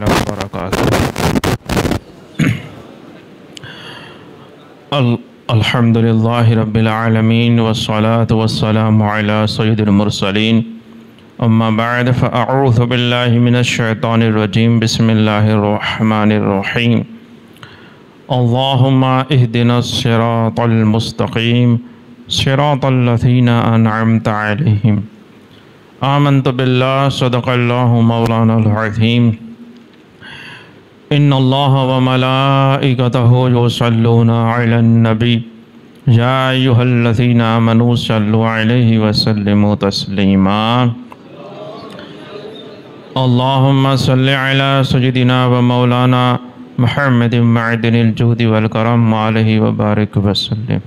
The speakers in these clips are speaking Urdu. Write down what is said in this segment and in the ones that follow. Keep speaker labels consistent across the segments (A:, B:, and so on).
A: تعالی وبرکاتہ۔ الحمد للہ رب العالمین والصلاة والسلام علی سید المرسلین، اما بعد فاعوذ باللہ من الشیطان الرجیم، بسم اللہ الرحمن الرحیم۔ اللہم اہدنا الصراط المستقیم صراط الذین انعمت علیہم۔ آمنت باللہ، صدق اللہ مولانا العظیم۔ ان اللہ وملائکتہ یصلون علی النبی یا ایھا الذین آمنوا صلوا علیہ وسلموا تسلیما۔ اللہم صل علی سیدنا و مولانا محمد معدن الجود والکرم علیہ وبارک وسلم۔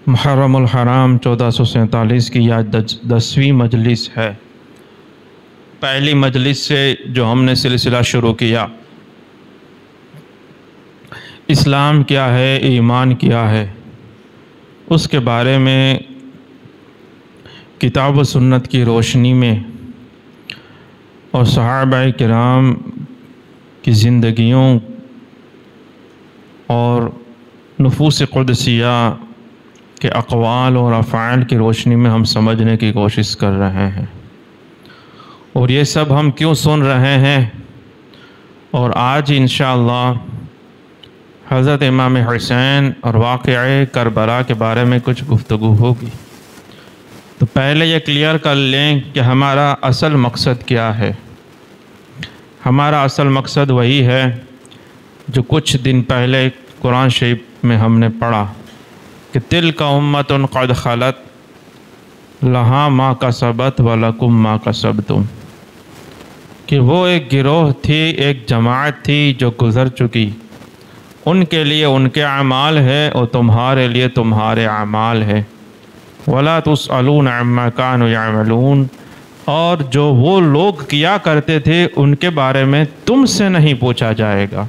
A: محرم الحرام 1447 کی آج 10ویں مجلس ہے۔ پہلی مجلس سے جو ہم نے سلسلہ شروع کیا، اسلام کیا ہے، ایمان کیا ہے، اس کے بارے میں کتاب و سنت کی روشنی میں اور صحابہ کرام کی زندگیوں اور نفوس قدسیہ کے اقوال اور افعال کی روشنی میں ہم سمجھنے کی کوشش کر رہے ہیں۔ اور یہ سب ہم کیوں سن رہے ہیں؟ اور آج انشاءاللہ حضرت امام حسین اور واقعہ کربلا کے بارے میں کچھ گفتگو ہوگی۔ تو پہلے یہ کلیئر کر لیں کہ ہمارا اصل مقصد کیا ہے۔ ہمارا اصل مقصد وہی ہے جو کچھ دن پہلے قرآن شریف میں ہم نے پڑھا کہ تلک امۃ قد خلت لہا ما کسبت ولکم ما کسبتم، کہ وہ ایک گروہ تھی، ایک جماعت تھی جو گزر چکی، ان کے لیے ان کے اعمال ہے اور تمہارے لیے تمہارے اعمال ہے۔ ولا تسألون عما كانوا يعملون، اور جو وہ لوگ کیا کرتے تھے ان کے بارے میں تم سے نہیں پوچھا جائے گا۔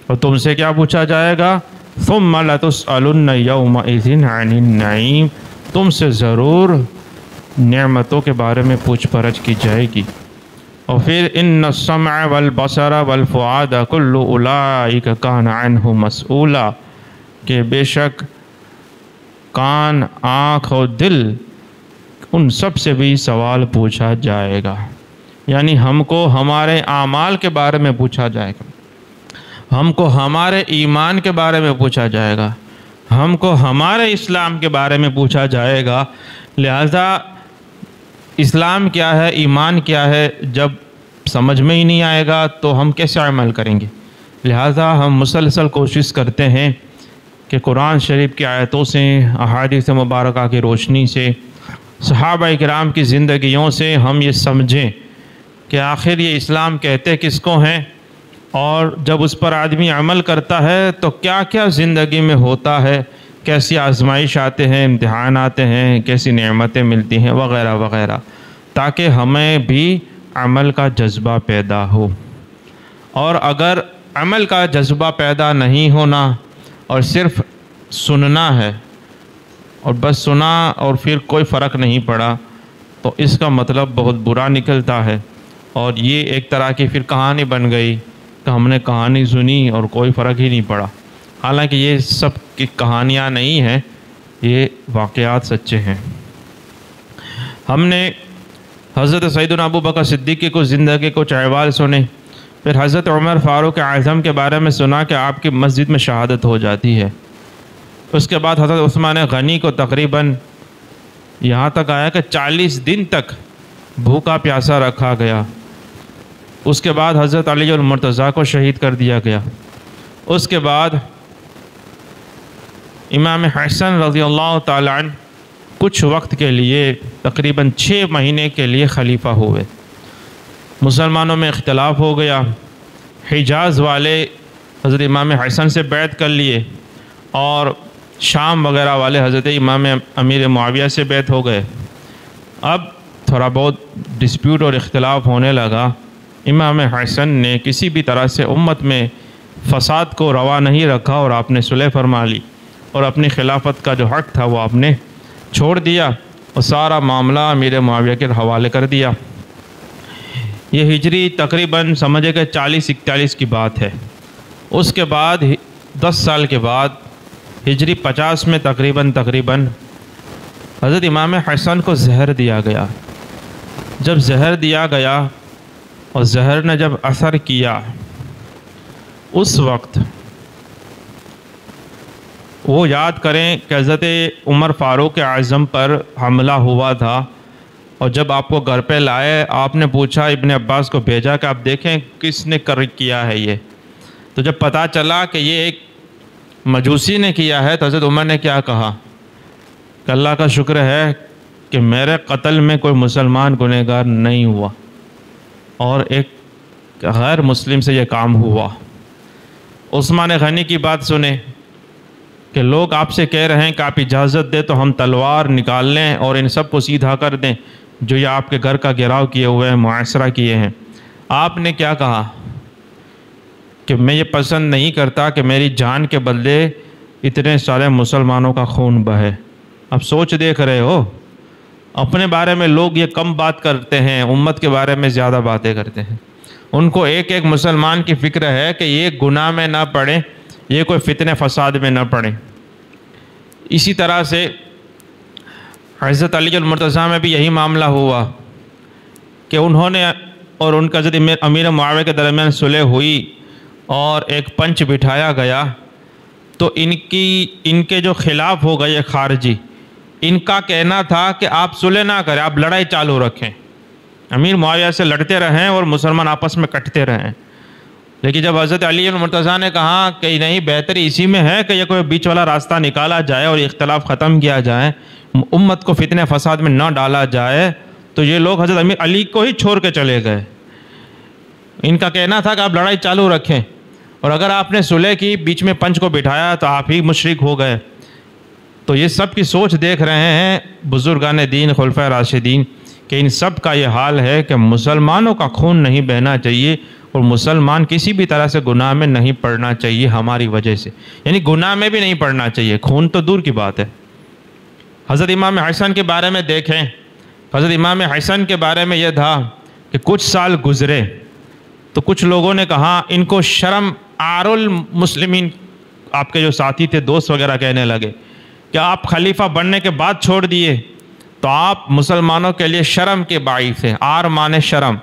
A: اور تم سے کیا پوچھا جائے گا؟ ثم لتسألن یومئذ عن النعیم، تم سے ضرور نعمتوں کے بارے میں پوچھ پرچھ کی جائے گی۔ اور پھر ان السمع والبصر والفؤاد کل اولئک کان عنہ مسئولا، کہ بے شک کان، آنکھ اور دل، ان سب سے بھی سوال پوچھا جائے گا۔ یعنی ہم کو ہمارے اعمال کے بارے میں پوچھا جائے گا، ہم کو ہمارے ایمان کے بارے میں پوچھا جائے گا، ہم کو ہمارے اسلام کے بارے میں پوچھا جائے گا۔ لہذا اسلام کیا ہے، ایمان کیا ہے، جب سمجھ میں ہی نہیں آئے گا تو ہم کیسے عمل کریں گے؟ لہذا ہم مسلسل کوشش کرتے ہیں کہ قرآن شریف کی آیتوں سے، احادیث مبارکہ کی روشنی سے، صحابہ کرام کی زندگیوں سے ہم یہ سمجھیں کہ آخر یہ اسلام کہتے کس کو ہیں، اور جب اس پر آدمی عمل کرتا ہے تو کیا کیا زندگی میں ہوتا ہے، کیسی آزمائش آتے ہیں، امتحان آتے ہیں، کیسی نعمتیں ملتی ہیں، وغیرہ وغیرہ، تاکہ ہمیں بھی عمل کا جذبہ پیدا ہو۔ اور اگر عمل کا جذبہ پیدا نہیں ہونا اور صرف سننا ہے اور بس سنا اور پھر کوئی فرق نہیں پڑا، تو اس کا مطلب بہت برا نکلتا ہے، اور یہ ایک طرح کی پھر کہانی بن گئی کہ ہم نے کہانی سنی اور کوئی فرق ہی نہیں پڑا۔ حالانکہ یہ سب کی کہانیاں نہیں ہیں، یہ واقعات سچے ہیں۔ ہم نے حضرت سیدنا ابو بکر صدیق کی کچھ زندگی کچھ احوال سنے، پھر حضرت عمر فاروق اعظم کے بارے میں سنا کہ آپ کی مسجد میں شہادت ہو جاتی ہے۔ اس کے بعد حضرت عثمان غنی کو تقریباً یہاں تک آیا کہ 40 دن تک بھوکا پیاسا رکھا گیا۔ اس کے بعد حضرت علی المرتضیٰ کو شہید کر دیا گیا۔ اس کے بعد امام حسن رضی اللہ تعالیٰ عنہ کچھ وقت کے لیے تقریباً 6 مہینے کے لیے خلیفہ ہوئے۔ مسلمانوں میں اختلاف ہو گیا، حجاز والے حضرت امام حسن سے بیعت کر لیے، اور شام وغیرہ والے حضرت امام امیر معاویہ سے بیعت ہو گئے۔ اب تھوڑا بہت ڈسپیوٹ اور اختلاف ہونے لگا۔ امام حسن نے کسی بھی طرح سے امت میں فساد کو روا نہیں رکھا، اور آپ نے صلح فرما لی، اور اپنی خلافت کا جو حق تھا وہ آپ نے چھوڑ دیا، اور سارا معاملہ امیر معاویہ کے حوالے کر دیا۔ یہ ہجری تقریباً سمجھے کہ 40-41 کی بات ہے۔ اس کے بعد 10 سال کے بعد ہجری 50 میں تقریباً حضرت امام حسن کو زہر دیا گیا۔ جب زہر دیا گیا اور زہر نے جب اثر کیا، اس وقت وہ یاد کریں کہ حضرت عمر فاروق اعظم پر حملہ ہوا تھا، اور جب آپ کو گھر پہ لائے آپ نے پوچھا، ابن عباس کو بھیجا کہ آپ دیکھیں کس نے کیا ہے یہ۔ تو جب پتہ چلا کہ یہ ایک مجوسی نے کیا ہے تو حضرت عمر نے کیا کہا کہ اللہ کا شکر ہے کہ میرے قتل میں کوئی مسلمان گنہگار نہیں ہوا اور ایک غیر مسلم سے یہ کام ہوا۔ عثمان غنی کی بات سنیں کہ لوگ آپ سے کہہ رہے ہیں کہ آپ اجازت دیں تو ہم تلوار نکال لیں اور ان سب کو سیدھا کر دیں جو یہ آپ کے گھر کا گھیراؤ کیے ہوئے ہیں، محاصرہ کیے ہیں۔ آپ نے کیا کہا کہ میں یہ پسند نہیں کرتا کہ میری جان کے بدلے اتنے سارے مسلمانوں کا خون بہے۔ اب سوچ دیکھ رہے ہو، اپنے بارے میں لوگ یہ کم بات کرتے ہیں، امت کے بارے میں زیادہ باتیں کرتے ہیں۔ ان کو ایک ایک مسلمان کی فکر ہے کہ یہ گناہ میں نہ پڑے، یہ کوئی فتنہ فساد میں نہ پڑے۔ اسی طرح سے حضرت علی المرتضیٰ میں بھی یہی معاملہ ہوا کہ انہوں نے اور ان کا حضرت امیر معاویہ کے درمیان صلح ہوئی اور ایک پنچ بٹھایا گیا، تو ان کے جو خلاف ہو گئے خارجی، ان کا کہنا تھا کہ آپ صلح نہ کریں، آپ لڑائی چالو رکھیں، امیر معاویہ سے لڑتے رہیں اور مسلمان آپس میں کٹتے رہیں۔ لیکن جب حضرت علی المرتضیٰ نے کہا کہ نہیں، بہتری اسی میں ہے کہ یہ کوئی بیچ والا راستہ نکالا جائے اور اختلاف ختم کیا جائے، امت کو فتنہ فساد میں نہ ڈالا جائے، تو یہ لوگ حضرت امیر علی کو ہی چھوڑ کے چلے گئے۔ ان کا کہنا تھا کہ آپ لڑائی چالو رکھیں، اور اگر آپ نے صلح کی، بیچ میں پنچ کو بٹھایا تو آپ ہی مشرک ہو گئے۔ تو یہ سب کی سوچ دیکھ رہے ہیں بزرگان دین، خلفائے راشدین، کہ ان سب کا یہ حال ہے کہ مسلمانوں کا خون نہیں بہنا چاہیے اور مسلمان کسی بھی طرح سے گناہ میں نہیں پڑنا چاہیے ہماری وجہ سے، یعنی گناہ میں بھی نہیں پڑنا چاہیے، خون تو دور کی بات ہے۔ حضرت امام حسن کے بارے میں دیکھیں، حضرت امام حسن کے بارے میں یہ تھا کہ کچھ سال گزرے تو کچھ لوگوں نے کہا ان کو شرم، عار المسلمین، آپ کے جو ساتھی تھے، دوست وغیرہ کہنے لگے کہ آپ خلیفہ بننے کے بعد چھوڑ دیے تو آپ مسلمانوں کے لیے شرم کے باعث ہیں، عار مانے شرم،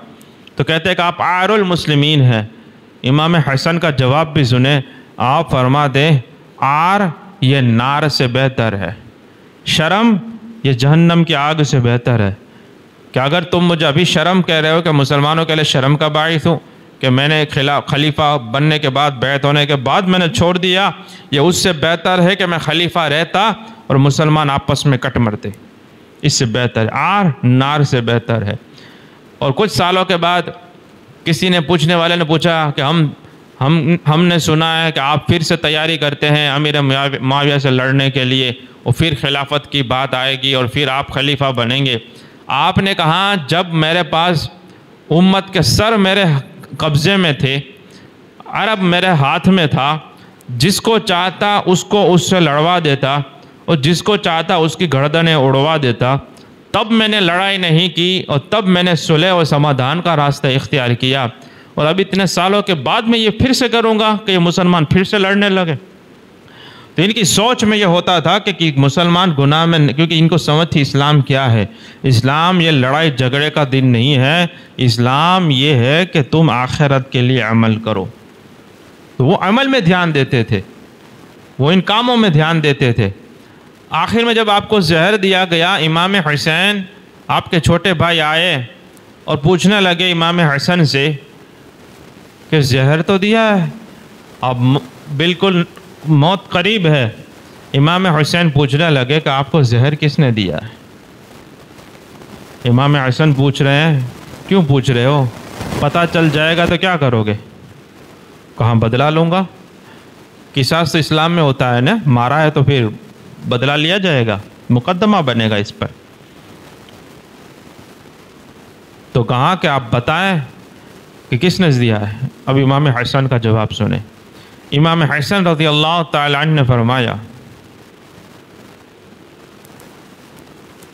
A: تو کہتے ہیں کہ آپ عار المسلمین ہیں۔ امام حسن کا جواب بھی سنیں، آپ فرما دیں عار یہ نار سے بہتر ہے، شرم یہ جہنم کی آگ سے بہتر ہے۔ کہ اگر تم مجھے ابھی شرم کہہ رہے ہو کہ مسلمانوں کے لیے شرم کا باعث ہوں کہ میں نے خلیفہ بننے کے بعد، بیعت ہونے کے بعد میں نے چھوڑ دیا، یہ اس سے بہتر ہے کہ میں خلیفہ رہتا اور مسلمان آپس میں کٹ مرتے، اس سے بہتر ہے، عار نار سے بہتر ہے۔ اور کچھ سالوں کے بعد کسی نے، پوچھنے والے نے پوچھا کہ ہم نے سنا ہے کہ آپ پھر سے تیاری کرتے ہیں امیر معاویہ سے لڑنے کے لیے، اور پھر خلافت کی بات آئے گی اور پھر آپ خلیفہ بنیں گے۔ آپ نے کہا جب میرے پاس امت کے سر میرے قبضے میں تھے، عرب میرے ہاتھ میں تھا، جس کو چاہتا اس سے لڑوا دیتا اور جس کو چاہتا اس کی گردنیں اڑوا دیتا، تب میں نے لڑائی نہیں کی اور تب میں نے صلح و سمادھان کا راستہ اختیار کیا، اور اب اتنے سالوں کے بعد میں یہ پھر سے کروں گا کہ یہ مسلمان پھر سے لڑنے لگے۔ تو ان کی سوچ میں یہ ہوتا تھا کہ مسلمان گناہ میں، کیونکہ ان کو سمجھ تھی اسلام کیا ہے، اسلام یہ لڑائی جھگڑے کا دین نہیں ہے، اسلام یہ ہے کہ تم آخرت کے لیے عمل کرو۔ تو وہ عمل میں دھیان دیتے تھے، وہ ان کاموں میں دھیان دیتے تھے۔ آخر میں جب آپ کو زہر دیا گیا، امام حسین، آپ کے چھوٹے بھائی آئے اور پوچھنے لگے امام حسن سے کہ زہر تو دیا ہے، اب بالکل موت قریب ہے۔ امام حسین پوچھنے لگے کہ آپ کو زہر کس نے دیا ہے؟ امام حسن پوچھ رہے ہیں کیوں پوچھ رہے ہو؟ پتہ چل جائے گا تو کیا کرو گے؟ کہاں بدلہ لوں گا، قصاص تو اسلام میں ہوتا ہے نا، مارا ہے تو پھر بدلہ لیا جائے گا، مقدمہ بنے گا اس پر۔ تو کہا کہ آپ بتائیں کہ کس نے دیا ہے۔ اب امام حسن کا جواب سنیں۔ امام حسن رضی اللہ تعالی عنہ نے فرمایا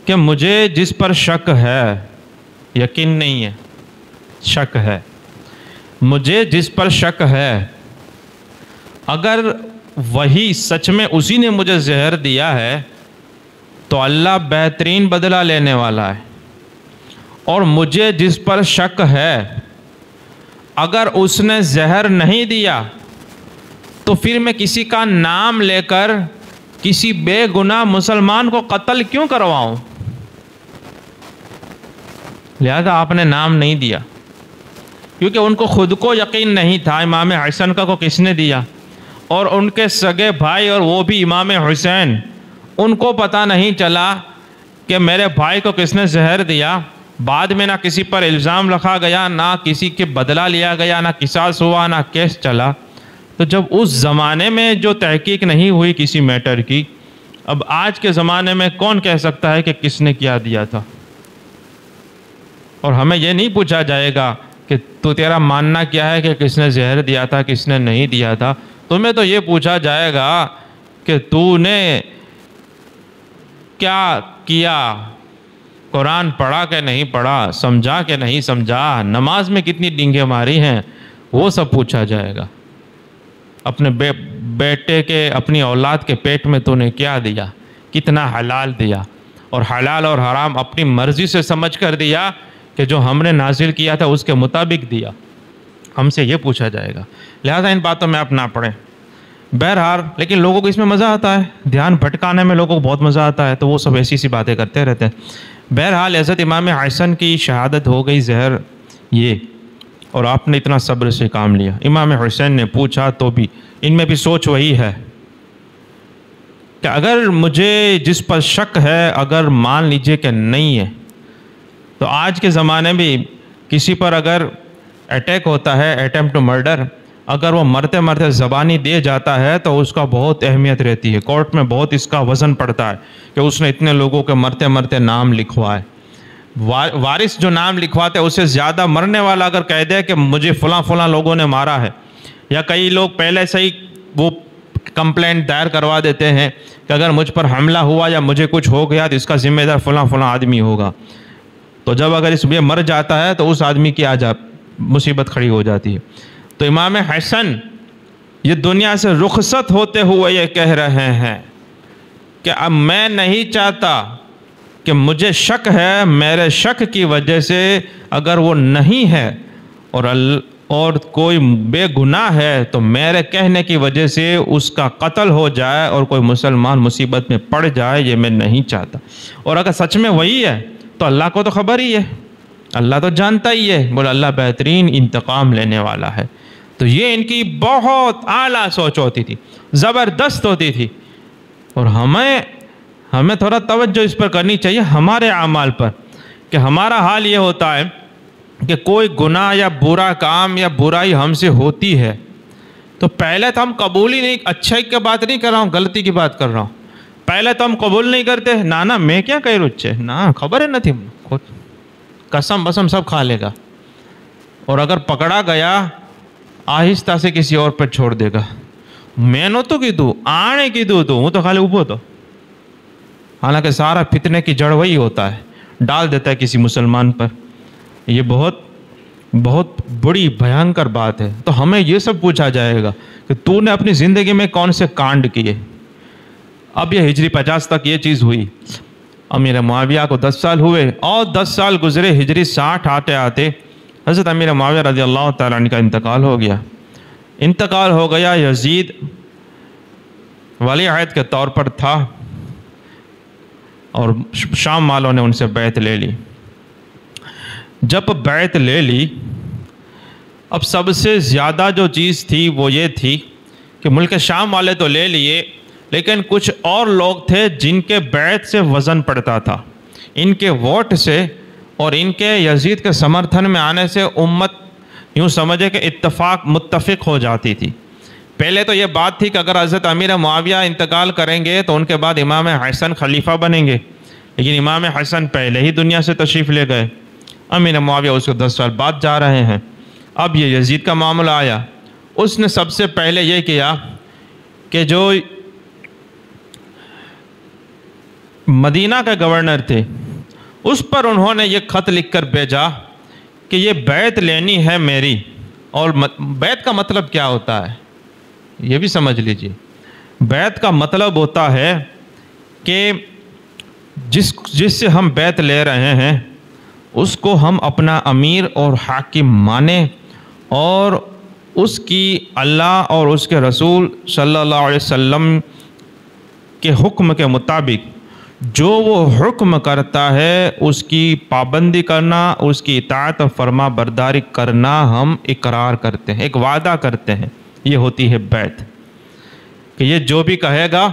A: کہ مجھے جس پر شک ہے، یقین نہیں ہے، شک ہے، مجھے جس پر شک ہے اگر وہی سچ میں اسی نے مجھے زہر دیا ہے تو اللہ بہترین بدلہ لینے والا ہے، اور مجھے جس پر شک ہے اگر اس نے زہر نہیں دیا تو پھر میں کسی کا نام لے کر کسی بے گناہ مسلمان کو قتل کیوں کرواؤں؟ لہذا آپ نے نام نہیں دیا، کیونکہ ان کو خود کو یقین نہیں تھا امام حسن کا کو کس نے دیا، اور ان کے سگے بھائی اور وہ بھی امام حسین، ان کو پتہ نہیں چلا کہ میرے بھائی کو کس نے زہر دیا۔ بعد میں نہ کسی پر الزام رکھا گیا، نہ کسی کے بدلہ لیا گیا، نہ قصاص ہوا، نہ کیس چلا۔ تو جب اس زمانے میں جو تحقیق نہیں ہوئی کسی میٹر کی، اب آج کے زمانے میں کون کہہ سکتا ہے کہ کس نے کیا دیا تھا؟ اور ہمیں یہ نہیں پوچھا جائے گا کہ تو تیرا ماننا کیا ہے کہ کس نے زہر دیا تھا کس نے نہیں دیا تھا، تمہیں تو یہ پوچھا جائے گا کہ تو نے کیا کیا، قرآن پڑھا کہ نہیں پڑھا، سمجھا کہ نہیں سمجھا، نماز میں کتنی ڈنگیں ماری ہیں، وہ سب پوچھا جائے گا۔ اپنے بیٹے کے، اپنی اولاد کے پیٹ میں تو نے کیا دیا، کتنا حلال دیا، اور حلال اور حرام اپنی مرضی سے سمجھ کر دیا کہ جو ہم نے نازل کیا تھا اس کے مطابق دیا، ہم سے یہ پوچھا جائے گا۔ لہذا ان باتوں میں آپ نہ پڑیں۔ بہرحال لیکن لوگوں کو اس میں مزہ آتا ہے، دھیان بھٹکانے میں لوگوں کو بہت مزہ آتا ہے، تو وہ سب ایسی سی باتیں کرتے رہتے ہیں۔ بہرحال حضرت امام حسن کی شہادت ہو گئی زہر یہ، اور آپ نے اتنا صبر سے کام لیا۔ امام حسین نے پوچھا تو بھی ان میں بھی سوچ وہی ہے کہ اگر مجھے جس پر شک ہے اگر مان لیجئے کہ نہیں ہے، تو آج کے زمانے میں کسی پر اگر اٹیک ہوتا ہے، اٹیمپٹ ٹو مرڈر، اگر وہ مرتے مرتے زبانی دے جاتا ہے تو اس کا بہت اہمیت رہتی ہے، کورٹ میں بہت اس کا وزن پڑتا ہے کہ اس نے اتنے لوگوں کے مرتے مرتے نام لکھوائے۔ وارث جو نام لکھواتے ہیں اسے زیادہ مرنے والا اگر کہہ دے کہ مجھے فلاں فلاں لوگوں نے مارا ہے، یا کئی لوگ پہلے سے ہی وہ کمپلینٹ دائر کروا دیتے ہیں کہ اگر مجھ پر حملہ ہوا یا مجھے کچھ ہو گیا تو اس کا ذمہ دار فلاں فلاں آدمی ہوگا، تو جب اگر اس میں مر جاتا ہے تو اس آدمی کی مصیبت کھڑی ہو جاتی ہے۔ تو امام حسن یہ دنیا سے رخصت ہوتے ہوئے یہ کہہ رہے ہیں کہ اب میں نہیں چاہتا کہ مجھے شک ہے، میرے شک کی وجہ سے اگر وہ نہیں ہے اور کوئی بے گناہ ہے تو میرے کہنے کی وجہ سے اس کا قتل ہو جائے اور کوئی مسلمان مصیبت میں پڑ جائے، یہ میں نہیں چاہتا۔ اور اگر سچ میں وہی ہے تو اللہ کو تو خبر ہی ہے، اللہ تو جانتا ہی ہے، بولے اللہ بہترین انتقام لینے والا ہے۔ تو یہ ان کی بہت اعلیٰ سوچ ہوتی تھی، زبردست ہوتی تھی، اور ہمیں تھوڑا توجہ اس پر کرنی چاہیے ہمارے اعمال پر، کہ ہمارا حال یہ ہوتا ہے کہ کوئی گناہ یا برا کام یا برائی ہم سے ہوتی ہے تو پہلے تو ہم قبول ہی نہیں، اچھائی کی بات نہیں کر رہا ہوں، غلطی کی بات کر رہا ہوں، پہلے تو ہم قبول نہیں کرتے، نا میں کیا کہہ رچے، نا خبر ہے نہ تھی، قسم بسم سب کھا لے گا، اور اگر پکڑا گیا آہستہ سے کسی اور پر چھوڑ دے گا، میں نو تو کی دوں آنے کی دوں تو وہ تو خالی اوپو تو، حالانکہ سارا فتنے کی جڑ وہی ہوتا ہے، ڈال دیتا ہے کسی مسلمان پر۔ یہ بہت بہت بڑی بھیانکر بات ہے۔ تو ہمیں یہ سب پوچھا جائے گا کہ تو نے اپنی زندگی میں کون سے کانڈ کیے۔ اب یہ ہجری 50 تک یہ چیز ہوئی، امیر معاویہ کو 10 سال ہوئے اور 10 سال گزرے، ہجری 60 آتے آتے حضرت امیر معاویہ رضی اللہ تعالیٰ عنہ کا انتقال ہو گیا۔ انتقال ہو گیا، یزید ولی عہد کے طور پر تھا اور شام والوں نے ان سے بیعت لے لی۔ جب بیعت لے لی، اب سب سے زیادہ جو چیز تھی وہ یہ تھی کہ ملک شام والے تو لے لیے، لیکن کچھ اور لوگ تھے جن کے بیعت سے وزن پڑتا تھا، ان کے ووٹ سے اور ان کے یزید کے سمرتھن میں آنے سے امت یوں سمجھے کہ متفق ہو جاتی تھی۔ پہلے تو یہ بات تھی کہ اگر حضرت امیر معاویہ انتقال کریں گے تو ان کے بعد امام حسن خلیفہ بنیں گے، لیکن امام حسن پہلے ہی دنیا سے تشریف لے گئے، امیر معاویہ اس کو 10 سال بعد جا رہے ہیں۔ اب یہ یزید کا معاملہ آیا، اس نے سب سے پہلے یہ کیا کہ جو مدینہ کے گورنر تھے اس پر انہوں نے یہ خط لکھ کر بھیجا کہ یہ بیعت لینی ہے میری، اور بیعت کا مطلب کیا ہوتا ہے یہ بھی سمجھ لیجیے۔ بیعت کا مطلب ہوتا ہے کہ جس سے ہم بیعت لے رہے ہیں اس کو ہم اپنا امیر اور حاکم مانیں، اور اس کی اللہ اور اس کے رسول صلی اللہ علیہ وسلم کے حکم کے مطابق جو وہ حکم کرتا ہے اس کی پابندی کرنا، اس کی اطاعت اور فرما برداری کرنا ہم اقرار کرتے ہیں، ایک وعدہ کرتے ہیں۔ یہ ہوتی ہے بیعت، کہ یہ جو بھی کہے گا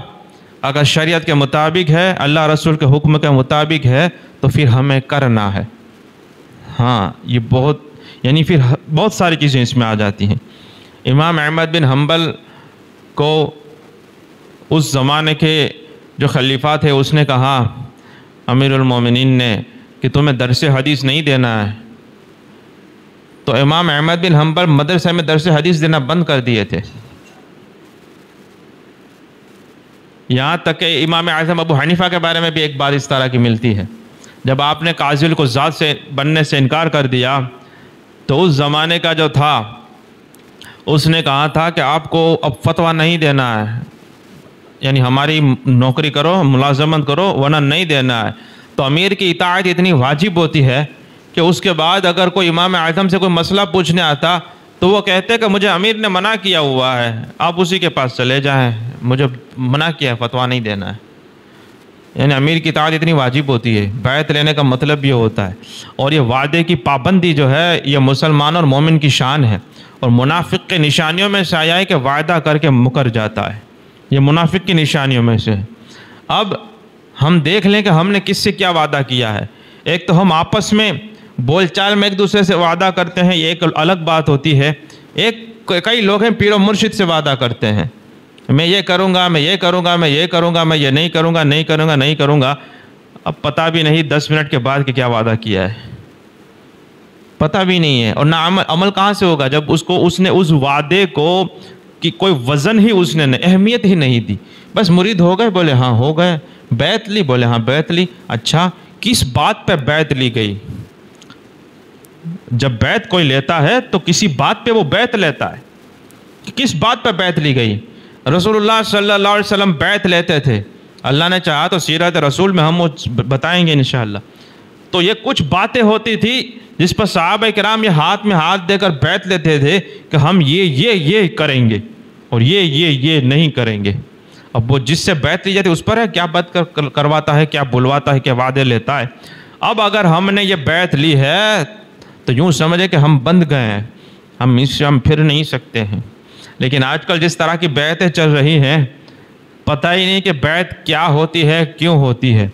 A: اگر شریعت کے مطابق ہے، اللہ رسول کے حکم کے مطابق ہے، تو پھر ہمیں کرنا ہے۔ ہاں یہ یعنی پھر بہت ساری چیزیں اس میں آ جاتی ہیں۔ امام احمد بن حنبل کو اس زمانے کے جو خلیفہ تھے اس نے کہا امیر المومنین نے کہ تمہیں درس حدیث نہیں دینا ہے، تو امام احمد بن حنبل مدرسے میں درس حدیث دینا بند کر دیے تھے۔ یہاں تک کہ امام اعظم ابو حنیفہ کے بارے میں بھی ایک بات اس طرح کی ملتی ہے، جب آپ نے قاضی القضات سے بننے سے انکار کر دیا تو اس زمانے کا جو تھا اس نے کہا تھا کہ آپ کو اب فتویٰ نہیں دینا ہے، یعنی ہماری نوکری کرو، ملازمت کرو، ورنہ نہیں دینا ہے۔ تو امیر کی اطاعت اتنی واجب ہوتی ہے کہ اس کے بعد اگر کوئی امام اعظم سے کوئی مسئلہ پوچھنے آتا تو وہ کہتے کہ مجھے امیر نے منع کیا ہوا ہے، آپ اسی کے پاس چلے جائیں، مجھے منع کیا ہے، فتویٰ نہیں دینا ہے۔ یعنی امیر کی اطاعت اتنی واجب ہوتی ہے۔ بیعت لینے کا مطلب یہ ہوتا ہے، اور یہ وعدے کی پابندی جو ہے یہ مسلمان اور مومن کی شان ہے، اور منافق کے نشانیوں میں سے آیا ہے کہ وعدہ کر کے مکر جاتا ہے، یہ منافق کی نشانیوں میں سے ہے۔ اب ہم دیکھ لیں کہ ہم نے کس سے کیا وعدہ کیا ہے۔ ایک تو ہم آپس میں بول چال میں ایک دوسرے سے وعدہ کرتے ہیں، یہ ایک الگ بات ہوتی ہے۔ کئی لوگ ہیں پیر و مرشد سے وعدہ کرتے ہیں، میں یہ کروں گا، میں یہ کروں گا، میں یہ کروں گا، میں یہ نہیں کروں گا، نہیں کروں گا، نہیں کروں گا۔ اب پتہ بھی نہیں 10 منٹ کے بعد کہ کیا وعدہ کیا ہے، پتہ بھی نہیں ہے، اور نہ عمل کہاں سے ہوگا جب اس نے اس وعدے کو کہ کوئی وزن ہی اس نے اہمیت ہی نہیں دی۔ بس مرید ہو گئے، بولے ہاں ہو گئے، بیعت لی، بولے ہاں بیعت لی۔ اچھا کس بات پہ بیعت لی گئی؟ جب بیعت کوئی لیتا ہے تو کسی بات پہ وہ بیعت لیتا ہے، کس بات پہ بیعت لی گئی؟ رسول اللہ صلی اللہ علیہ وسلم بیعت لیتے تھے، اللہ نے چاہا تو سیرت رسول میں ہم وہ بتائیں گے انشاءاللہ۔ تو یہ کچھ باتیں ہوتی تھی جس پر صحابہ کرام یہ ہاتھ میں ہاتھ دے کر بیعت لیتے تھے کہ ہم یہ کریں گے اور یہ نہیں کریں گے۔ اب وہ جس سے بیعت لی جاتی اس پر ہے کیا بات کرواتا ہے، کیا بلواتا ہے، کیا وعدے لیتا ہے۔ اب اگر ہم نے یہ بیعت لی ہے تو یوں سمجھے کہ ہم بند گئے ہیں، ہم اس سے ہم پھر نہیں سکتے ہیں۔ لیکن آج کل جس طرح کی بیعتیں چل رہی ہیں، پتہ ہی نہیں کہ بیعت کیا ہوتی ہے، کیوں ہوتی ہے۔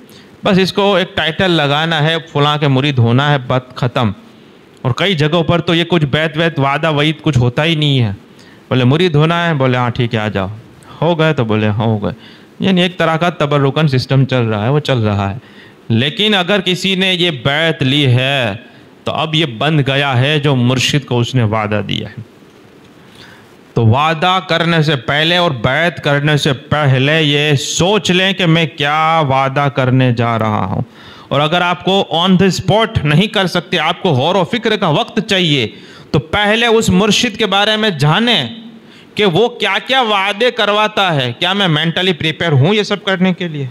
A: بس اس کو ایک ٹائٹل لگانا ہے، فلاں کے مرید ہونا ہے، بات ختم۔ اور کئی جگہوں پر تو یہ کچھ بیعت وعدہ وعید کچھ ہوتا ہی نہیں ہے، بولے مرید ہونا ہے، بولے ہاں ٹھیک ہے آ جاؤ، ہو گئے تو بولے ہاں ہو گئے۔ یعنی ایک طرح کا تبرکن سسٹم چل رہا ہے، وہ چل رہا ہے۔ لیکن اگر کسی نے یہ بیعت لی ہے تو اب یہ بند گیا ہے جو مرشد کو اس نے وعدہ دیا ہے۔ تو وعدہ کرنے سے پہلے اور بیعت کرنے سے پہلے یہ سوچ لیں کہ میں کیا وعدہ کرنے جا رہا ہوں۔ اور اگر آپ کو آن دی اسپاٹ نہیں کر سکتے، آپ کو غور و فکر کا وقت چاہیے، تو پہلے اس مرشد کے بارے میں جانیں کہ وہ کیا کیا وعدے کرواتا ہے۔ کیا میں مینٹلی پریپیئر ہوں یہ سب کرنے کے لیے؟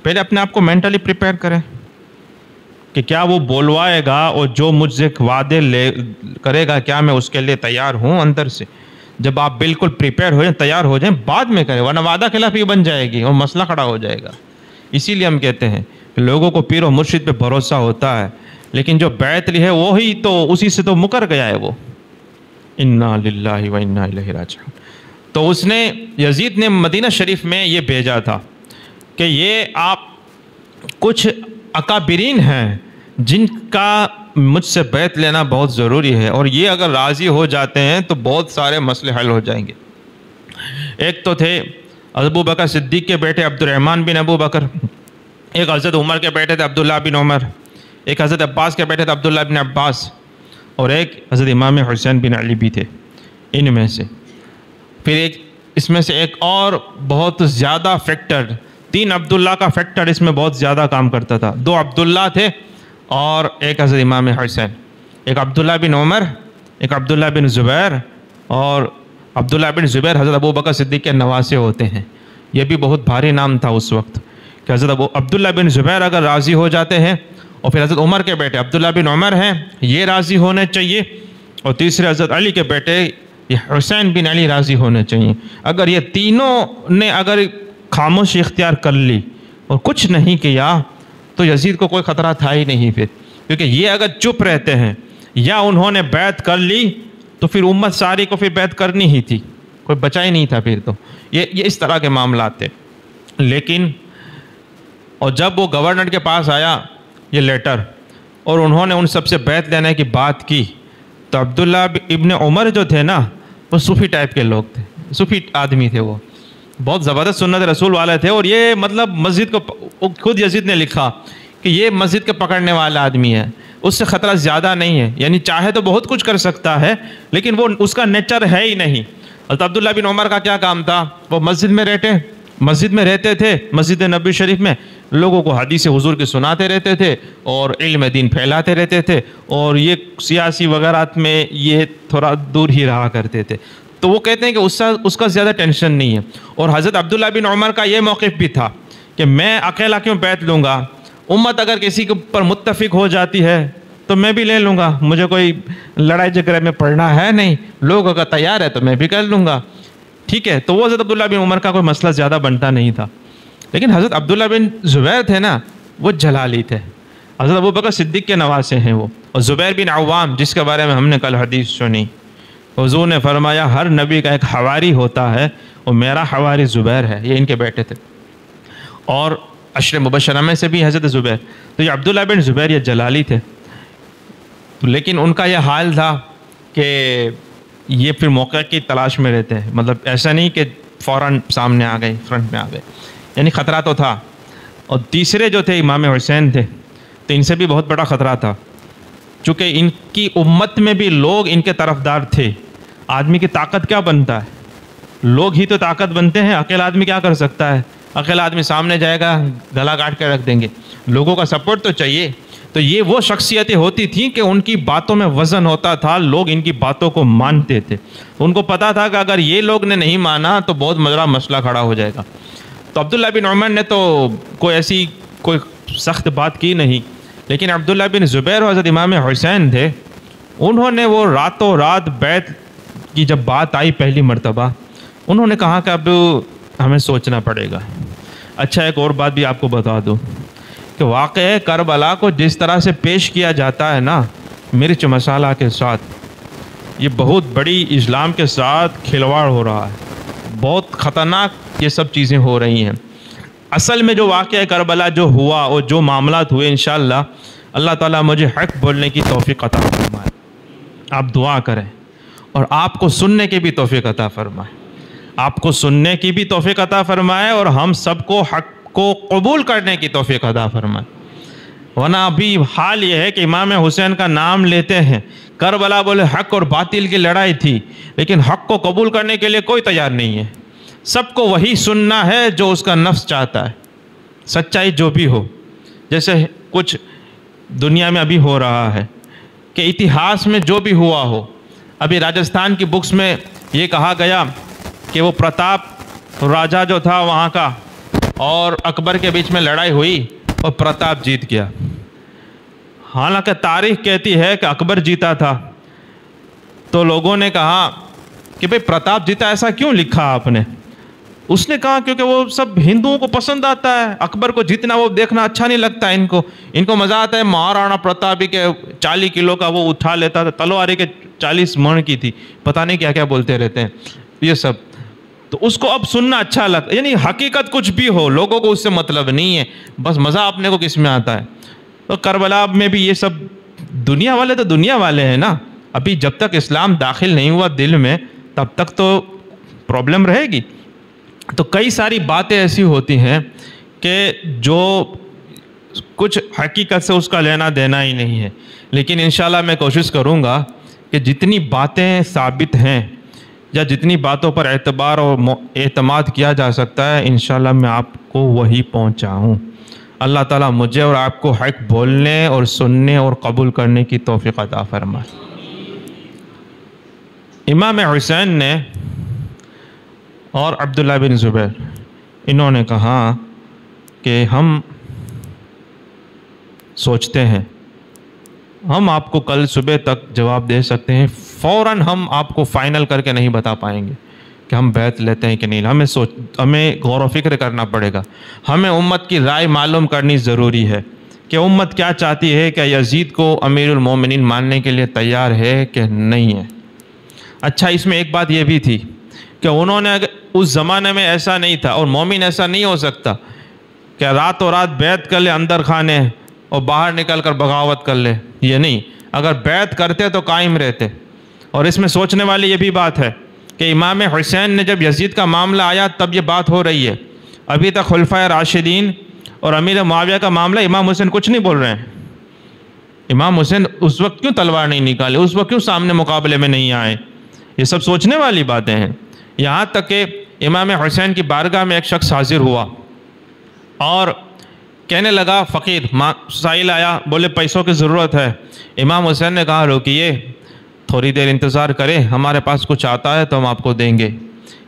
A: پہلے اپنے آپ کو مینٹلی پریپیئر کریں کہ کیا وہ بولوائے گا اور جو مجھ سے وعدے کرے گا کیا میں اس کے لیے تیار ہوں اندر سے۔ جب آپ بالکل پریپیئر ہو جائیں، تیار ہو جائیں، بعد میں کریں، ورنہ وعدہ خلاف ہی بن جائے گی اور مسئلہ کھڑا ہو جائے گا۔ اسی لیے ہم کہتے ہیں کہ لوگوں کو پیر و مرشد پہ بھروسہ ہوتا ہے، لیکن جو بیعت لی ہے وہی تو اسی سے تو مکر گیا ہے وہ۔ انا للہ و انا الیہ راجعون۔ تو اس نے یزید نے مدینہ شریف میں یہ بھیجا تھا کہ یہ آپ کچھ اکابرین ہیں جن کا مجھ سے بیعت لینا بہت ضروری ہے، اور یہ اگر راضی ہو جاتے ہیں تو بہت سارے مسئلے حل ہو جائیں گے۔ ایک تو تھے ابو بکر صدیق کے بیٹے عبد الرحمن بن ابو بکر، ایک حضرت عمر کے بیٹے تھے عبداللہ بن عمر، ایک حضرت عباس کے بیٹے تھے عبداللہ بن عباس، اور ایک حضرت امام حسین بن علی بھی تھے ان میں سے۔ پھر اس میں سے ایک اور بہت زیادہ فیکٹر، 3 عبداللہ کا فیکٹر اس میں بہت زیادہ کام کرتا تھا، 2 عبداللہ تھے اور ایک حضرت امام حسین۔ ایک عبداللہ بن عمر، ایک عبداللہ بن زبیر، اور عبداللہ بن زبیر حضرت ابو بکر صدیق کے نواسے ہوتے ہیں۔ یہ بھی بہت بھاری نام تھا اس وقت کہ حضرت عبداللہ بن زبیر اگر راضی ہو جاتے ہیں، اور پھر حضرت عمر کے بیٹے عبداللہ بن عمر ہیں، یہ راضی ہونے چاہیے، اور تیسرے حضرت علی کے بیٹے یہ حسین بن علی راضی ہونے چاہیے۔ اگر یہ تینوں نے اگر خاموشی اختیار کر لی اور کچھ نہیں کیا تو یزید کو کوئی خطرہ تھا ہی نہیں پھر، کیونکہ یہ اگر چپ رہتے ہیں یا انہوں نے بیعت کر لی تو پھر امت ساری کو پھر بیعت کرنی ہی تھی، کوئی بچا ہی نہیں تھا پھر تو۔ یہ اس طرح کے معاملات تھے۔ لیکن اور جب وہ گورنر کے پاس آیا یہ لیٹر اور انہوں نے ان سب سے بیعت لینے کی بات کی تو عبداللہ ابن عمر جو تھے نا وہ صوفی ٹائپ کے لوگ تھے، صوفی آدمی تھے، وہ بہت زبردست سنت رسول والے تھے، اور یہ مطلب مسجد کو خود یزید نے لکھا کہ یہ مسجد کے پکڑنے والا آدمی ہے، اس سے خطرہ زیادہ نہیں ہے، یعنی چاہے تو بہت کچھ کر سکتا ہے لیکن وہ اس کا نیچر ہے ہی نہیں۔ حضرت عبداللہ بن عمر کا کیا کام تھا؟ وہ مسجد میں رہتے تھے، مسجد نبوی شریف میں لوگوں کو حدیث حضور کی سناتے رہتے تھے اور علم دین پھیلاتے رہتے تھے، اور یہ سیاسی وغیرہ میں یہ تھوڑا دور ہی رہا کرتے تھے۔ تو وہ کہتے ہیں کہ اس کا زیادہ ٹینشن نہیں ہے۔ اور حضرت عبداللہ بن عمر کا یہ موقف بھی تھا کہ میں اکیلا کیوں بیعت لوں گا، امت اگر کسی کے اوپر متفق ہو جاتی ہے تو میں بھی لے لوں گا، مجھے کوئی لڑائی جھگڑے میں پڑنا ہے نہیں، لوگ اگر تیار ہے تو میں بھی کر لوں گا، ٹھیک ہے۔ تو وہ حضرت عبداللہ بن عمر کا کوئی مسئلہ زیادہ بنتا نہیں تھا۔ لیکن حضرت عبداللہ بن زبیر تھے نا، وہ جلالی تھے، حضرت ابو بکر صدیق کے نواسے ہیں وہ، اور زبیر بن عوام جس کے بارے میں ہم نے کل حدیث سنی، حضور نے فرمایا ہر نبی کا ایک حواری ہوتا ہے، اور میرا حواری زبیر ہے، یہ ان کے بیٹے تھے، اور عشر مبشرہ میں سے بھی حضرت زبیر۔ تو یہ عبداللہ بن زبیر یہ جلالی تھے، لیکن ان کا یہ حال تھا کہ یہ پھر موقع کی تلاش میں رہتے ہیں، مطلب ایسا نہیں کہ فوراً سامنے آ گئے، فرنٹ میں آ گئے، یعنی خطرہ تو تھا۔ اور تیسرے جو تھے امام حسین تھے، تو ان سے بھی بہت بڑا خطرہ تھا، چونکہ ان کی امت میں بھی لوگ ان کے طرفدار تھے۔ آدمی کی طاقت کیا بنتا ہے؟ لوگ ہی تو طاقت بنتے ہیں، اکیلا آدمی کیا کر سکتا ہے؟ اکیلا آدمی سامنے جائے گا گلا کاٹ کے رکھ دیں گے، لوگوں کا سپورٹ تو چاہیے۔ تو یہ وہ شخصیتیں ہوتی تھیں کہ ان کی باتوں میں وزن ہوتا تھا، لوگ ان کی باتوں کو مانتے تھے، ان کو پتا تھا کہ اگر یہ لوگ نے نہیں مانا تو بہت بڑا مسئلہ کھڑا ہو جائے گا۔ تو عبداللہ بن عمر نے تو کوئی سخت بات کی نہیں، لیکن عبداللہ بن زبیر اور حضرت امام حسین تھے، انہوں نے وہ راتوں رات بیعت کی جب بات آئی پہلی مرتبہ، انہوں نے کہا کہ اب ہمیں سوچنا پڑے گا۔ اچھا ایک اور بات بھی آپ کو بتا دوں کہ واقعہ کربلا کو جس طرح سے پیش کیا جاتا ہے نا مرچ مسالہ کے ساتھ، یہ بہت بڑی اسلام کے ساتھ کھلواڑ ہو رہا ہے، بہت خطرناک یہ سب چیزیں ہو رہی ہیں۔ اصل میں جو واقعہ کربلا جو ہوا اور جو معاملات ہوئے، انشاءاللہ اللہ تعالیٰ مجھے حق بولنے کی توفیق عطا فرمائے۔ آپ دعا کریں اور آپ کو سننے کی بھی توفیق عطا فرمائے، آپ کو سننے کی بھی توفیق عطا فرمائے، اور ہم سب کو حق کو قبول کرنے کی توفیق عطا فرمائے۔ ورنہ ابھی حال یہ ہے کہ امام حسین کا نام لیتے ہیں، کربلا بولے حق اور باطل کی لڑائی تھی، لیکن حق کو قبول کرنے کے لیے کوئی تیار نہیں ہے۔ سب کو وہی سننا ہے جو اس کا نفس چاہتا ہے، سچائی جو بھی ہو۔ جیسے کچھ دنیا میں ابھی ہو رہا ہے کہ اتہاس میں جو بھی ہوا ہو، ابھی راجستھان کی بکس میں یہ کہا گیا کہ وہ پرتاپ راجہ جو تھا وہاں کا اور اکبر کے بیچ میں لڑائی ہوئی اور پرتاپ جیت گیا، حالانکہ تاریخ کہتی ہے کہ اکبر جیتا تھا۔ تو لوگوں نے کہا کہ بھئی پرتاپ جیتا، ایسا کیوں لکھا آپ نے؟ اس نے کہا کیونکہ وہ سب ہندوؤں کو پسند آتا ہے، اکبر کو جتنا وہ دیکھنا اچھا نہیں لگتا ان کو مزہ آتا ہے مہارانا پرتاپ کے 40 کلو کا وہ اٹھا لیتا تھا، تلواری کے 40 من کی تھی، پتہ نہیں کیا کیا بولتے رہتے ہیں یہ سب، تو اس کو اب سننا اچھا لگتا ہے۔ یعنی حقیقت کچھ بھی ہو، لوگوں کو اس سے مطلب نہیں ہے، بس مزہ اپنے کو کس میں آتا ہے۔ تو کربلا میں بھی یہ سب دنیا والے تو دنیا والے ہیں نا، ابھی جب تک اسلام داخل نہیں ہوا دل میں تب تک تو پرابلم رہے گی۔ تو کئی ساری باتیں ایسی ہوتی ہیں کہ جو کچھ حقیقت سے اس کا لینا دینا ہی نہیں ہے، لیکن انشاءاللہ میں کوشش کروں گا کہ جتنی باتیں ثابت ہیں یا جتنی باتوں پر اعتبار اور اعتماد کیا جا سکتا ہے، انشاءاللہ میں آپ کو وہی پہنچاؤں۔ اللہ تعالیٰ مجھے اور آپ کو حق بولنے اور سننے اور قبول کرنے کی توفیق عطا فرمائے۔ امام حسین نے اور عبداللہ بن زبیر انہوں نے کہا کہ ہم سوچتے ہیں ہم آپ کو کل صبح تک جواب دے سکتے ہیں، فوراً ہم آپ کو فائنل کر کے نہیں بتا پائیں گے کہ ہم بیعت لیتے ہیں کہ نہیں، ہمیں غور و فکر کرنا پڑے گا، ہمیں امت کی رائے معلوم کرنی ضروری ہے کہ امت کیا چاہتی ہے، کہ یزید کو امیر المومنین ماننے کے لیے تیار ہے کہ نہیں ہے۔ اچھا، اس میں ایک بات یہ بھی تھی کہ انہوں نے اس زمانے میں ایسا نہیں تھا، اور مومن ایسا نہیں ہو سکتا کہ راتوں رات بیعت کر لے اندر خانے اور باہر نکل کر بغاوت کر لے، یہ نہیں، اگر بیعت کرتے تو قائم رہتے۔ اور اس میں سوچنے والی یہ بھی بات ہے کہ امام حسین نے جب یزید کا معاملہ آیا تب یہ بات ہو رہی ہے، ابھی تک خلفائے راشدین اور امیر معاویہ کا معاملہ، امام حسین کچھ نہیں بول رہے ہیں۔ امام حسین اس وقت کیوں تلوار نہیں نکالے، اس وقت کیوں سامنے مقابلے میں نہیں آئے؟ یہ سب سوچنے والی باتیں ہیں۔ یہاں تک کہ امام حسین کی بارگاہ میں ایک شخص حاضر ہوا اور کہنے لگا، فقیر سائل آیا، بولے پیسوں کی ضرورت ہے۔ امام حسین نے کہا روکیے، تھوڑی دیر انتظار کریں، ہمارے پاس کچھ آتا ہے تو ہم آپ کو دیں گے۔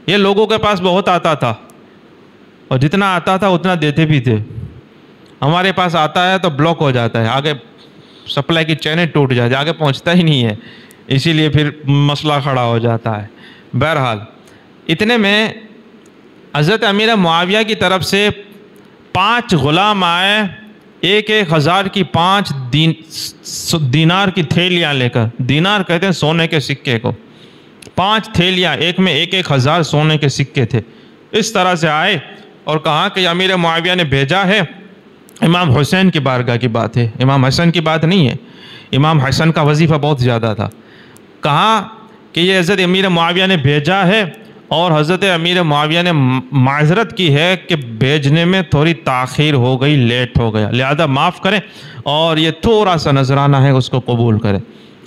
A: یہ لوگوں کے پاس بہت آتا تھا، اور جتنا آتا تھا اتنا دیتے بھی تھے۔ ہمارے پاس آتا ہے تو بلاک ہو جاتا ہے، آگے سپلائی کی چینیں ٹوٹ جاتی ہے، آگے پہنچتا ہی نہیں ہے، اسی لیے پھر مسئلہ کھڑا ہو جاتا ہے۔ بہرحال اتنے میں حضرت امیر معاویہ کی طرف سے 5 غلام آئے، 1,000 کی 5 دینار کی تھیلیاں لے کر، دینار کہتے ہیں سونے کے سکے کو، 5 تھیلیاں، ایک میں 1,000 سونے کے سکے تھے۔ اس طرح سے آئے اور کہا کہ امیر معاویہ نے بھیجا ہے، امام حسین کی بارگاہ کی بات ہے، امام حسن کی بات نہیں ہے، امام حسن کا وظیفہ بہت زیادہ تھا۔ کہا کہ یہ حضرت امیر معاویہ نے بھیجا ہے، اور حضرت امیر معاویہ نے معذرت کی ہے کہ بھیجنے میں تھوڑی تاخیر ہو گئی، لیٹ ہو گیا، لہذا معاف کریں، اور یہ تھوڑا سا نذرانہ ہے اس کو قبول کریں۔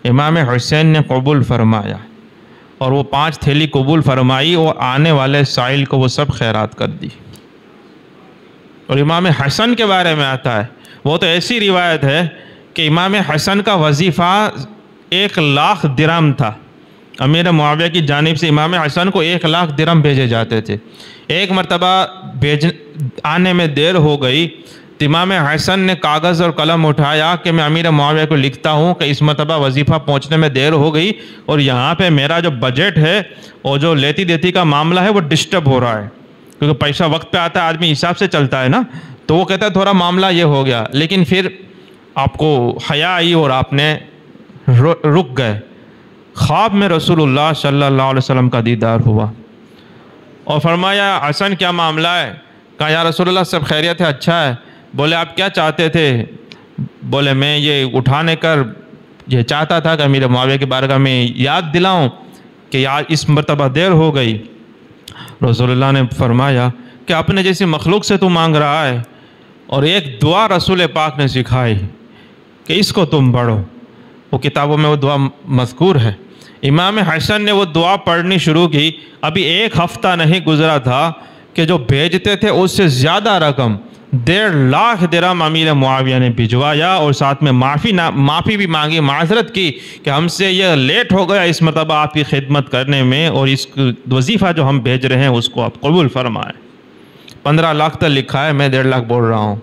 A: امام حسین نے قبول فرمایا، اور وہ 5 تھیلی قبول فرمائی، اور آنے والے سائل کو وہ سب خیرات کر دی۔ اور امام حسن کے بارے میں آتا ہے، وہ تو ایسی روایت ہے کہ امام حسن کا وظیفہ 1,00,000 درہم تھا۔ امیر معاویہ کی جانب سے امام حسن کو 1,00,000 درہم بھیجے جاتے تھے۔ ایک مرتبہ آنے میں دیر ہو گئی تو امام حسن نے کاغذ اور قلم اٹھایا کہ میں امیر معاویہ کو لکھتا ہوں کہ اس مرتبہ وظیفہ پہنچنے میں دیر ہو گئی، اور یہاں پہ میرا جو بجٹ ہے اور جو لیتی دیتی کا معاملہ ہے وہ ڈسٹرب ہو رہا ہے، کیونکہ پیسہ وقت پہ آتا ہے، آدمی حساب سے چلتا ہے نا، تو وہ کہتا ہے تھوڑا معاملہ یہ ہو گیا، لیکن پھر آپ کو حیا آئی اور آپ نے رک گئے۔ خواب میں رسول اللہ صلی اللہ علیہ وسلم کا دیدار ہوا، اور فرمایا حسن کیا معاملہ ہے؟ کہا یا رسول اللہ سب خیریت ہے، اچھا ہے۔ بولے آپ کیا چاہتے تھے؟ بولے میں یہ اٹھانے کر یہ چاہتا تھا کہ امیر معاویہ کی بارگاہ میں یاد دلاؤں کہ آج اس مرتبہ دیر ہو گئی۔ رسول اللہ نے فرمایا کہ اپنے جیسی مخلوق سے تو مانگ رہا ہے، اور ایک دعا رسول پاک نے سکھائی کہ اس کو تم پڑھو، وہ کتابوں میں وہ دعا مذکور ہے۔ امام حسن نے وہ دعا پڑھنی شروع کی، ابھی 1 ہفتہ نہیں گزرا تھا کہ جو بھیجتے تھے اس سے زیادہ رقم 1,50,000 درہم امیر معاویہ نے بھجوایا، اور ساتھ میں معافی بھی مانگی، معذرت کی کہ ہم سے یہ لیٹ ہو گیا اس مرتبہ آپ کی خدمت کرنے میں، اور اس وظیفہ جو ہم بھیج رہے ہیں اس کو آپ قبول فرمائیں۔ 15 لاکھ تک لکھا ہے، میں 1.5 لاکھ بول رہا ہوں،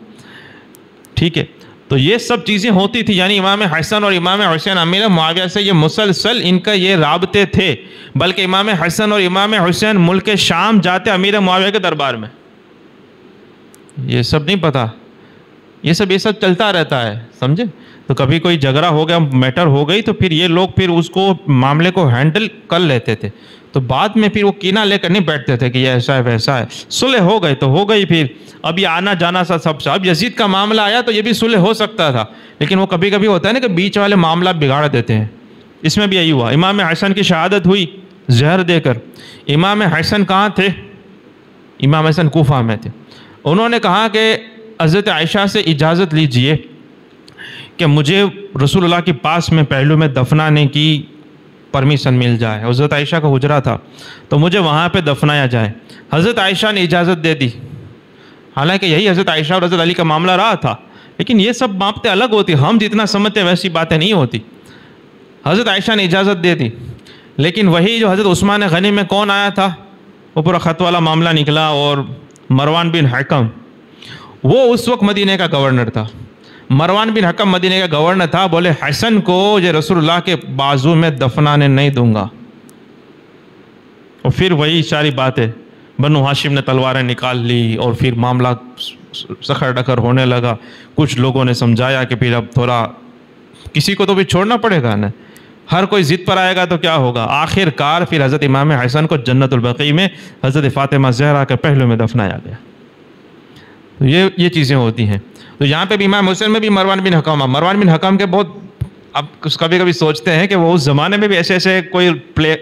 A: ٹھیک ہے۔ تو یہ سب چیزیں ہوتی تھی، یعنی امام حسن اور امام حسین امیر معاویہ سے یہ مسلسل ان کا یہ رابطے تھے، بلکہ امام حسن اور امام حسین ملک شام جاتے امیر معاویہ کے دربار میں۔ یہ سب نہیں پتا، یہ سب چلتا رہتا ہے، سمجھے؟ تو کبھی کوئی جھگڑا ہو گیا، میٹر ہو گئی، تو پھر یہ لوگ پھر اس کو معاملے کو ہینڈل کر لیتے تھے، تو بعد میں پھر وہ کینہ لے کر نہیں بیٹھتے تھے کہ یہ ایسا ہے ویسا ہے، صلح ہو گئی تو ہو گئی۔ پھر اب یہ آنا جانا سا سب اب یزید کا معاملہ آیا تو یہ بھی صلح ہو سکتا تھا، لیکن وہ کبھی کبھی ہوتا ہے نا کہ بیچ والے معاملہ بگاڑ دیتے ہیں، اس میں بھی یہی ہوا۔ امام حسن کی شہادت ہوئی زہر دے کر۔ امام حسن کہاں تھے؟ امام حسن کوفہ میں تھے۔ انہوں نے کہا کہ حضرت عائشہ سے اجازت لیجئے کہ مجھے رسول اللہ کے پاس میں پہلو میں دفنانے کی پرمیشن مل جائے۔ حضرت عائشہ کا حجرہ تھا تو مجھے وہاں پہ دفنایا جائے۔ حضرت عائشہ نے اجازت دے دی، حالانکہ یہی حضرت عائشہ اور حضرت علی کا معاملہ رہا تھا، لیکن یہ سب باتیں الگ ہوتی، ہم جتنا سمجھتے ہیں ویسی باتیں نہیں ہوتی۔ حضرت عائشہ نے اجازت دے دی، لیکن وہی جو حضرت عثمان غنی میں کون آیا تھا، وہ پورا خط والا معاملہ نکلا، اور مروان بن حکم وہ اس وقت مدینہ کا گورنر تھا۔ مروان بن حکم مدینہ کا گورنر تھا، بولے حسن کو یہ رسول اللہ کے بازو میں دفنانے نہیں دوں گا۔ اور پھر وہی ساری باتیں، بنو ہاشم نے تلواریں نکال لی، اور پھر معاملہ سخر ڈکر ہونے لگا۔ کچھ لوگوں نے سمجھایا کہ پھر اب تھوڑا کسی کو تو بھی چھوڑنا پڑے گا نا، ہر کوئی ضد پر آئے گا تو کیا ہوگا۔ آخر کار پھر حضرت امام حسن کو جنت البقیع میں حضرت فاطمہ زہرا کے پہلو میں دفنایا گیا۔ تو یہ چیزیں ہوتی ہیں۔ تو یہاں پہ بھی امام حسین میں بھی مروان بن حکم کے بہت، اب کبھی کبھی سوچتے ہیں کہ وہ اس زمانے میں بھی ایسے کوئی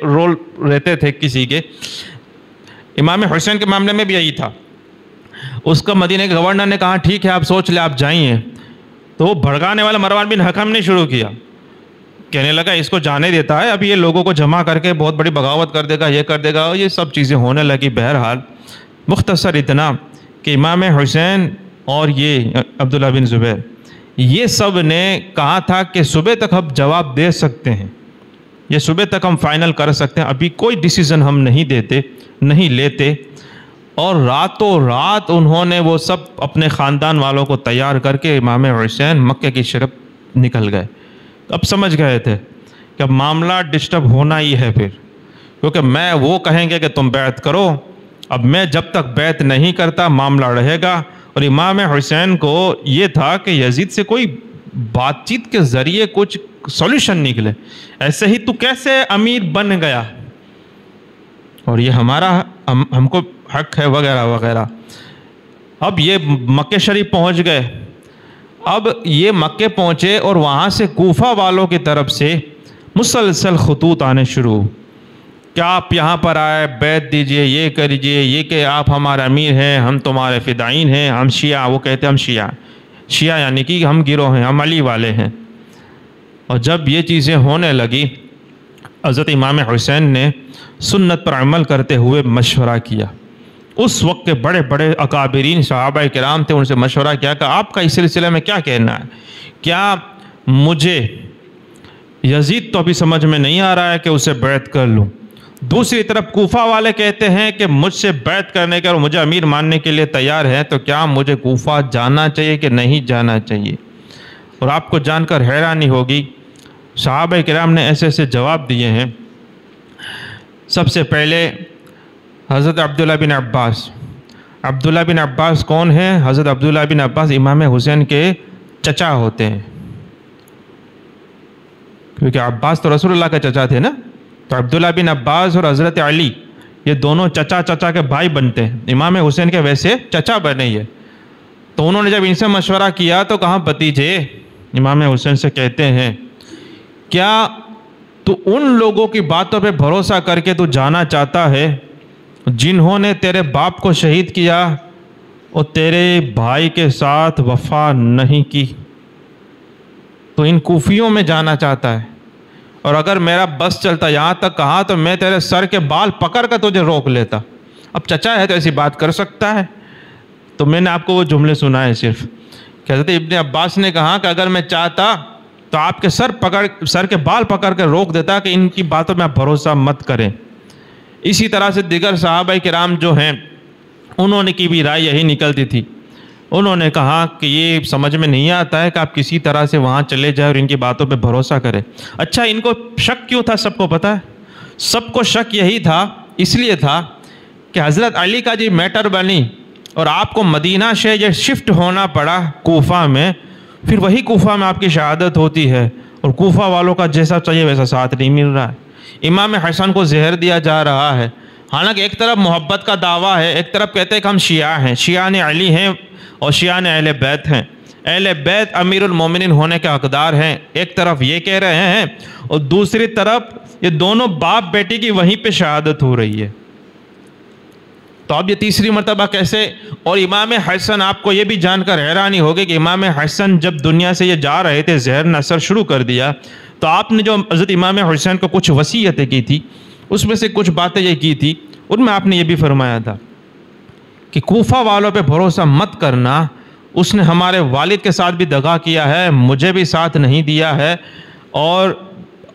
A: رول رہتے تھے کسی کے۔ امام حسین کے معاملے میں بھی یہی تھا، اس کا مدینہ کے گورنر نے کہا ٹھیک ہے آپ سوچ لیں، آپ جائیں، تو وہ بھڑکانے والا مروان بن حکم نے شروع کیا، کہنے لگا اس کو جانے دیتا ہے، اب یہ لوگوں کو جمع کر کے بہت بڑی بغاوت کر دے گا، یہ کر دے گا، یہ سب چیزیں ہونے لگی۔ بہرحال مختصر اتنا کہ امام حسین اور یہ عبداللہ بن زبیر یہ سب نے کہا تھا کہ صبح تک ہم جواب دے سکتے ہیں، یہ صبح تک ہم فائنل کر سکتے ہیں، ابھی کوئی ڈیسیزن ہم نہیں لیتے۔ اور راتوں رات انہوں نے وہ سب اپنے خاندان والوں کو تیار کر کے امام حسین مکہ کی طرف نکل گئے۔ اب سمجھ گئے تھے کہ اب معاملہ ڈسٹرب ہونا ہی ہے پھر، کیونکہ میں وہ کہیں گے کہ تم بیعت کرو، اب میں جب تک بیعت نہیں کرتا معاملہ رہے گا۔ اور امام حسین کو یہ تھا کہ یزید سے کوئی بات چیت کے ذریعے کچھ سولوشن نکلے، ایسے ہی تو کیسے امیر بن گیا، اور یہ ہمارا ہم کو حق ہے وغیرہ وغیرہ۔ اب یہ مکہ شریف پہنچ گئے، اب یہ مکہ پہنچے اور وہاں سے کوفہ والوں کی طرف سے مسلسل خطوط آنے شروع کہ آپ یہاں پر آئے، بیعت دیجئے، یہ کریجئے، یہ کہ آپ ہمارے امیر ہیں، ہم تمہارے فدائین ہیں، ہم شیعہ، وہ کہتے ہیں ہم شیعہ یعنی کہ ہم گروہ ہیں، ہم علی والے ہیں۔ اور جب یہ چیزیں ہونے لگی، حضرت امام حسین نے سنت پر عمل کرتے ہوئے مشورہ کیا۔ اس وقت کے بڑے بڑے اکابرین صحابہ کرام تھے، ان سے مشورہ کیا کہ آپ کا اس سلسلے میں کیا کہنا ہے، کیا مجھے یزید تو ابھی سمجھ میں نہیں آ رہا ہے کہ اسے بیعت کر لوں، دوسری طرف کوفہ والے کہتے ہیں کہ مجھ سے بیعت کرنے کے اور مجھے امیر ماننے کے لیے تیار ہیں، تو کیا مجھے کوفہ جانا چاہیے کہ نہیں جانا چاہیے۔ اور آپ کو جان کر حیرانی ہوگی، صحابہ کرام نے ایسے ایسے جواب دیے ہیں۔ سب سے پہلے حضرت عبداللہ بن عباس کون ہیں؟ حضرت عبداللہ بن عباس امام حسین کے چچا ہوتے ہیں، کیونکہ عباس تو رسول اللہ کا چچا تھے نا، تو عبداللہ بن عباس اور حضرت علی یہ دونوں چچا کے بھائی بنتے ہیں، امام حسین کے ویسے چچا بنے یہ۔ تو انہوں نے جب ان سے مشورہ کیا تو کہا بھتیجے امام حسین سے کہتے ہیں کیا تو ان لوگوں کی باتوں پہ بھروسہ کر کے تو جانا چاہتا ہے جنہوں نے تیرے باپ کو شہید کیا اور تیرے بھائی کے ساتھ وفا نہیں کی، تو ان کوفیوں میں جانا چاہتا ہے؟ اور اگر میرا بس چلتا یہاں تک کہا تو میں تیرے سر کے بال پکڑ کر تجھے روک لیتا، اب چچا ہے تو ایسی بات کر سکتا ہے۔ تو میں نے آپ کو وہ جملے سنائے صرف کہ حضرت ابن عباس نے کہا کہ اگر میں چاہتا تو آپ کے سر کے بال پکڑ کے روک دیتا کہ ان کی باتوں میں آپ بھروسہ مت کریں۔ اسی طرح سے دیگر صحابہ کرام جو ہیں انہوں نے کی بھی رائے یہی نکلتی تھی، انہوں نے کہا کہ یہ سمجھ میں نہیں آتا ہے کہ آپ کسی طرح سے وہاں چلے جائیں اور ان کی باتوں پہ بھروسہ کریں۔ اچھا ان کو شک کیوں تھا سب کو پتہ ہے؟ سب کو شک یہی تھا، اس لیے تھا کہ حضرت علی کا جی میٹر بنی اور آپ کو مدینہ سے یہ شفٹ ہونا پڑا کوفہ میں، پھر وہی کوفہ میں آپ کی شہادت ہوتی ہے اور کوفہ والوں کا جیسا چاہیے ویسا ساتھ نہیں مل رہا ہے۔ امام حسن کو زہر دیا جا رہا ہے، حالانکہ ایک طرف محبت کا دعویٰ ہے، ایک طرف کہتے ہیں کہ ہم شیعہ ہیں، شیعہ نے علی ہیں اور شیعہ نے اہل بیت ہیں، اہل بیت امیر المومنین ہونے کے حقدار ہیں، ایک طرف یہ کہہ رہے ہیں اور دوسری طرف یہ دونوں باپ بیٹی کی وہیں پہ شہادت ہو رہی ہے۔ تو اب یہ تیسری مرتبہ کیسے؟ اور امام حسن آپ کو یہ بھی جان کر حیرانی ہوگی کہ امام حسن جب دنیا سے یہ جا رہے تھے، زہر نے اثر شروع کر دیا، تو آپ نے جو حضرت امام حسین کو کچھ وصیتیں کی تھی، اس میں سے کچھ باتیں یہ کی تھی، ان میں آپ نے یہ بھی فرمایا تھا کہ کوفہ والوں پہ بھروسہ مت کرنا، اس نے ہمارے والد کے ساتھ بھی دغا کیا ہے، مجھے بھی ساتھ نہیں دیا ہے، اور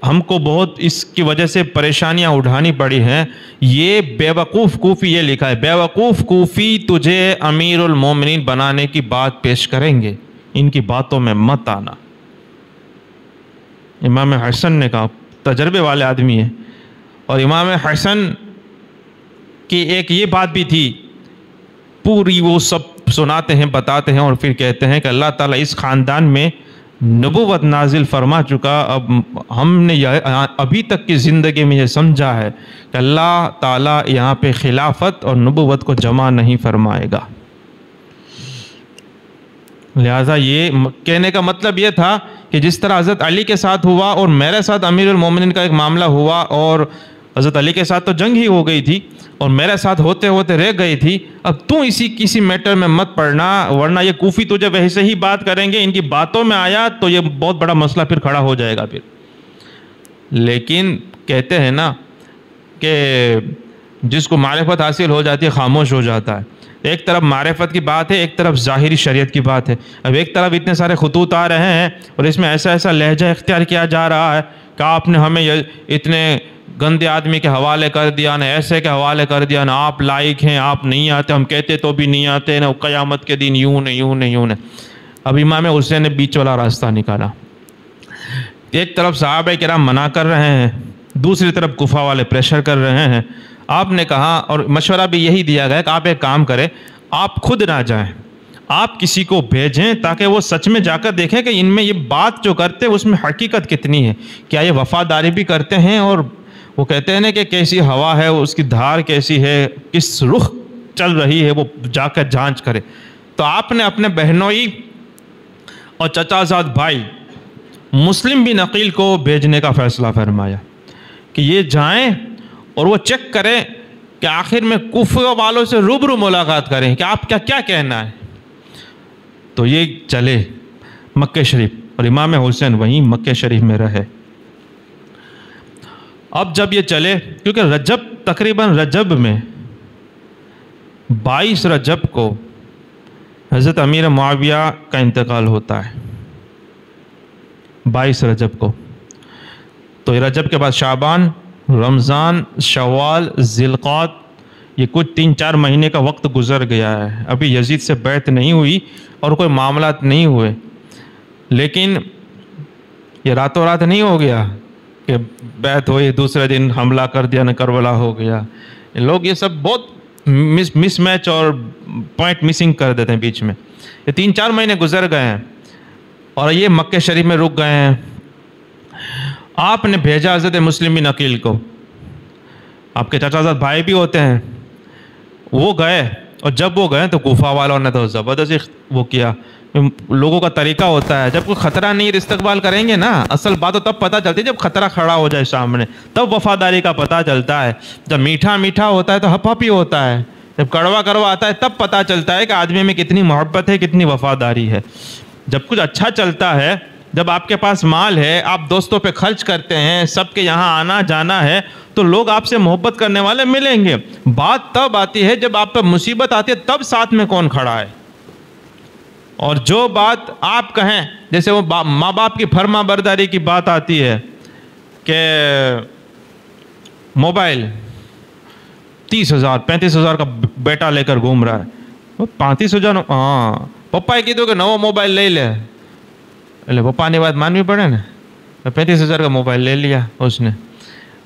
A: ہم کو بہت اس کی وجہ سے پریشانیاں اٹھانی پڑی ہیں. یہ بیوقوف کوفی یہ لکھا ہے، بیوقوف کوفی تجھے امیر المومنین بنانے کی بات پیش کریں گے، ان کی باتوں میں مت آنا. امام حسن نے کہا، تجربے والے آدمی ہیں، اور امام حسن کی ایک یہ بات بھی تھی، پوری وہ سب سناتے ہیں، بتاتے ہیں، اور پھر کہتے ہیں کہ اللہ تعالیٰ اس خاندان میں نبوت نازل فرما چکا. اب ہم نے ابھی تک کی زندگی میں یہ سمجھا ہے کہ اللہ تعالیٰ یہاں پہ خلافت اور نبوت کو جمع نہیں فرمائے گا. لہٰذا یہ کہنے کا مطلب یہ تھا کہ جس طرح حضرت علی کے ساتھ ہوا اور میرے ساتھ امیر المومنین کا ایک معاملہ ہوا، اور حضرت علی کے ساتھ تو جنگ ہی ہو گئی تھی اور میرے ساتھ ہوتے ہوتے رہ گئی تھی، اب تو کسی میٹر میں مت پڑنا، ورنہ یہ کوفی تجھے ویسے ہی بات کریں گے، ان کی باتوں میں آیا تو یہ بہت بڑا مسئلہ پھر کھڑا ہو جائے گا پھر. لیکن کہتے ہیں نا کہ جس کو معرفت حاصل ہو جاتی ہے خاموش ہو جاتا ہے. ایک طرف معرفت کی بات ہے، ایک طرف ظاہری شریعت کی بات ہے. اب ایک طرف اتنے سارے خطوط آ رہے ہیں اور اس میں ایسا لہجہ اختیار کیا جا رہا ہے کہ آپ نے ہمیں اتنے گندے آدمی کے حوالے کر دیا، نہ ایسے کے حوالے کر دیا، نہ آپ لائق ہیں، آپ نہیں آتے، ہم کہتے تو بھی نہیں آتے، نہ قیامت کے دن یوں نہیں. اب امام حسین نے بیچ والا راستہ نکالا. ایک طرف صحابہ کرام منع کر رہے ہیں، دوسری طرف کوفہ والے پریشر کر رہے ہیں. آپ نے کہا، اور مشورہ بھی یہی دیا گیا کہ آپ ایک کام کریں، آپ خود نہ جائیں، آپ کسی کو بھیجیں تاکہ وہ سچ میں جا کر دیکھیں کہ ان میں یہ بات جو کرتے اس میں حقیقت کتنی ہے، کیا یہ وفاداری بھی کرتے ہیں، اور وہ کہتے ہیں نا کہ کیسی ہوا ہے، اس کی دھار کیسی ہے، کس رخ چل رہی ہے، وہ جا کر جانچ کرے. تو آپ نے اپنے بہنوئی اور چچا زاد بھائی مسلم بن عقیل کو بھیجنے کا فیصلہ فرمایا کہ یہ جائیں اور وہ چیک کریں کہ آخر میں کوفہ والوں سے روبرو ملاقات کریں کہ آپ کیا کہنا ہے. تو یہ چلے مکہ شریف، اور امام حسین وہیں مکہ شریف میں رہے. اب جب یہ چلے، کیونکہ تقریباً رجب میں 22 رجب کو حضرت امیر معاویہ کا انتقال ہوتا ہے، 22 رجب کو. تو رجب کے بعد شعبان، رمضان، شوال، ذی القعدہ، یہ کچھ 3-4 مہینے کا وقت گزر گیا ہے. ابھی یزید سے بیعت نہیں ہوئی اور کوئی معاملات نہیں ہوئے، لیکن یہ راتوں رات نہیں ہو گیا کہ بیعت ہوئی دوسرے دن حملہ کر دیا، نہ کربلا ہو گیا. لوگ یہ سب بہت مس میچ اور پوائنٹ مسنگ کر دیتے ہیں بیچ میں. یہ 3-4 مہینے گزر گئے ہیں اور یہ مکہ شریف میں رک گئے ہیں. آپ نے بھیجا حضرت مسلم بن عقیل کو، آپ کے چچا زاد بھائی بھی ہوتے ہیں، وہ گئے. اور جب وہ گئے تو کوفہ والوں نے تو زبردست وہ کیا. لوگوں کا طریقہ ہوتا ہے، جب کوئی خطرہ نہیں استقبال کریں گے نا، اصل بات تو تب پتہ چلتی ہے جب خطرہ کھڑا ہو جائے سامنے، تب وفاداری کا پتہ چلتا ہے. جب میٹھا میٹھا ہوتا ہے تو ہپ ہی ہوتا ہے، جب کڑوا کڑوا آتا ہے تب پتہ چلتا ہے کہ آدمی میں کتنی محبت ہے، کتنی وفاداری ہے. جب کچھ اچھا چلتا ہے، جب آپ کے پاس مال ہے، آپ دوستوں پہ خرچ کرتے ہیں، سب کے یہاں آنا جانا ہے، تو لوگ آپ سے محبت کرنے والے ملیں گے. بات تب آتی ہے جب آپ پہ مصیبت آتی ہے، تب ساتھ میں کون کھڑا ہے. اور جو بات آپ کہیں، جیسے وہ ماں باپ کی فرما برداری کی بات آتی ہے کہ موبائل 30,000 35,000 کا بیٹا لے کر گھوم رہا ہے، 35,000 ہاں پپا کی تو کہ نو موبائل لے لے، پپا نے بات مانوی پڑے نا، 35,000 کا موبائل لے لیا اس نے.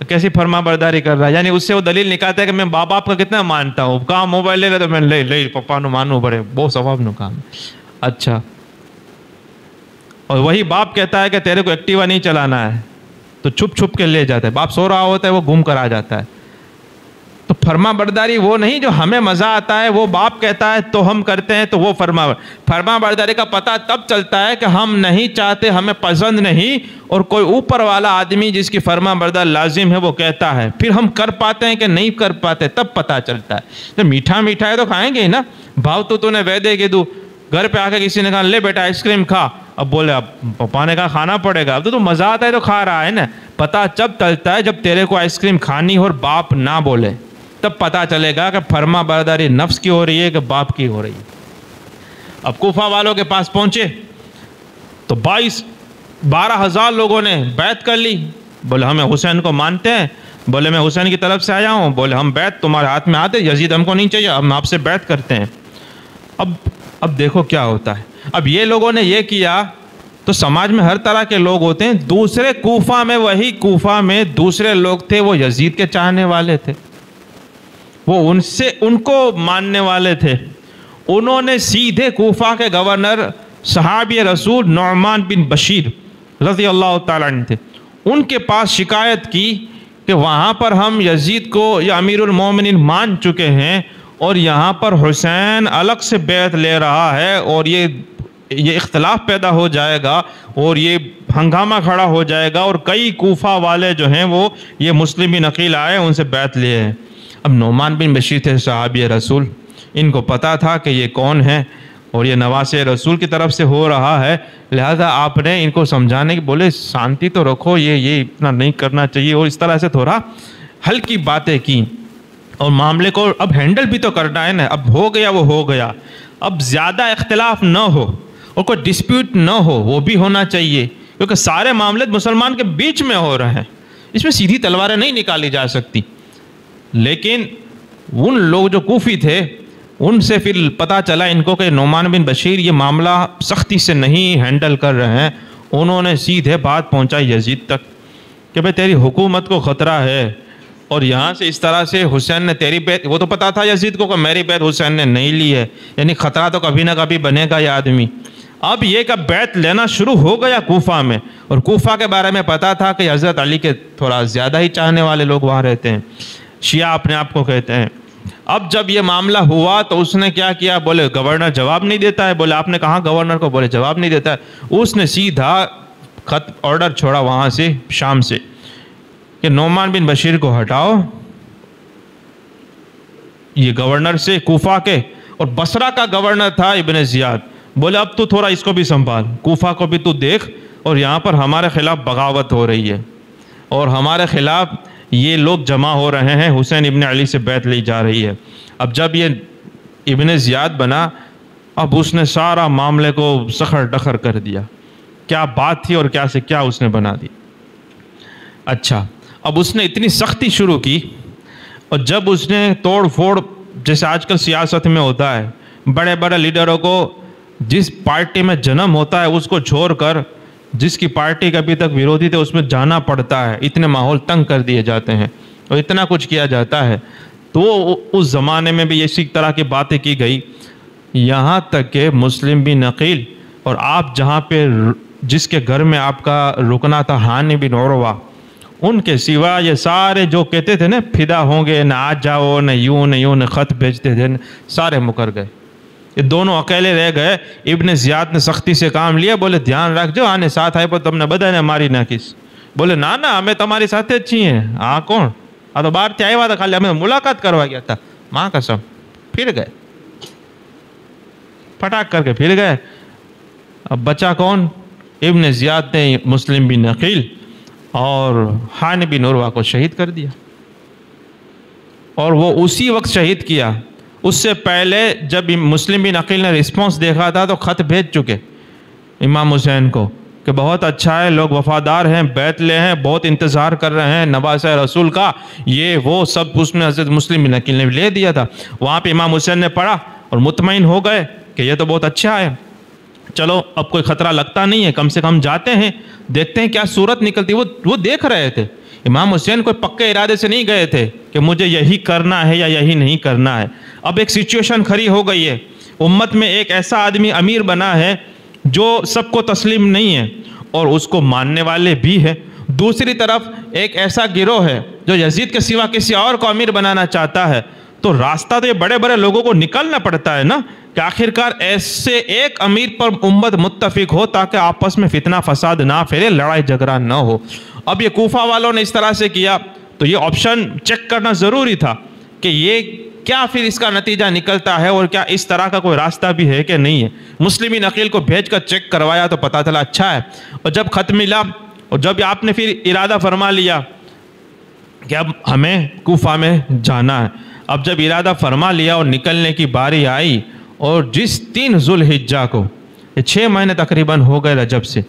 A: کیسی فرما برداری کر رہا ہے، یعنی اس سے وہ دلیل نکالتا ہے کہ میں باپ کا کتنا مانتا ہوں، کہاں موبائل لے لے تو میں لے پپا نو مانو پڑے، بہت ثواب نو کام. اچھا، اور وہی باپ کہتا ہے کہ تیرے کو ایکٹیوا نہیں چلانا ہے تو چھپ چھپ کے لے جاتا ہے، باپ سو رہا ہوتا ہے وہ گھوم کر آ جاتا ہے. تو فرما برداری وہ نہیں جو ہمیں مزہ آتا ہے، وہ باپ کہتا ہے تو ہم کرتے ہیں، تو وہ فرما برداری کا پتہ تب چلتا ہے کہ ہم نہیں چاہتے، ہمیں پسند نہیں، اور کوئی اوپر والا آدمی جس کی فرما برداری لازم ہے وہ کہتا ہے، پھر ہم کر پاتے ہیں کہ نہیں کر پاتے تب پتہ چلتا ہے. تو میٹھا میٹھا ہے تو کھائیں گے ہی نا. بھاؤ تو نے وعدے کے دو، گھر پہ آ کے کسی نے کہا لے بیٹا آئس کریم کھا، اب بولے اب پپا نے کہا کھانا پڑے گا، اب تو مزہ آتا ہے تو کھا رہا ہے نا. پتہ جب چلتا ہے جب تیرے کو آئس کریم کھانی ہو اور باپ نہ بولے، تب پتہ چلے گا کہ فرما برداری نفس کی ہو رہی ہے کہ باپ کی ہو رہی ہے۔ اب کوفہ والوں کے پاس پہنچے تو 12,000 لوگوں نے بیعت کر لی۔ بولے ہمیں حسین کو مانتے ہیں، بولے میں حسین کی طرف سے آیا ہوں، بولے ہم بیعت تمہارے ہاتھ میں آتے، یزید ہم کو نہیں چاہیے، ہم آپ سے بیعت کرتے ہیں۔ اب دیکھو کیا ہوتا ہے، اب یہ لوگوں نے یہ کیا تو سماج میں ہر طرح کے لوگ ہوتے ہیں۔ دوسرے کوفہ میں، وہی کوفہ میں دوسرے لوگ تھے، وہ یزید کے چاہنے والے تھے، وہ ان کو ماننے والے تھے۔ انہوں نے سیدھے کوفہ کے گورنر صحابی رسول نعمان بن بشیر رضی اللہ تعالیٰ عنہ تھے، ان کے پاس شکایت کی کہ وہاں پر ہم یزید کو یا امیر المومنین مان چکے ہیں اور یہاں پر حسین الگ سے بیعت لے رہا ہے، اور یہ اختلاف پیدا ہو جائے گا اور یہ ہنگامہ کھڑا ہو جائے گا، اور کئی کوفہ والے جو ہیں وہ یہ مسلم بن عقیل آئے ان سے بیعت لیے ہیں۔ اب نعمان بن بشیر تھے صحابی رسول، ان کو پتا تھا کہ یہ کون ہے اور یہ نواسے رسول کی طرف سے ہو رہا ہے، لہذا آپ نے ان کو سمجھانے کی بولے شانتی تو رکھو، یہ اتنا نہیں کرنا چاہیے، اور اس طرح سے تھوڑا ہلکی باتیں کی، اور معاملے کو اب ہینڈل بھی تو کرنا ہے نا، اب ہو گیا وہ ہو گیا، اب زیادہ اختلاف نہ ہو اور کوئی ڈسپیوٹ نہ ہو، وہ بھی ہونا چاہیے، کیونکہ سارے معاملے مسلمان کے بیچ میں ہو رہے ہیں، اس میں سیدھی تلواریں نہیں نکالی جا سکتی۔ لیکن ان لوگ جو کوفی تھے ان سے پھر پتہ چلا ان کو کہ نعمان بن بشیر یہ معاملہ سختی سے نہیں ہینڈل کر رہے ہیں، انہوں نے سیدھے بات پہنچائی یزید تک کہ بھئی تیری حکومت کو خطرہ ہے، اور یہاں سے اس طرح سے حسین نے تیری بیعت، وہ تو پتا تھا یزید کو کہ میری بیعت حسین نے نہیں لی ہے، یعنی خطرہ تو کبھی نہ کبھی بنے گا یہ آدمی۔ اب یہ کہ بیعت لینا شروع ہو گیا کوفہ میں، اور کوفہ کے بارے میں پتا تھا کہ حضرت علی کے تھوڑا زیادہ ہی چاہنے والے لوگ وہاں رہتے ہیں، شیعہ اپنے آپ کو کہتے ہیں۔ اب جب یہ معاملہ ہوا تو اس نے کیا کیا، بولے گورنر جواب نہیں دیتا ہے، بولے آپ نے کہا گورنر کو، بولے جواب نہیں دیتا ہے، اس نے سیدھا خط آرڈر چھوڑا وہاں سے شام سے کہ نعمان بن بشیر کو ہٹاؤ یہ گورنر سے کوفہ کے، اور بصرہ کا گورنر تھا ابن زیاد، بولے اب تو تھوڑا اس کو بھی سنبھال، کوفہ کو بھی تو دیکھ، اور یہاں پر ہمارے خلاف بغاوت ہو رہی ہے اور ہمارے خلاف یہ لوگ جمع ہو رہے ہیں، حسین ابن علی سے بیعت لی جا رہی ہے۔ اب جب یہ ابن زیاد بنا، اب اس نے سارا معاملے کو سخر ڈخر کر دیا، کیا بات تھی اور کیا سے کیا اس نے بنا دی۔ اچھا، اب اس نے اتنی سختی شروع کی، اور جب اس نے توڑ پھوڑ، جیسے آج کل سیاست میں ہوتا ہے، بڑے بڑے لیڈروں کو جس پارٹی میں جنم ہوتا ہے اس کو چھوڑ کر جس کی پارٹی کا ابھی تک ویرودھی تھے اس میں جانا پڑتا ہے، اتنے ماحول تنگ کر دیے جاتے ہیں اور اتنا کچھ کیا جاتا ہے، تو اس زمانے میں بھی اسی طرح کی باتیں کی گئی، یہاں تک کہ مسلم بن عقیل اور آپ جہاں پہ جس کے گھر میں آپ کا رکنا تھا حانی بن عروہ، ان کے سوا یہ سارے جو کہتے تھے نا فدا ہوں گے، نہ آ جاؤ، نہ یوں نہ خط بھیجتے تھے، سارے مکر گئے، یہ دونوں اکیلے رہ گئے۔ ابن زیاد نے سختی سے کام لیا، بولے دھیان رکھ جو آنے ساتھ آئے پر تم نے بدہ نے ہماری نہ کس، بولے نا ہمیں تمہاری ساتھ اچھی ہیں، کون تو باہر سے آئے ہوا تھا، خالی ہمیں ملاقات کروا گیا تھا، ماں قسم، پھر گئے پھٹاک کر کے پھر گئے۔ اب بچا کون؟ ابن زیاد نے مسلم بن عقیل اور حانی بن عروہ کو شہید کر دیا، اور وہ اسی وقت شہید کیا، اس سے پہلے جب مسلم بن عقیل نے رسپانس دیکھا تھا تو خط بھیج چکے امام حسین کو کہ بہت اچھا ہے، لوگ وفادار ہیں، بیعت لے ہیں، بہت انتظار کر رہے ہیں نواسہ رسول کا، یہ وہ سب اس میں حضرت مسلم بن عقیل نے لے دیا تھا۔ وہاں پہ امام حسین نے پڑھا اور مطمئن ہو گئے کہ یہ تو بہت اچھا ہے، چلو اب کوئی خطرہ لگتا نہیں ہے، کم سے کم جاتے ہیں دیکھتے ہیں کیا صورت نکلتی۔ وہ دیکھ رہے تھے، امام حسین کوئی پکے ارادے سے نہیں گئے تھے کہ مجھے یہی کرنا ہے یا یہی نہیں کرنا ہے۔ اب ایک سچویشن کھڑی ہو گئی ہے، امت میں ایک ایسا آدمی امیر بنا ہے جو سب کو تسلیم نہیں ہے اور اس کو ماننے والے بھی ہیں، دوسری طرف ایک ایسا گروہ ہے جو یزید کے سوا کسی اور کو امیر بنانا چاہتا ہے، تو راستہ تو یہ بڑے بڑے لوگوں کو نکلنا پڑتا ہے نا کہ آخرکار ایسے ایک امیر پر امت متفق ہو تاکہ آپس میں فتنہ فساد نہ پھیلے، لڑائی جھگڑا نہ ہو۔ اب یہ کوفہ والوں نے اس طرح سے کیا تو یہ آپشن چیک کرنا ضروری تھا کہ یہ کیا پھر اس کا نتیجہ نکلتا ہے اور کیا اس طرح کا کوئی راستہ بھی ہے کہ نہیں ہے۔ مسلم بن عقیل کو بھیج کر چیک کروایا تو پتہ چلا اچھا ہے، اور جب خط ملا اور جب آپ نے پھر ارادہ فرما لیا کہ اب ہمیں کوفہ میں جانا ہے۔ اب جب ارادہ فرما لیا اور نکلنے کی باری آئی، اور جس 3 ذوالحجہ کو، یہ 6 مہینے تقریباً ہو گئے رجب سے،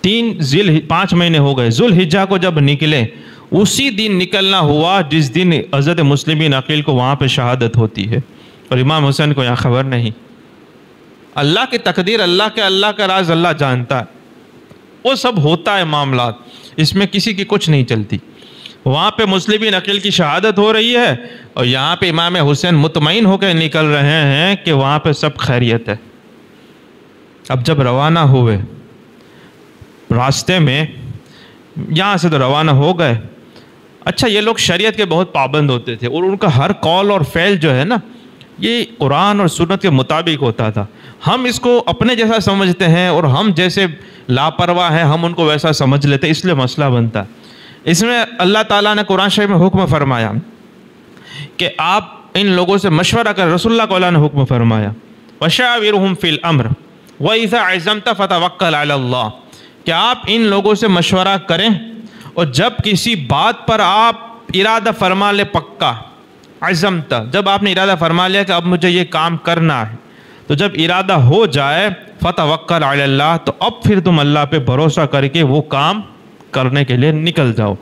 A: 5 مہینے ہو گئے، ذوالحجہ کو جب نکلے، اسی دن نکلنا ہوا جس دن حضرت مسلم بن عقیل کو وہاں پہ شہادت ہوتی ہے، اور امام حسین کو یہاں خبر نہیں۔ اللہ کی تقدیر، اللہ کا راز اللہ جانتا ہے، وہ سب ہوتا ہے معاملات، اس میں کسی کی کچھ نہیں چلتی۔ وہاں پہ مسلم بن عقیل کی شہادت ہو رہی ہے، اور یہاں پہ امام حسین مطمئن ہو کے نکل رہے ہیں کہ وہاں پہ سب خیریت ہے۔ اب جب روانہ ہوئے، راستے میں یہاں سے تو روانہ ہو گئے۔ اچھا، یہ لوگ شریعت کے بہت پابند ہوتے تھے، اور ان کا ہر قول اور فعل جو ہے نا، یہ قرآن اور سنت کے مطابق ہوتا تھا۔ ہم اس کو اپنے جیسا سمجھتے ہیں، اور ہم جیسے لاپرواہ ہیں ہم ان کو ویسا سمجھ لیتے، اس لیے مسئلہ بنتا ہے۔ اس میں اللہ تعالیٰ نے قرآن شریف میں حکم فرمایا کہ آپ ان لوگوں سے مشورہ کریں۔ رسول اللہ کو اللہ نے حکم فرمایا وَشَاوِرْهُمْ فِي الْأَمْرِ وَإِذَا عَزَمْتَ فَتَوَكَّلْ عَلَى اللَّهِ، کہ آپ ان لوگوں سے مشورہ کریں، اور جب کسی بات پر آپ ارادہ فرما لے پکا، عزمت، جب آپ نے ارادہ فرما لیا کہ اب مجھے یہ کام کرنا ہے، تو جب ارادہ ہو جائے فَتَوَكَّلْ عَلَى اللَّهِ، تو اب پھر تم اللہ پہ بھروسہ کر کے وہ کام کرنے کے لیے نکل جاؤ۔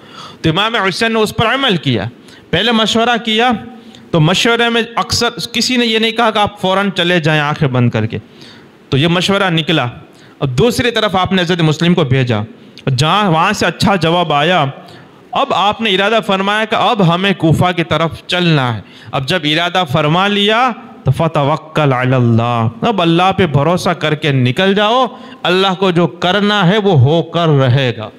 A: تو امام حسین نے اس پر عمل کیا، پہلے مشورہ کیا، تو مشورے میں اکثر کسی نے یہ نہیں کہا کہ آپ فوراً چلے جائیں آنکھیں بند کر کے، تو یہ مشورہ نکلا۔ اب دوسری طرف آپ نے حضرت مسلم کو بھیجا، جہاں وہاں سے اچھا جواب آیا، اب آپ نے ارادہ فرمایا کہ اب ہمیں کوفہ کی طرف چلنا ہے۔ اب جب ارادہ فرما لیا تو فَتَوَكَّلْ عَلَى اللَّهِ، اب اللہ پہ بھروسہ کر کے نکل جاؤ، اللہ کو جو کرنا ہے وہ ہو کر رہے گا۔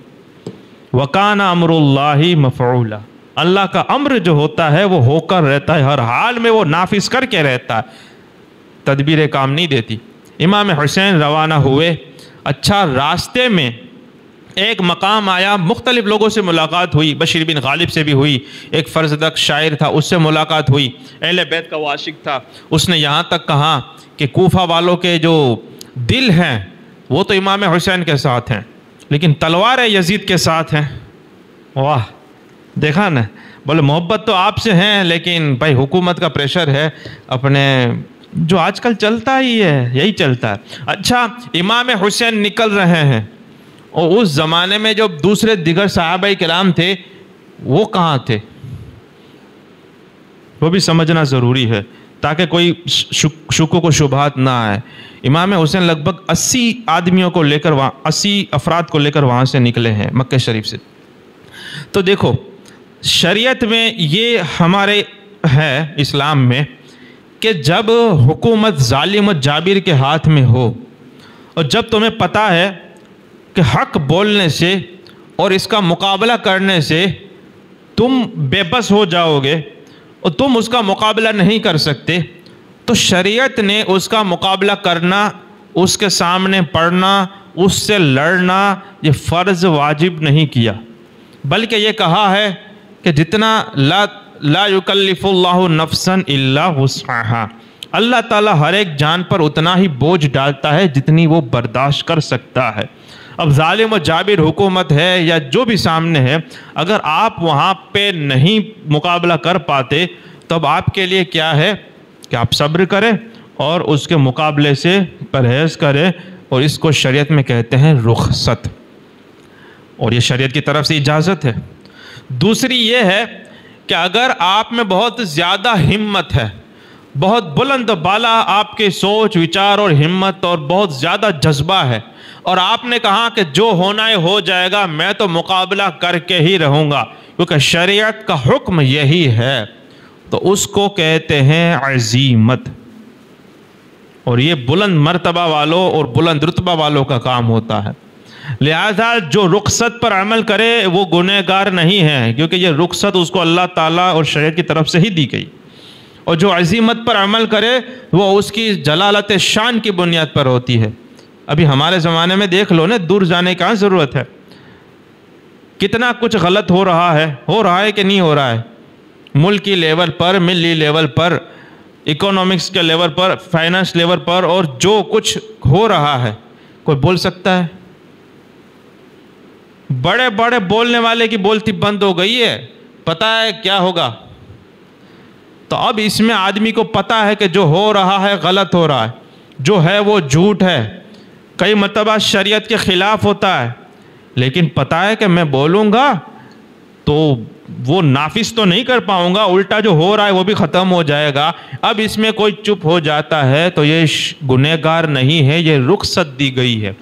A: وَكَانَ أَمْرُ اللَّهِ مَفْعُولًا، اللہ کا امر جو ہوتا ہے وہ ہو کر رہتا ہے، ہر حال میں وہ نافذ کر کے رہتا ہے، تدبیر کام نہیں دیتی۔ امام حسین روانہ ہوئے۔ اچھا، راستے میں ایک مقام آیا، مختلف لوگوں سے ملاقات ہوئی، بشیر بن غالب سے بھی ہوئی، ایک فرزدق شاعر تھا اس سے ملاقات ہوئی، اہل بیت کا وہ عاشق تھا، اس نے یہاں تک کہا کہ کوفہ والوں کے جو دل ہیں وہ تو امام حسین کے ساتھ ہیں، لیکن تلوار یزید کے ساتھ ہیں۔ واہ، دیکھا نا، بولے محبت تو آپ سے ہیں، لیکن بھائی حکومت کا پریشر ہے، اپنے جو آج کل چلتا ہی ہے یہی چلتا ہے۔ اچھا، امام حسین نکل رہے ہیں، اور اس زمانے میں جو دوسرے دیگر صحابہ کرام تھے وہ کہاں تھے، وہ بھی سمجھنا ضروری ہے تاکہ کوئی شکوک و شبہات نہ آئے۔ امام حسین لگ بھگ 80 آدمیوں کو لے کر 80 افراد کو لے کر وہاں سے نکلے ہیں مکہ شریف سے۔ تو دیکھو، شریعت میں یہ ہمارے ہے اسلام میں کہ جب حکومت ظالم و جابر کے ہاتھ میں ہو، اور جب تمہیں پتہ ہے کہ حق بولنے سے اور اس کا مقابلہ کرنے سے تم بے بس ہو جاؤ گے اور تم اس کا مقابلہ نہیں کر سکتے، تو شریعت نے اس کا مقابلہ کرنا، اس کے سامنے پڑھنا، اس سے لڑنا یہ فرض واجب نہیں کیا، بلکہ یہ کہا ہے کہ جتنا لا یکلف اللہ نفسا الا وسعہا، اللہ تعالیٰ ہر ایک جان پر اتنا ہی بوجھ ڈالتا ہے جتنی وہ برداشت کر سکتا ہے۔ اب ظالم و جابر حکومت ہے یا جو بھی سامنے ہے، اگر آپ وہاں پہ نہیں مقابلہ کر پاتے تو اب آپ کے لیے کیا ہے کہ آپ صبر کریں اور اس کے مقابلے سے پرہیز کریں، اور اس کو شریعت میں کہتے ہیں رخصت، اور یہ شریعت کی طرف سے اجازت ہے۔ دوسری یہ ہے کہ اگر آپ میں بہت زیادہ ہمت ہے، بہت بلند بالا آپ کے سوچ وچار اور ہمت اور بہت زیادہ جذبہ ہے، اور آپ نے کہا کہ جو ہونا ہے ہو جائے گا، میں تو مقابلہ کر کے ہی رہوں گا کیونکہ شریعت کا حکم یہی ہے، تو اس کو کہتے ہیں عزیمت، اور یہ بلند مرتبہ والوں اور بلند رتبہ والوں کا کام ہوتا ہے۔ لہذا جو رخصت پر عمل کرے وہ گنہگار نہیں ہے، کیونکہ یہ رخصت اس کو اللہ تعالیٰ اور شریعت کی طرف سے ہی دی گئی، اور جو عزیمت پر عمل کرے وہ اس کی جلالت شان کی بنیاد پر ہوتی ہے۔ ابھی ہمارے زمانے میں دیکھ لو نا، دور جانے کا ضرورت ہے، کتنا کچھ غلط ہو رہا ہے کہ نہیں ہو رہا ہے، ملکی لیول پر، ملی لیول پر، اکنامکس کے لیول پر، فائنانس لیول پر، اور جو کچھ ہو رہا ہے کوئی بول سکتا ہے؟ بڑے بڑے بولنے والے کی بولتی بند ہو گئی ہے، پتہ ہے کیا ہوگا. تو اب اس میں آدمی کو پتہ ہے کہ جو ہو رہا ہے غلط ہو رہا ہے, جو ہے وہ جھوٹ ہے, کئی مرتبہ شریعت کے خلاف ہوتا ہے, لیکن پتہ ہے کہ میں بولوں گا تو وہ نافذ تو نہیں کر پاؤں گا, الٹا جو ہو رہا ہے وہ بھی ختم ہو جائے گا. اب اس میں کوئی چپ ہو جاتا ہے تو یہ گنہگار نہیں ہے, یہ رخصت دی گئی ہے.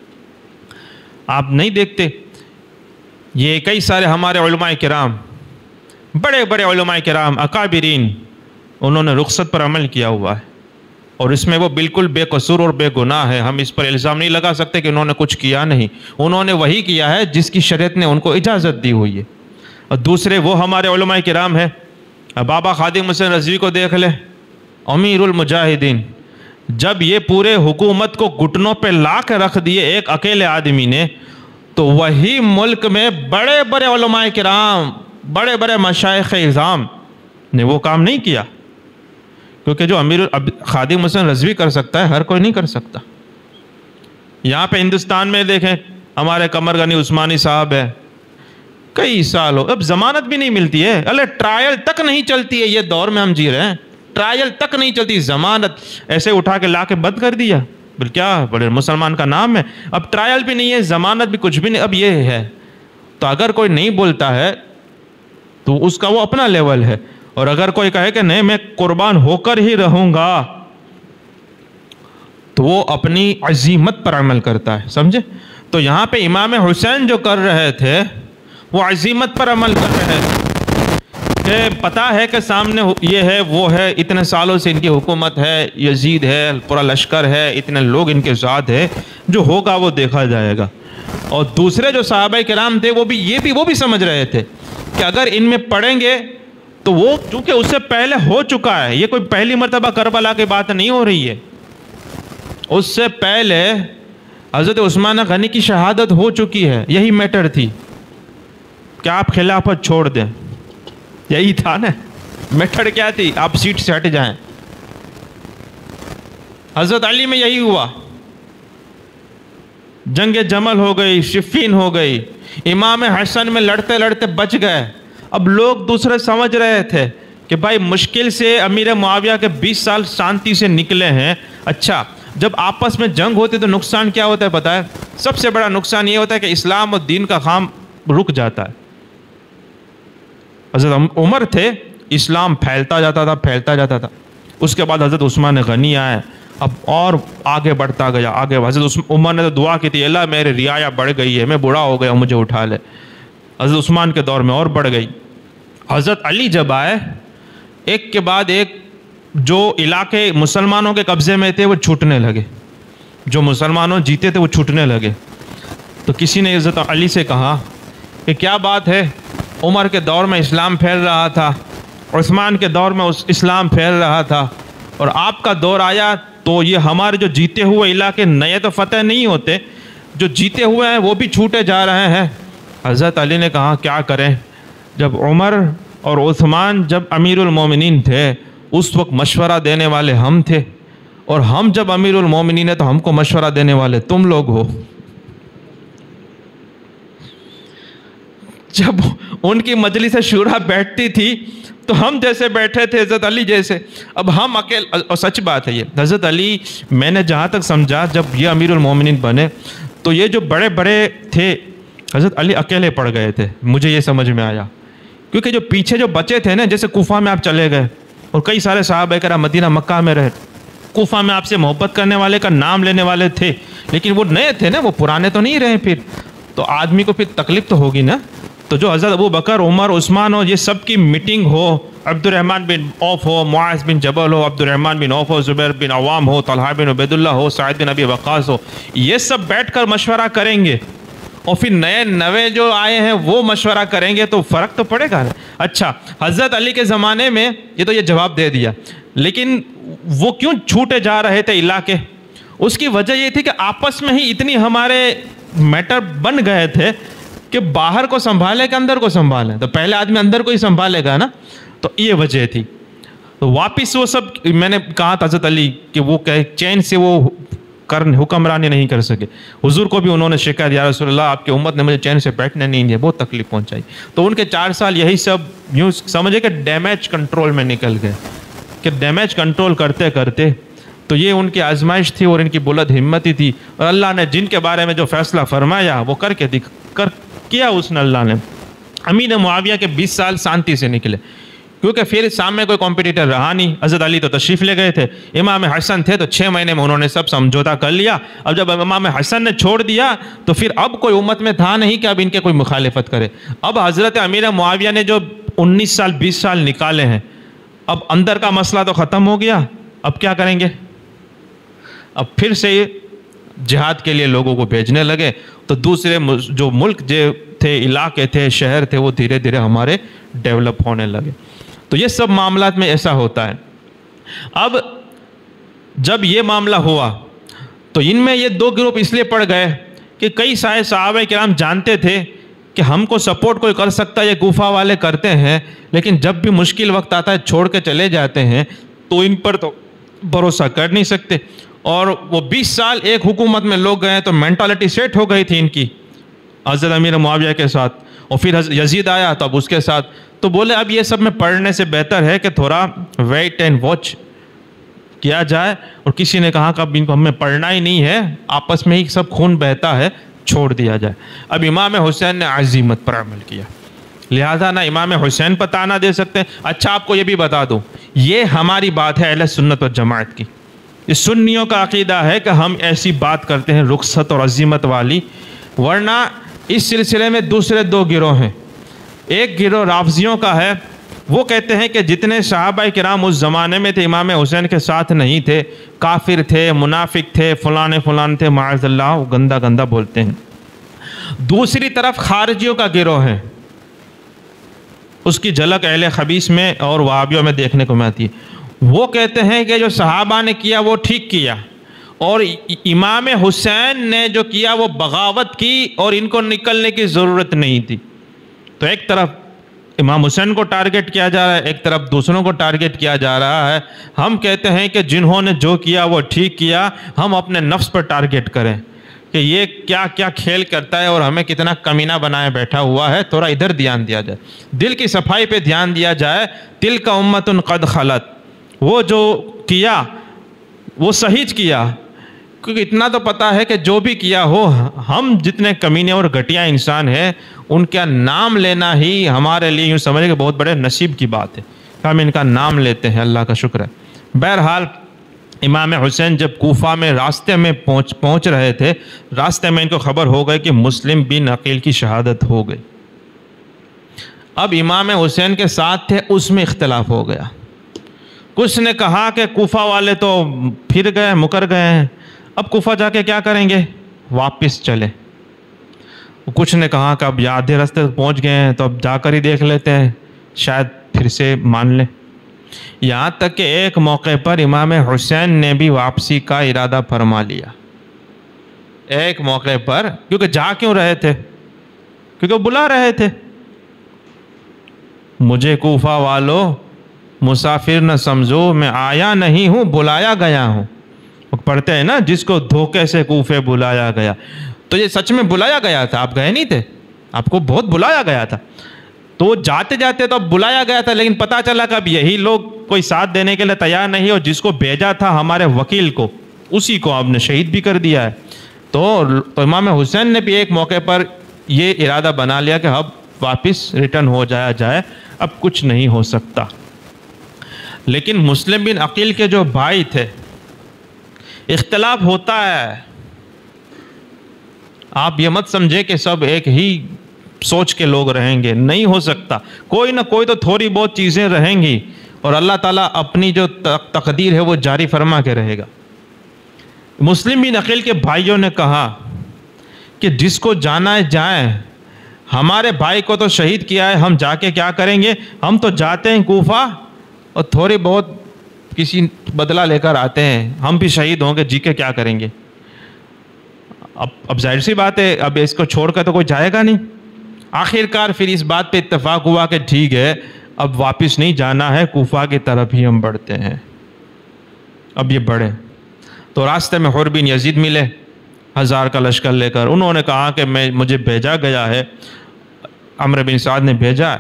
A: آپ نہیں دیکھتے یہ کئی سارے ہمارے علماء کرام, بڑے بڑے علماء کرام اکابرین, انہوں نے رخصت پر عمل کیا ہوا ہے, اور اس میں وہ بالکل بے قصور اور بے گناہ ہے. ہم اس پر الزام نہیں لگا سکتے کہ انہوں نے کچھ کیا نہیں. انہوں نے وہی کیا ہے جس کی شریعت نے ان کو اجازت دی ہوئی ہے. اور دوسرے وہ ہمارے علماء کرام ہیں, بابا خادم حسین رضوی کو دیکھ لیں, امیر المجاہدین. جب یہ پورے حکومت کو گھٹنوں پہ لا کے رکھ دیے ایک اکیلے آدمی نے, تو وہی ملک میں بڑے بڑے علماء کرام, بڑے بڑے مشائخ اعظام نے وہ کام نہیں کیا, کیونکہ جو امیر خادم حسین رضوی کر سکتا ہے ہر کوئی نہیں کر سکتا. یہاں پہ ہندوستان میں دیکھیں ہمارے قمر غنی عثمانی صاحب ہے, کئی سال ہو, اب ضمانت بھی نہیں ملتی ہے, اللہ ٹرائل تک نہیں چلتی ہے. یہ دور میں ہم جی رہے ہیں, ٹرائل تک نہیں چلتی, ضمانت ایسے اٹھا کے لا کے بند کر دیا. بل کیا بڑے مسلمان کا نام ہے, اب ٹرائل بھی نہیں ہے, ضمانت بھی کچھ بھی نہیں. اب یہ ہے تو اگر کوئی نہیں بولتا ہے تو اس کا وہ اپنا لیول ہے, اور اگر کوئی کہے کہ نہیں میں قربان ہو کر ہی رہوں گا تو وہ اپنی عزیمت پر عمل کرتا ہے. سمجھے؟ تو یہاں پہ امام حسین جو کر رہے تھے وہ عزیمت پر عمل کر رہے تھے کہ پتہ ہے کہ سامنے یہ ہے وہ ہے, اتنے سالوں سے ان کی حکومت ہے, یزید ہے, پورا لشکر ہے, اتنے لوگ ان کے ساتھ ہے, جو ہوگا وہ دیکھا جائے گا. اور دوسرے جو صحابہ کرام تھے وہ بھی سمجھ رہے تھے کہ اگر ان میں پڑیں گے تو وہ چونکہ اس سے پہلے ہو چکا ہے, یہ کوئی پہلی مرتبہ کربلا کی بات نہیں ہو رہی ہے, اس سے پہلے حضرت عثمان غنی کی شہادت ہو چکی ہے. یہی میٹر تھی کہ آپ خلافت چھوڑ دیں, یہی تھا نا میٹر. کیا تھی؟ آپ سیٹ سے ہٹ جائیں. حضرت علی میں یہی ہوا, جنگ جمل ہو گئی, صفین ہو گئی, امام حسن میں لڑتے لڑتے بچ گئے. اب لوگ دوسرے سمجھ رہے تھے کہ بھائی مشکل سے امیر معاویہ کے 20 سال شانتی سے نکلے ہیں. اچھا, جب آپس میں جنگ ہوتی تو نقصان کیا ہوتا ہے پتہ ہے؟ سب سے بڑا نقصان یہ ہوتا ہے کہ اسلام اور دین کا کام رک جاتا ہے. حضرت عمر تھے, اسلام پھیلتا جاتا تھا. اس کے بعد حضرت عثمان غنی آئے, اب اور آگے بڑھتا گیا, آگے. حضرت عمر نے تو دعا کی تھی, اللہ میرے رعایا بڑھ گئی ہے, میں بوڑھا ہو گیا, مجھے اٹھا لے. حضرت عثمان کے دور میں اور بڑھ گئی. حضرت علی جب آئے, ایک کے بعد ایک جو علاقے مسلمانوں کے قبضے میں تھے وہ چھوٹنے لگے, جو مسلمانوں جیتے تھے وہ چھوٹنے لگے. تو کسی نے حضرت علی سے کہا کہ کیا بات ہے, عمر کے دور میں اسلام پھیل رہا تھا, عثمان کے دور میں اسلام پھیل رہا تھا, اور آپ کا دور آیا تو یہ ہمارے جو جیتے ہوئے علاقے نئے تو فتح نہیں ہوتے, جو جیتے ہوئے ہیں وہ بھی چھوٹے جا رہے ہیں. حضرت علی نے کہا کیا کریں, جب عمر اور عثمان جب امیر المومنین تھے اس وقت مشورہ دینے والے ہم تھے, اور ہم جب امیر المومنین ہیں تو ہم کو مشورہ دینے والے تم لوگ ہو. جب ان کی مجلس شورا بیٹھتی تھی تو ہم جیسے بیٹھے تھے, حضرت علی جیسے. اب ہم اکیلے, اور سچ بات ہے یہ, حضرت علی میں نے جہاں تک سمجھا جب یہ امیر المومنین بنے تو یہ جو بڑے بڑے تھے حضرت علی اکیلے پڑ گئے تھے, مجھے یہ سمجھ میں آیا. کیونکہ جو پیچھے جو بچے تھے نا, جیسے کوفہ میں آپ چلے گئے اور کئی سارے صحابہ کرام مدینہ مکہ میں رہے, کوفہ میں آپ سے محبت کرنے والے کا نام لینے والے تھے, لیکن وہ نئے تھے نا, وہ پرانے تو نہیں رہے. پھر تو آدمی کو پھر تکلیف تو ہوگی نا. تو جو حضرت ابو بکر, عمر, عثمان ہو, یہ سب کی میٹنگ ہو, عبد الرحمن بن عوف ہو, معاذ بن جبل ہو, عبد الرحمن بن عوف ہو, زبیر بن عوام ہو, طلحہ بن عبید اللہ ہو, سعید بن ابی وقاص ہو, یہ سب بیٹھ کر مشورہ کریں گے, اور پھر نئے جو آئے ہیں وہ مشورہ کریں گے, تو فرق تو پڑے گا نا. اچھا, حضرت علی کے زمانے میں یہ جواب دے دیا, لیکن وہ کیوں چھوٹے جا رہے تھے علاقے؟ اس کی وجہ یہ تھی کہ آپس میں ہی اتنی ہمارے میٹر بن گئے تھے کہ باہر کو سنبھالے کہ اندر کو سنبھالیں, تو پہلے آدمی اندر کو ہی سنبھالے گا نا. تو یہ وجہ تھی. تو واپس وہ سب میں نے کہا تھا حضرت علی کہ وہ چین سے وہ حکمرانی نہیں کر سکے. حضور کو بھی انہوں نے شکایت, یا رسول اللہ آپ کی امت نے مجھے چین سے بیٹھنے نہیں دیا, بہت تکلیف پہنچائی. تو ان کے 4 سال یہی سب یوں سمجھے کہ ڈیمیج کنٹرول میں نکل گئے, کہ ڈیمیج کنٹرول کرتے کرتے تو یہ ان کی آزمائش تھی اور ان کی بلند ہمتی تھی. اور اللہ نے جن کے بارے میں جو فیصلہ فرمایا وہ کیا اس نے اللہ نے. امیر معاویہ کے 20 سال شانتی سے نکلے, کیونکہ پھر سامنے کوئی کمپٹیٹر رہا نہیں. حضرت علی تو تشریف لے گئے تھے, امام حسن تھے, تو 6 مہینے میں انہوں نے سب سمجھوتا کر لیا. اب جب امام حسن نے چھوڑ دیا تو پھر اب کوئی امت میں تھا نہیں کہ اب ان کے کوئی مخالفت کرے. اب حضرت امیر معاویہ نے جو 19 سال 20 سال نکالے ہیں, اب اندر کا مسئلہ تو ختم ہو گیا, اب کیا کریں گے؟ اب پھر سے جہاد کے لیے لوگوں کو بھیجنے لگے. تو دوسرے جو ملک جو تھے, علاقے تھے, شہر تھے, وہ دھیرے دھیرے ہمارے ڈیولپ ہونے لگے. تو یہ سب معاملات میں ایسا ہوتا ہے. اب جب یہ معاملہ ہوا تو ان میں یہ 2 گروپ اس لیے پڑ گئے کہ کئی سارے صحابہ کرام جانتے تھے کہ ہم کو سپورٹ کوئی کر سکتا ہے, یہ کوفہ والے کرتے ہیں, لیکن جب بھی مشکل وقت آتا ہے چھوڑ کے چلے جاتے ہیں, تو ان پر تو بھروسہ کر نہیں سکتے. اور وہ 20 سال ایک حکومت میں لوگ گئے تو مینٹالٹی سیٹ ہو گئی تھی ان کی حضرت امیر معاویہ کے ساتھ. اور پھر یزید آیا تو اب اس کے ساتھ, تو بولے اب یہ سب میں پڑھنے سے بہتر ہے کہ تھوڑا ویٹ اینڈ واچ کیا جائے. اور کسی نے کہا کہ اب ان کو ہمیں پڑھنا ہی نہیں ہے, آپس میں ہی سب خون بہتا ہے, چھوڑ دیا جائے. اب امام حسین نے عزیمت پر عمل کیا, لہذا نہ امام حسین پر تانا دے سکتے ہیں. اچھا آپ کو یہ بھی بتا دوں, یہ ہماری بات ہے اہل سنت و جماعت کی. یہ سنیوں کا عقیدہ ہے کہ ہم ایسی بات کرتے ہیں رخصت اور عزیمت والی, ورنہ اس سلسلے میں دوسرے 2 گروہ ہیں. ایک گروہ رافضیوں کا ہے, وہ کہتے ہیں کہ جتنے صحابہ کرام اس زمانے میں تھے امام حسین کے ساتھ نہیں تھے, کافر تھے, منافق تھے, فلان تھے, معاذ اللہ, وہ گندا گندا بولتے ہیں. دوسری طرف خارجیوں کا گروہ ہے, اس کی جھلک اہل خبیث میں اور وہابیوں میں دیکھنے کو ملتی ہے. وہ کہتے ہیں کہ جو صحابہ نے کیا وہ ٹھیک کیا, اور امام حسین نے جو کیا وہ بغاوت کی, اور ان کو نکلنے کی ضرورت نہیں تھی. تو ایک طرف امام حسین کو ٹارگٹ کیا جا رہا ہے, ایک طرف دوسروں کو ٹارگٹ کیا جا رہا ہے. ہم کہتے ہیں کہ جنہوں نے جو کیا وہ ٹھیک کیا, ہم اپنے نفس پر ٹارگٹ کریں کہ یہ کیا کیا کھیل کرتا ہے اور ہمیں کتنا کمینہ بنائے بیٹھا ہوا ہے. تھوڑا ادھر دھیان دیا جائے, دل کی صفائی پہ دھیان دیا جائے. تلک امۃ قد خلت, وہ جو کیا وہ صحیح کیا, کیونکہ اتنا تو پتہ ہے کہ جو بھی کیا ہو, ہم جتنے کمینے اور گھٹیا انسان ہیں ان کا نام لینا ہی ہمارے لیے یوں سمجھے کہ بہت بڑے نصیب کی بات ہے. ہم ان کا نام لیتے ہیں, اللہ کا شکر ہے. بہرحال امام حسین جب کوفہ میں راستے میں پہنچ رہے تھے, راستے میں ان کو خبر ہو گئی کہ مسلم بن عقیل کی شہادت ہو گئی. اب امام حسین کے ساتھ تھے, اس میں اختلاف ہو گیا. کچھ نے کہا کہ کوفہ والے تو پھر گئے, مکر گئے ہیں, اب کوفہ جا کے کیا کریں گے, واپس چلے. کچھ نے کہا کہ اب آدھے راستے پہنچ گئے ہیں تو اب جا کر ہی دیکھ لیتے ہیں, شاید پھر سے مان لیں. یہاں تک کہ ایک موقع پر امام حسین نے بھی واپسی کا ارادہ فرما لیا. ایک موقع پر, کیونکہ جا کیوں رہے تھے, کیونکہ وہ بلا رہے تھے. مجھے کوفہ والوں مسافر نہ سمجھو, میں آیا نہیں ہوں, بلایا گیا ہوں. پڑھتے ہیں نا, جس کو دھوکے سے کوفے بلایا گیا. تو یہ سچ میں بلایا گیا تھا, آپ گئے نہیں تھے, آپ کو بہت بلایا گیا تھا. تو جاتے جاتے تو اب بلایا گیا تھا, لیکن پتہ چلا کہ اب یہی لوگ کوئی ساتھ دینے کے لیے تیار نہیں, اور جس کو بھیجا تھا ہمارے وکیل کو, اسی کو آپ نے شہید بھی کر دیا ہے. تو امام حسین نے بھی ایک موقع پر یہ ارادہ بنا لیا کہ اب واپس ریٹرن ہو جایا جائے, اب کچھ نہیں ہو سکتا. لیکن مسلم بن عقیل کے جو بھائی تھے, اختلاف ہوتا ہے. آپ یہ مت سمجھے کہ سب ایک ہی سوچ کے لوگ رہیں گے, نہیں ہو سکتا. کوئی نہ کوئی تو تھوڑی بہت چیزیں رہیں گی, اور اللہ تعالیٰ اپنی جو تقدیر ہے وہ جاری فرما کے رہے گا. مسلم بن عقیل کے بھائیوں نے کہا کہ جس کو جانا ہے جائیں, ہمارے بھائی کو تو شہید کیا ہے, ہم جا کے کیا کریں گے, ہم تو جاتے ہیں کوفہ اور تھوڑی بہت کسی بدلہ لے کر آتے ہیں, ہم بھی شہید ہوں گے, جی کے کیا کریں گے. اب ظاہر سی بات ہے, اب اس کو چھوڑ کر تو کوئی جائے گا نہیں. آخر کار پھر اس بات پہ اتفاق ہوا کہ ٹھیک ہے, اب واپس نہیں جانا ہے, کوفہ کی طرف ہی ہم بڑھتے ہیں. اب یہ بڑھے, تو راستے میں حر بن یزید ملے 1000 کا لشکر لے کر. انہوں نے کہا کہ مجھے بھیجا گیا ہے، عمرو بن سعد نے بھیجا ہے،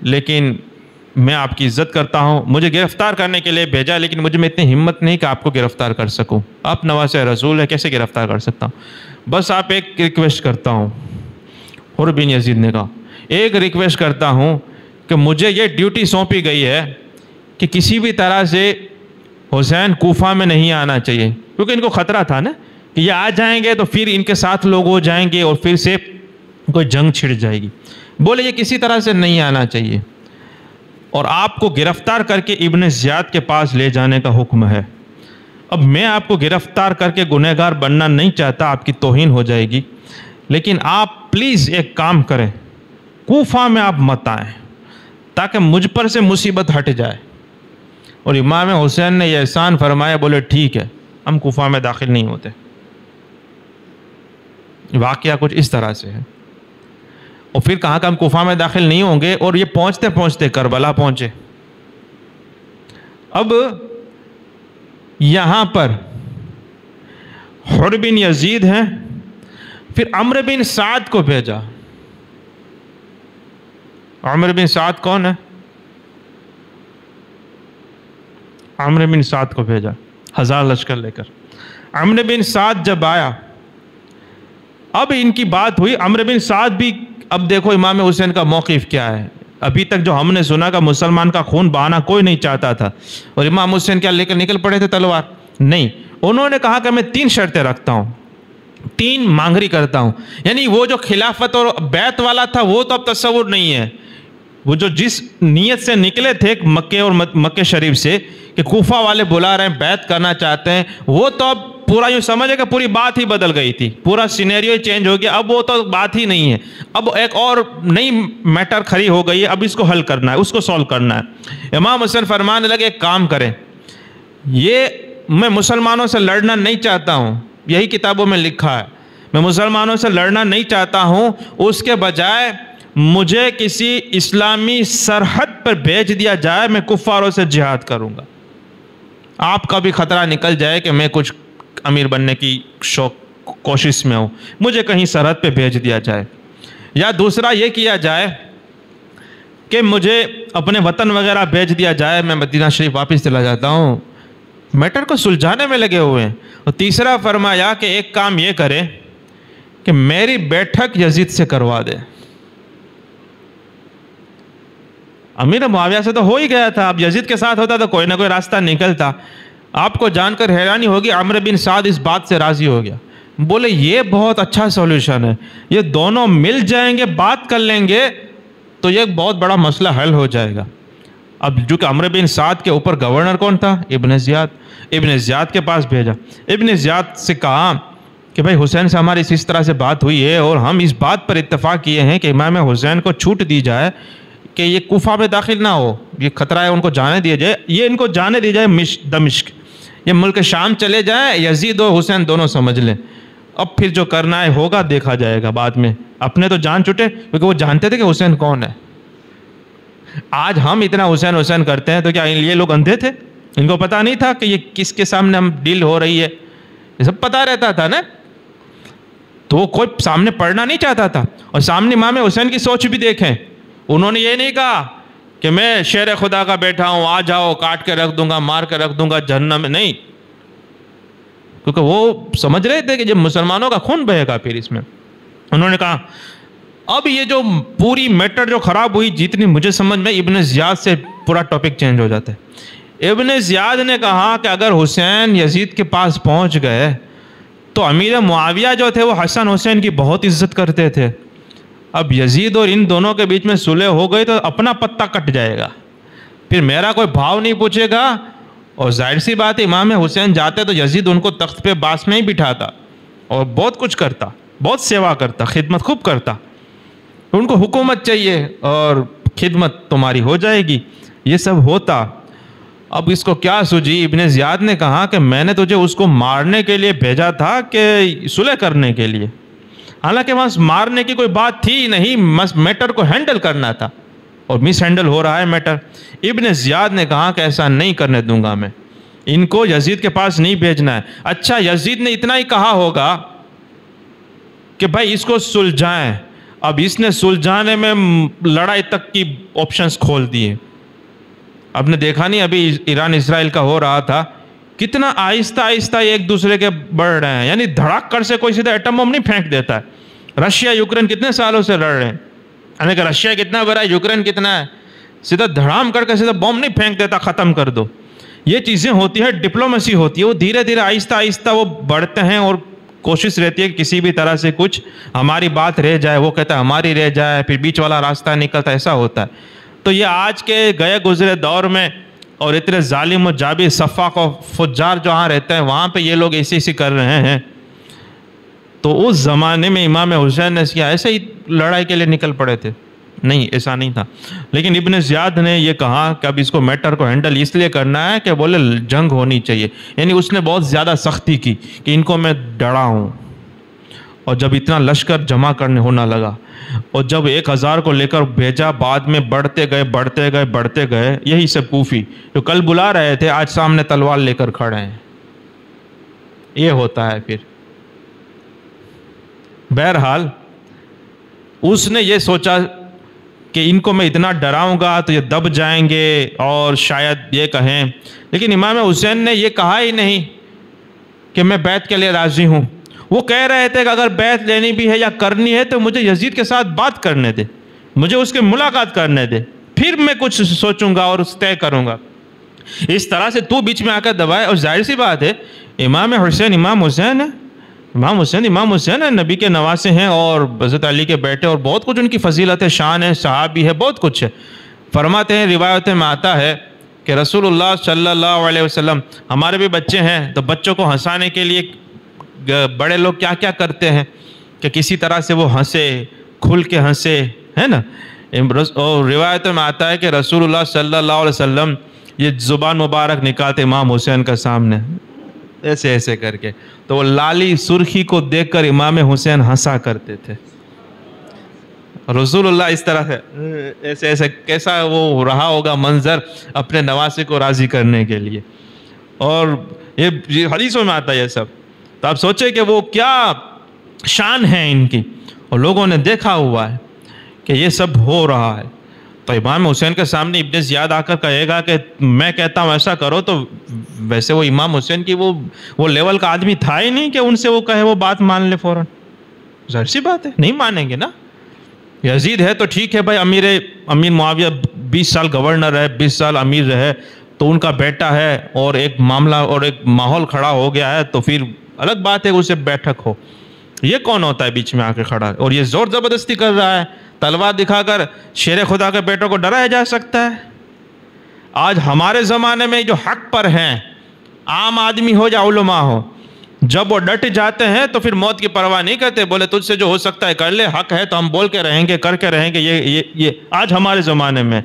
A: لیکن میں آپ کی عزت کرتا ہوں، مجھے گرفتار کرنے کے لیے بھیجا، لیکن مجھ میں اتنی ہمت نہیں کہ آپ کو گرفتار کر سکوں. آپ نواسہ رسول ہے، کیسے گرفتار کر سکتا ہوں؟ بس آپ ایک ریکویسٹ کرتا ہوں. حر بن یزید نے کہا ایک ریکویسٹ کرتا ہوں کہ مجھے یہ ڈیوٹی سونپی گئی ہے کہ کسی بھی طرح سے حسین کوفہ میں نہیں آنا چاہیے، کیونکہ ان کو خطرہ تھا نا کہ یہ آ جائیں گے تو پھر ان کے ساتھ لوگ ہو جائیں گے اور پھر سے کوئی جنگ چھڑ جائے گی. بولے یہ کسی طرح سے نہیں آنا چاہیے، اور آپ کو گرفتار کر کے ابن زیاد کے پاس لے جانے کا حکم ہے. اب میں آپ کو گرفتار کر کے گنہگار بننا نہیں چاہتا، آپ کی توہین ہو جائے گی، لیکن آپ پلیز ایک کام کریں، کوفہ میں آپ مت آئیں تاکہ مجھ پر سے مصیبت ہٹ جائے. اور امام حسین نے یہ احسان فرمایا، بولے ٹھیک ہے ہم کوفہ میں داخل نہیں ہوتے. واقعہ کچھ اس طرح سے ہے. اور پھر کہا کہ ہم کوفہ میں داخل نہیں ہوں گے، اور یہ پہنچتے پہنچتے کربلا پہنچے. اب یہاں پر حر بن یزید ہیں، پھر عمرو بن سعد کو بھیجا. عمرو بن سعد کون ہے؟ عمرو بن سعد کو بھیجا 1000 لشکر لے کر. عمرو بن سعد جب آیا، اب ان کی بات ہوئی. عمرو بن سعد بھی، اب دیکھو امام حسین کا موقف کیا ہے. ابھی تک جو ہم نے سنا کہ مسلمان کا خون بہانا کوئی نہیں چاہتا تھا، اور امام حسین کیا لے کر نکل پڑے تھے تلوار؟ نہیں، انہوں نے کہا کہ میں 3 شرطیں رکھتا ہوں، 3 مانگری کرتا ہوں. یعنی وہ جو خلافت اور بیعت والا تھا وہ تو اب تصور نہیں ہے. وہ جو جس نیت سے نکلے تھے مکے اور مکہ شریف سے کہ کوفہ والے بلا رہے ہیں، بیعت کرنا چاہتے ہیں، وہ تو اب پورا یوں سمجھے کہ پوری بات ہی بدل گئی تھی، پورا سینیریو چینج ہو گیا. اب وہ تو بات ہی نہیں ہے، اب ایک اور نئی میٹر کھڑی ہو گئی ہے، اب اس کو حل کرنا ہے، اس کو سولو کرنا ہے. امام حسین فرمانے لگے ایک کام کریں، یہ میں مسلمانوں سے لڑنا نہیں چاہتا ہوں، یہی کتابوں میں لکھا ہے، میں مسلمانوں سے لڑنا نہیں چاہتا ہوں، اس کے بجائے مجھے کسی اسلامی سرحد پر بھیج دیا جائے، میں کفاروں سے جہاد کروں گا. آپ کا بھی خطرہ نکل جائے کہ میں کچھ امیر بننے کی کوشش میں ہوں، مجھے کہیں سرحد پہ بھیج دیا جائے. یا دوسرا یہ کیا جائے کہ مجھے اپنے وطن وغیرہ بھیج دیا جائے، میں مدینہ شریف واپس چلا جاتا ہوں. میٹر کو سلجھانے میں لگے ہوئے ہیں. اور تیسرا فرمایا کہ ایک کام یہ کرے کہ میری بیٹھک یزید سے کروا دے. امیر معاویہ سے تو ہو ہی گیا تھا، اب یزید کے ساتھ ہوتا تو کوئی نہ کوئی راستہ نکلتا. آپ کو جان کر حیرانی ہوگی، عمرو بن سعد اس بات سے راضی ہو گیا. بولے یہ بہت اچھا سولوشن ہے، یہ دونوں مل جائیں گے، بات کر لیں گے تو یہ بہت بڑا مسئلہ حل ہو جائے گا. اب جو کہ عمرو بن سعد کے اوپر گورنر کون تھا؟ ابن زیاد. ابن زیاد کے پاس بھیجا. ابن زیاد سے کہا کہ بھائی حسین سے ہماری اس طرح سے بات ہوئی ہے، اور ہم اس بات پر اتفاق کیے ہیں کہ امام حسین کو چھوٹ دی جائے کہ یہ کوفہ میں داخل نہ ہو، یہ خطرہ ہے، ان کو جانے دیا جائے، یہ ان کو جانے دی جائے دمشق، یہ ملک شام چلے جائیں، یزید و حسین دونوں سمجھ لیں. اب پھر جو کرنا ہے ہوگا، دیکھا جائے گا بعد میں. اپنے تو جان چھٹے، کیونکہ وہ جانتے تھے کہ حسین کون ہے. آج ہم اتنا حسین حسین کرتے ہیں تو کیا یہ لوگ اندھے تھے؟ ان کو پتہ نہیں تھا کہ یہ کس کے سامنے ہم ڈیل ہو رہی ہے؟ یہ سب پتہ رہتا تھا نا. تو وہ کوئی سامنے پڑھنا نہیں چاہتا تھا. اور سامنے امام حسین کی سوچ بھی دیکھیں، انہوں نے یہ نہیں کہا کہ میں شیر خدا کا بیٹھا ہوں، آ جاؤ کاٹ کے رکھ دوں گا، مار کے رکھ دوں گا جہنم میں. نہیں، کیونکہ وہ سمجھ رہے تھے کہ جب مسلمانوں کا خون بہے گا پھر اس میں. انہوں نے کہا اب یہ جو پوری میٹر جو خراب ہوئی، جتنی مجھے سمجھ میں، ابن زیاد سے پورا ٹاپک چینج ہو جاتا ہے. ابن زیاد نے کہا کہ اگر حسین یزید کے پاس پہنچ گئے تو امیر معاویہ جو تھے وہ حسن حسین کی بہت عزت کرتے تھے. اب یزید اور ان دونوں کے بیچ میں صلح ہو گئی تو اپنا پتہ کٹ جائے گا، پھر میرا کوئی بھاؤ نہیں پوچھے گا. اور ظاہر سی بات ہے امام حسین جاتے تو یزید ان کو تخت پہ باس میں ہی بٹھاتا اور بہت کچھ کرتا، بہت سیوا کرتا، خدمت خوب کرتا. ان کو حکومت چاہیے اور خدمت تمہاری ہو جائے گی، یہ سب ہوتا. اب اس کو کیا سوجی؟ ابن زیاد نے کہا کہ میں نے تجھے اس کو مارنے کے لیے بھیجا تھا کہ صلح کرنے کے لیے؟ حالانکہ وہاں مارنے کی کوئی بات تھی نہیں، میٹر کو ہینڈل کرنا تھا، اور مس ہینڈل ہو رہا ہے میٹر. ابن زیاد نے کہا کہ ایسا نہیں کرنے دوں گا میں. ان کو یزید کے پاس نہیں بھیجنا ہے۔ اچھا یزید نے اتنا ہی کہا ہوگا کہ بھائی اس کو سلجھائیں، اب اس نے سلجھانے میں لڑائی تک کی آپشنز کھول دیے۔ اب نے دیکھا نہیں ابھی ایران اسرائیل کا ہو رہا تھا، کتنا آہستہ آہستہ ایک دوسرے کے بڑھ رہے ہیں، یعنی دھڑاک کر سے کوئی سیدھا ایٹم بم نہیں پھینک دیتا ہے۔ رشیا یوکرین کتنے سالوں سے لڑ رہے ہیں، یعنی کہ رشیا کتنا بڑا ہے، یوکرین کتنا ہے، سیدھا دھڑام کر کے سیدھا بم نہیں پھینک دیتا ختم کر دو۔ یہ چیزیں ہوتی ہے، ڈپلومیسی ہوتی ہے، وہ دھیرے دھیرے آہستہ آہستہ وہ بڑھتے ہیں، اور کوشش رہتی ہے کہ کسی بھی طرح سے کچھ ہماری بات رہ جائے، وہ کہتا ہے ہماری رہ جائے، پھر بیچ والا راستہ نکلتا ہے، ایسا ہوتا ہے۔ تو یہ آج کے گئے گزرے دور میں اور اتنے ظالم و جابر سفاق و فجار جہاں رہتے ہیں وہاں پہ یہ لوگ ایسی کر رہے ہیں۔ تو اس زمانے میں امام حسین نے کیا ایسے ہی لڑائی کے لیے نکل پڑے تھے؟ نہیں، ایسا نہیں تھا۔ لیکن ابن زیاد نے یہ کہا کہ اب اس کو میٹر کو ہینڈل اس لیے کرنا ہے کہ بولے جنگ ہونی چاہیے، یعنی اس نے بہت زیادہ سختی کی کہ ان کو میں ڈرا ہوں۔ اور جب اتنا لشکر جمع کرنے ہونا لگا اور جب 1000 کو لے کر بھیجا، بعد میں بڑھتے گئے، یہی سے کوفی جو کل بلا رہے تھے آج سامنے تلوار لے کر کھڑے ہیں۔ یہ ہوتا ہے پھر۔ بہرحال اس نے یہ سوچا کہ ان کو میں اتنا ڈراؤں گا تو یہ دب جائیں گے اور شاید یہ کہیں، لیکن امام حسین نے یہ کہا ہی نہیں کہ میں بیعت کے لیے راضی ہوں۔ وہ کہہ رہے تھے کہ اگر بیعت لینی بھی ہے یا کرنی ہے تو مجھے یزید کے ساتھ بات کرنے دے، مجھے اس کے ملاقات کرنے دے، پھر میں کچھ سوچوں گا اور طے کروں گا۔ اس طرح سے تو بیچ میں آ کر دبائے، اور ظاہر سی بات ہے امام حسین ہے، نبی کے نواسے ہیں اور حضرت علی کے بیٹے، اور بہت کچھ ان کی فضیلت ہے، شان ہے، صحابی ہے، بہت کچھ ہے۔ فرماتے ہیں روایتیں میں آتا ہے کہ رسول اللہ صلی اللہ علیہ وسلم، ہمارے بھی بچے ہیں تو بچوں کو ہنسانے کے لیے بڑے لوگ کیا کیا کرتے ہیں کہ کسی طرح سے وہ ہنسے، کھل کے ہنسے، ہے نا۔ اور روایتوں میں آتا ہے کہ رسول اللہ صلی اللہ علیہ وسلم یہ زبان مبارک نکالتے امام حسین کا سامنے ایسے ایسے کر کے، تو وہ لالی سرخی کو دیکھ کر امام حسین ہنسا کرتے تھے۔ رسول اللہ اس طرح سے ایسے ایسے، کیسا وہ رہا ہوگا منظر اپنے نواسے کو راضی کرنے کے لیے۔ اور یہ حدیثوں میں آتا ہے یہ سب، تو آپ سوچیں کہ وہ کیا شان ہے ان کی، اور لوگوں نے دیکھا ہوا ہے کہ یہ سب ہو رہا ہے۔ تو امام حسین کے سامنے ابن زیاد آ کر کہے گا کہ میں کہتا ہوں ایسا کرو، تو ویسے وہ امام حسین کی وہ لیول کا آدمی تھا ہی نہیں کہ ان سے وہ کہے وہ بات مان لے فوراً۔ ظاہر سی بات ہے نہیں مانیں گے نا۔ یزید ہے تو ٹھیک ہے بھائی، امیر معاویہ 20 سال گورنر ہے، 20 سال امیر رہے، تو ان کا بیٹا ہے اور ایک معاملہ اور ایک ماحول کھڑا ہو گیا ہے، تو پھر الگ بات ہے اسے بیٹھک ہو۔ یہ کون ہوتا ہے بیچ میں آ کے کھڑا ہے؟ اور یہ زور زبردستی کر رہا ہے، تلوار دکھا کر شیر خدا کے بیٹوں کو ڈرایا جا سکتا ہے؟ آج ہمارے زمانے میں جو حق پر ہیں، عام آدمی ہو یا علماء ہو، جب وہ ڈٹ جاتے ہیں تو پھر موت کی پرواہ نہیں کرتے، بولے تجھ سے جو ہو سکتا ہے کر لے، حق ہے تو ہم بول کے رہیں گے، کر کے رہیں گے۔ یہ آج ہمارے زمانے میں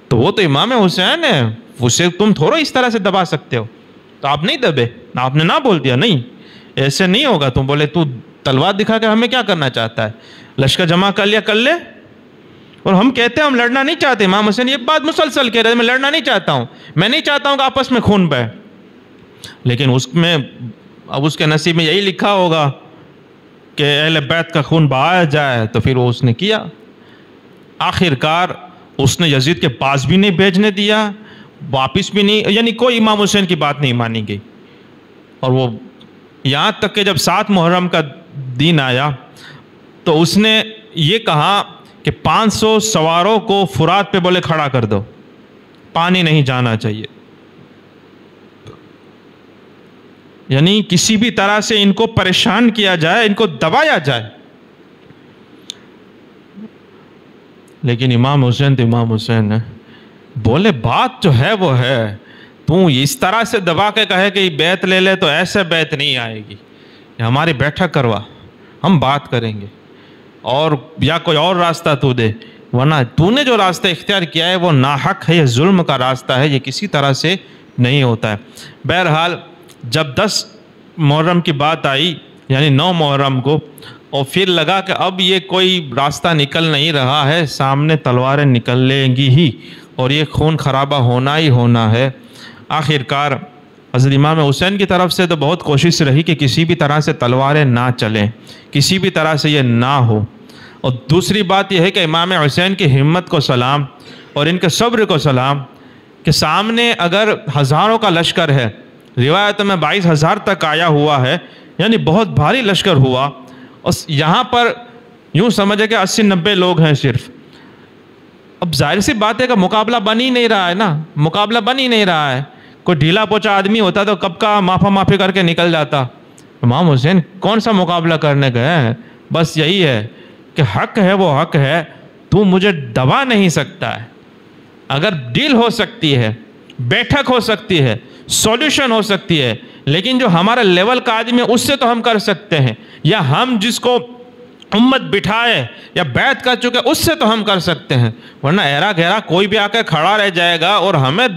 A: تو وہ تو امام حسین ہے، اسے تم تھوڑا اس طرح سے دبا سکتے ہو۔ تو آپ نہیں دبے، آپ نے نہ بول دیا نہیں ایسے نہیں ہوگا، تم بولے تو تلوار دکھا کے ہمیں کیا کرنا چاہتا ہے، لشکر جمع کر لیا کر لے۔ اور ہم کہتے ہیں ہم لڑنا نہیں چاہتے، امام حسین یہ بات مسلسل کہہ رہے ہیں میں لڑنا نہیں چاہتا ہوں، میں نہیں چاہتا ہوں کہ آپس میں خون بہے، لیکن اس میں اب اس کے نصیب میں یہی لکھا ہوگا کہ اہل بیت کا خون بہایا جائے، تو پھر وہ اس نے کیا۔ آخر کار اس نے یزید کے پاس بھی نہیں بھیجنے دیا، واپس بھی نہیں، یعنی کوئی امام حسین کی بات نہیں مانی گئی۔ اور وہ یہاں تک کہ جب 7 محرم کا دن آیا تو اس نے یہ کہا کہ 500 سواروں کو فرات پہ بولے کھڑا کر دو، پانی نہیں جانا چاہیے، یعنی کسی بھی طرح سے ان کو پریشان کیا جائے، ان کو دبایا جائے۔ لیکن امام حسین تو امام حسین ہے، بولے بات جو ہے وہ ہے، تو اس طرح سے دبا کے کہے کہ یہ بیعت لے لے تو ایسے بیعت نہیں آئے گی، ہماری بیٹھک کروا، ہم بات کریں گے، اور یا کوئی اور راستہ تو دے، ورنہ تو نے جو راستہ اختیار کیا ہے وہ ناحق ہے، یہ ظلم کا راستہ ہے، یہ کسی طرح سے نہیں ہوتا ہے۔ بہرحال جب 10 محرم کی بات آئی، یعنی 9 محرم کو، اور پھر لگا کہ اب یہ کوئی راستہ نکل نہیں رہا ہے، سامنے تلواریں نکل لیں گی ہی اور یہ خون خرابہ ہونا ہی ہونا ہے، آخر کار حضرت امام حسین کی طرف سے تو بہت کوشش رہی کہ کسی بھی طرح سے تلواریں نہ چلیں، کسی بھی طرح سے یہ نہ ہو. اور دوسری بات یہ ہے کہ امام حسین کی ہمت کو سلام اور ان کے صبر کو سلام کہ سامنے اگر ہزاروں کا لشکر ہے، روایتوں میں 22,000 تک آیا ہوا ہے، یعنی بہت بھاری لشکر ہوا، اور یہاں پر یوں سمجھے کہ 80-90 لوگ ہیں صرف. اب ظاہر سی بات ہے کہ مقابلہ بن ہی نہیں رہا ہے نا، مقابلہ بن ہی نہیں رہا ہے. کوئی ڈھیلا پوچا آدمی ہوتا تو کب کا مافا مافی کر کے نکل جاتا. امام حسین کون سا مقابلہ کرنے گئے ہیں؟ بس یہی ہے کہ حق ہے وہ حق ہے، تو مجھے دبا نہیں سکتا ہے. اگر ڈیل ہو سکتی ہے، بیٹھک ہو سکتی ہے، سولوشن ہو سکتی ہے، لیکن جو ہمارا لیول کا آدمی ہے اس سے تو ہم کر سکتے ہیں، یا ہم جس کو امت بٹھائے یا بیعت کر چکے اس سے تو ہم کر سکتے ہیں. ورنہ ایرا گھیرا کوئی بھی آ کے کھڑا رہ جائے گا اور ہمیں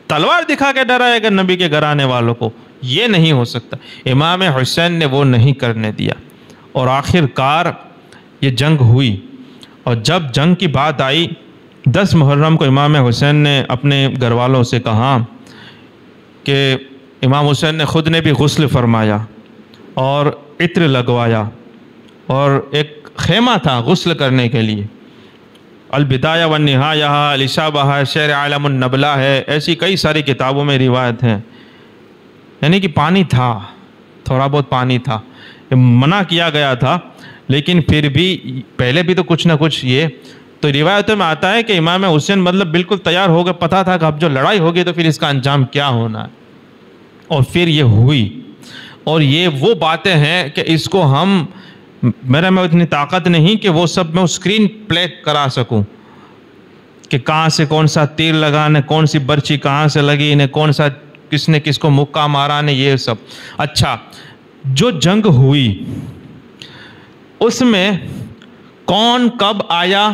A: تلوار دکھا کے ڈرائے گا نبی کے گھرانے والوں کو، یہ نہیں ہو سکتا. امام حسین نے وہ نہیں کرنے دیا، اور آخر کار یہ جنگ ہوئی. اور جب جنگ کی بات آئی 10 محرم کو امام حسین نے اپنے گھر والوں سے کہا کہ امام حسین نے خود نے بھی غسل فرمایا اور عطر لگوایا، اور ایک خیمہ تھا غسل کرنے کے لیے. البدایہ والنہایہ، الاشابہ، شعر عالم النبلہ ہے، ایسی کئی ساری کتابوں میں روایت ہیں. یعنی کہ پانی تھا، تھوڑا بہت پانی تھا، منع کیا گیا تھا، لیکن پھر بھی پہلے بھی تو کچھ نہ کچھ. یہ تو روایتوں میں آتا ہے کہ امام حسین مطلب بالکل تیار ہو گئے، پتہ تھا کہ اب جو لڑائی ہوگی تو پھر اس کا انجام کیا ہونا ہے. اور پھر یہ ہوئی. اور یہ وہ باتیں ہیں کہ اس کو ہم، میرے میں اتنی طاقت نہیں کہ وہ سب میں اسکرین پلے کرا سکوں کہ کہاں سے کون سا تیر لگانے، کون سی برچی کہاں سے لگی نے، کون سا کس نے کس کو مکہ مارا نے، یہ سب. اچھا، جو جنگ ہوئی اس میں کون کب آیا،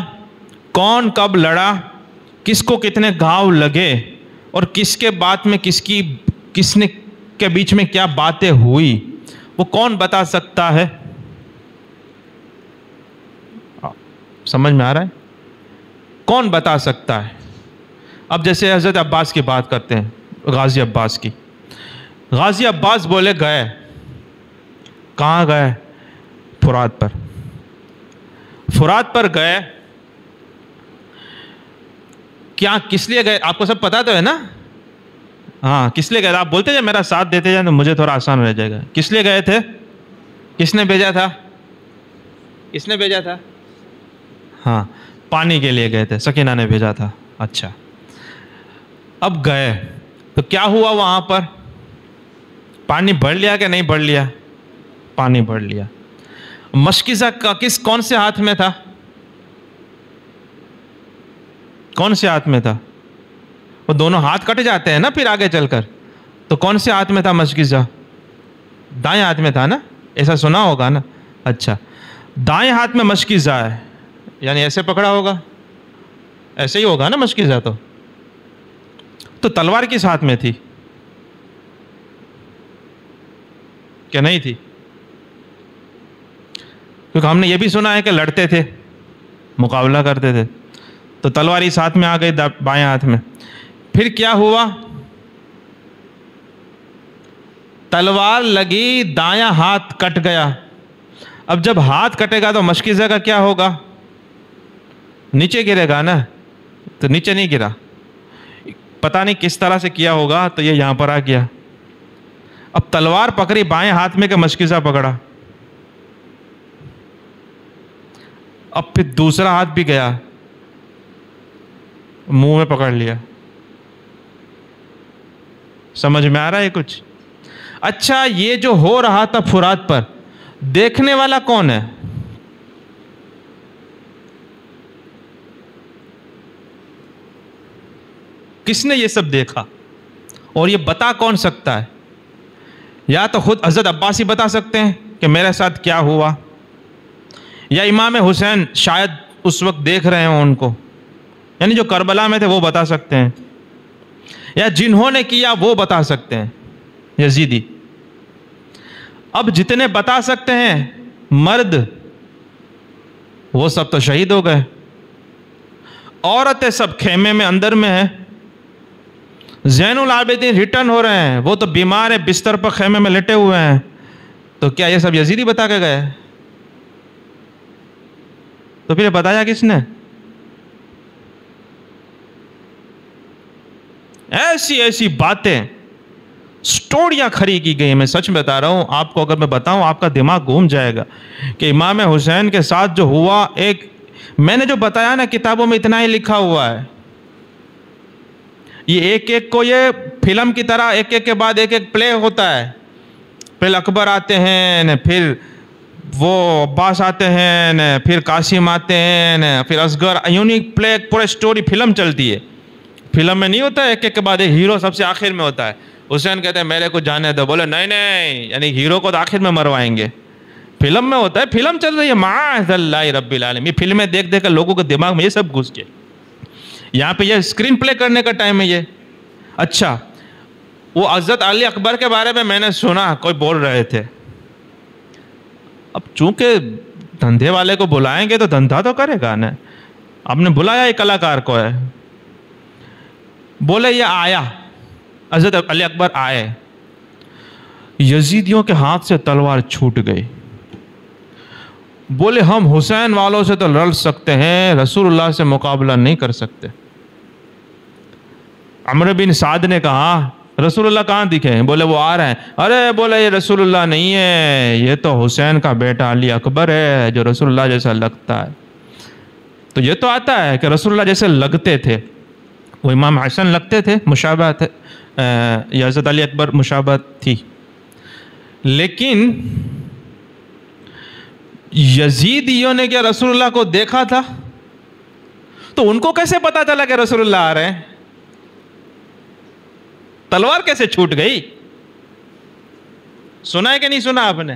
A: کون کب لڑا، کس کو کتنے گھاؤ لگے، اور کس کے بات میں کس نے کے بیچ میں کیا باتیں ہوئی، وہ کون بتا سکتا ہے؟ سمجھ میں آ رہا ہے؟ کون بتا سکتا ہے؟ اب جیسے حضرت عباس کی بات کرتے ہیں، غازی عباس کی. غازی عباس بولے گئے. کہاں گئے؟ فرات پر. فرات پر گئے. کیا کس لیے گئے؟ آپ کو سب پتا تو ہے نا؟ ہاں، کس لیے گئے؟ آپ بولتے جائیں، میرا ساتھ دیتے جائیں تو مجھے تھوڑا آسان رہ جائے گا. کس لیے گئے تھے؟ کس نے بھیجا تھا؟ کس نے بھیجا تھا؟ ہاں، پانی کے لیے گئے تھے، سکینہ نے بھیجا تھا. اچھا، اب گئے تو کیا ہوا وہاں پر؟ پانی بھر لیا کہ نہیں بھر لیا؟ پانی بھر لیا. مشکزہ کا کون سے ہاتھ میں تھا؟ کون سے ہاتھ میں تھا؟ وہ دونوں ہاتھ کٹ جاتے ہیں نا پھر آگے چل کر. تو کون سے ہاتھ میں تھا مشکزہ؟ دائیں ہاتھ میں تھا نا، ایسا سنا ہوگا نا. اچھا، دائیں ہاتھ میں مشکزہ ہے، یعنی ایسے پکڑا ہوگا، ایسے ہی ہوگا نا مشکزہ. تو تلوار کس ہاتھ میں تھی کہ نہیں تھی؟ کیونکہ ہم نے یہ بھی سنا ہے کہ لڑتے تھے، مقابلہ کرتے تھے. تو تلوار اس ہاتھ میں آ گئی، بائیں ہاتھ میں. پھر کیا ہوا؟ تلوار لگی، دایاں ہاتھ کٹ گیا. اب جب ہاتھ کٹے گا تو مشکزہ کا کیا ہوگا؟ نیچے گرے گا نا. تو نیچے نہیں گرا، پتہ نہیں کس طرح سے کیا ہوگا، تو یہ یہاں پر آ گیا. اب تلوار پکڑی بائیں ہاتھ میں کہ مشکزہ پکڑا؟ اب پھر دوسرا ہاتھ بھی گیا، منہ میں پکڑ لیا. سمجھ میں آ رہا ہے کچھ؟ اچھا، یہ جو ہو رہا تھا فرات پر، دیکھنے والا کون ہے؟ کس نے یہ سب دیکھا؟ اور یہ بتا کون سکتا ہے؟ یا تو خود حضرت عباس ہی بتا سکتے ہیں کہ میرے ساتھ کیا ہوا، یا امام حسین شاید اس وقت دیکھ رہے ہوں ان کو، یعنی جو کربلا میں تھے وہ بتا سکتے ہیں، یا جنہوں نے کیا وہ بتا سکتے ہیں، یزیدی. اب جتنے بتا سکتے ہیں مرد، وہ سب تو شہید ہو گئے. عورتیں سب خیمے میں اندر میں ہیں. زین العابدین ریٹرن ہو رہے ہیں، وہ تو بیمار ہیں، بستر پر خیمے میں لٹے ہوئے ہیں، تو کیا یہ سب یزیدی بتا کے گئے؟ تو پھر یہ بتایا کس نے؟ ایسی ایسی باتیں، سٹوریاں کھڑی کی گئی. میں سچ بتا رہا ہوں آپ کو، اگر میں بتاؤں آپ کا دماغ گھوم جائے گا کہ امام حسین کے ساتھ جو ہوا. میں نے جو بتایا نا کتابوں میں اتنا ہی لکھا ہوا ہے. یہ ایک ایک کو یہ فلم کی طرح ایک ایک کے بعد ایک ایک پلے ہوتا ہے. پھر اکبر آتے ہیں، پھر وہ عباس آتے ہیں، پھر قاسم آتے ہیں، پھر اصغر، یونی پلے پورے سٹوری فلم چلتی ہے. فلم میں نہیں ہوتا ہے ایک ایک کے بعد ایک ہیرو سب سے آخر میں ہوتا ہے. حسین کہتے ہیں میرے کو جانے دو، بولے نہیں نہیں، یعنی ہیرو کو تو آخر میں مروائیں گے. فلم میں ہوتا ہے، فلم چل رہی ہے، معاذ اللہ رب العالمین. یہ فلمیں دیکھ دیکھ کر لوگوں کے دماغ میں یہ سب گھس گئے. یہاں پہ یہ اسکرین پلے کرنے کا ٹائم ہے یہ. اچھا، وہ حضرت علی اکبر کے بارے میں نے سنا کوئی بول رہے تھے. اب چونکہ دھندے والے کو بلائیں گے تو دھندا تو کرے گا نا. آپ نے بلایا ایک کلاکار کو ہے، بولے یہ آیا، حضرت علی اکبر آئے، یزیدیوں کے ہاتھ سے تلوار چھوٹ گئی. بولے ہم حسین والوں سے تو لڑ سکتے ہیں، رسول اللہ سے مقابلہ نہیں کر سکتے. عمرو بن سعد نے کہا رسول اللہ کہاں دکھے ہیں؟ بولے وہ آ رہے ہیں. ارے بولے یہ رسول اللہ نہیں ہے، یہ تو حسین کا بیٹا علی اکبر ہے جو رسول اللہ جیسا لگتا ہے. تو یہ تو آتا ہے کہ رسول اللہ جیسے لگتے تھے، وہ امام حسن لگتے تھے، مشابہت یا حضرت علی اکبر مشابہت تھی. لیکن یزیدیوں نے کیا رسول اللہ کو دیکھا تھا؟ تو ان کو کیسے پتا چلا کہ رسول اللہ آ رہے ہیں؟ تلوار کیسے چھوٹ گئی؟ سنا ہے کہ نہیں سنا آپ نے؟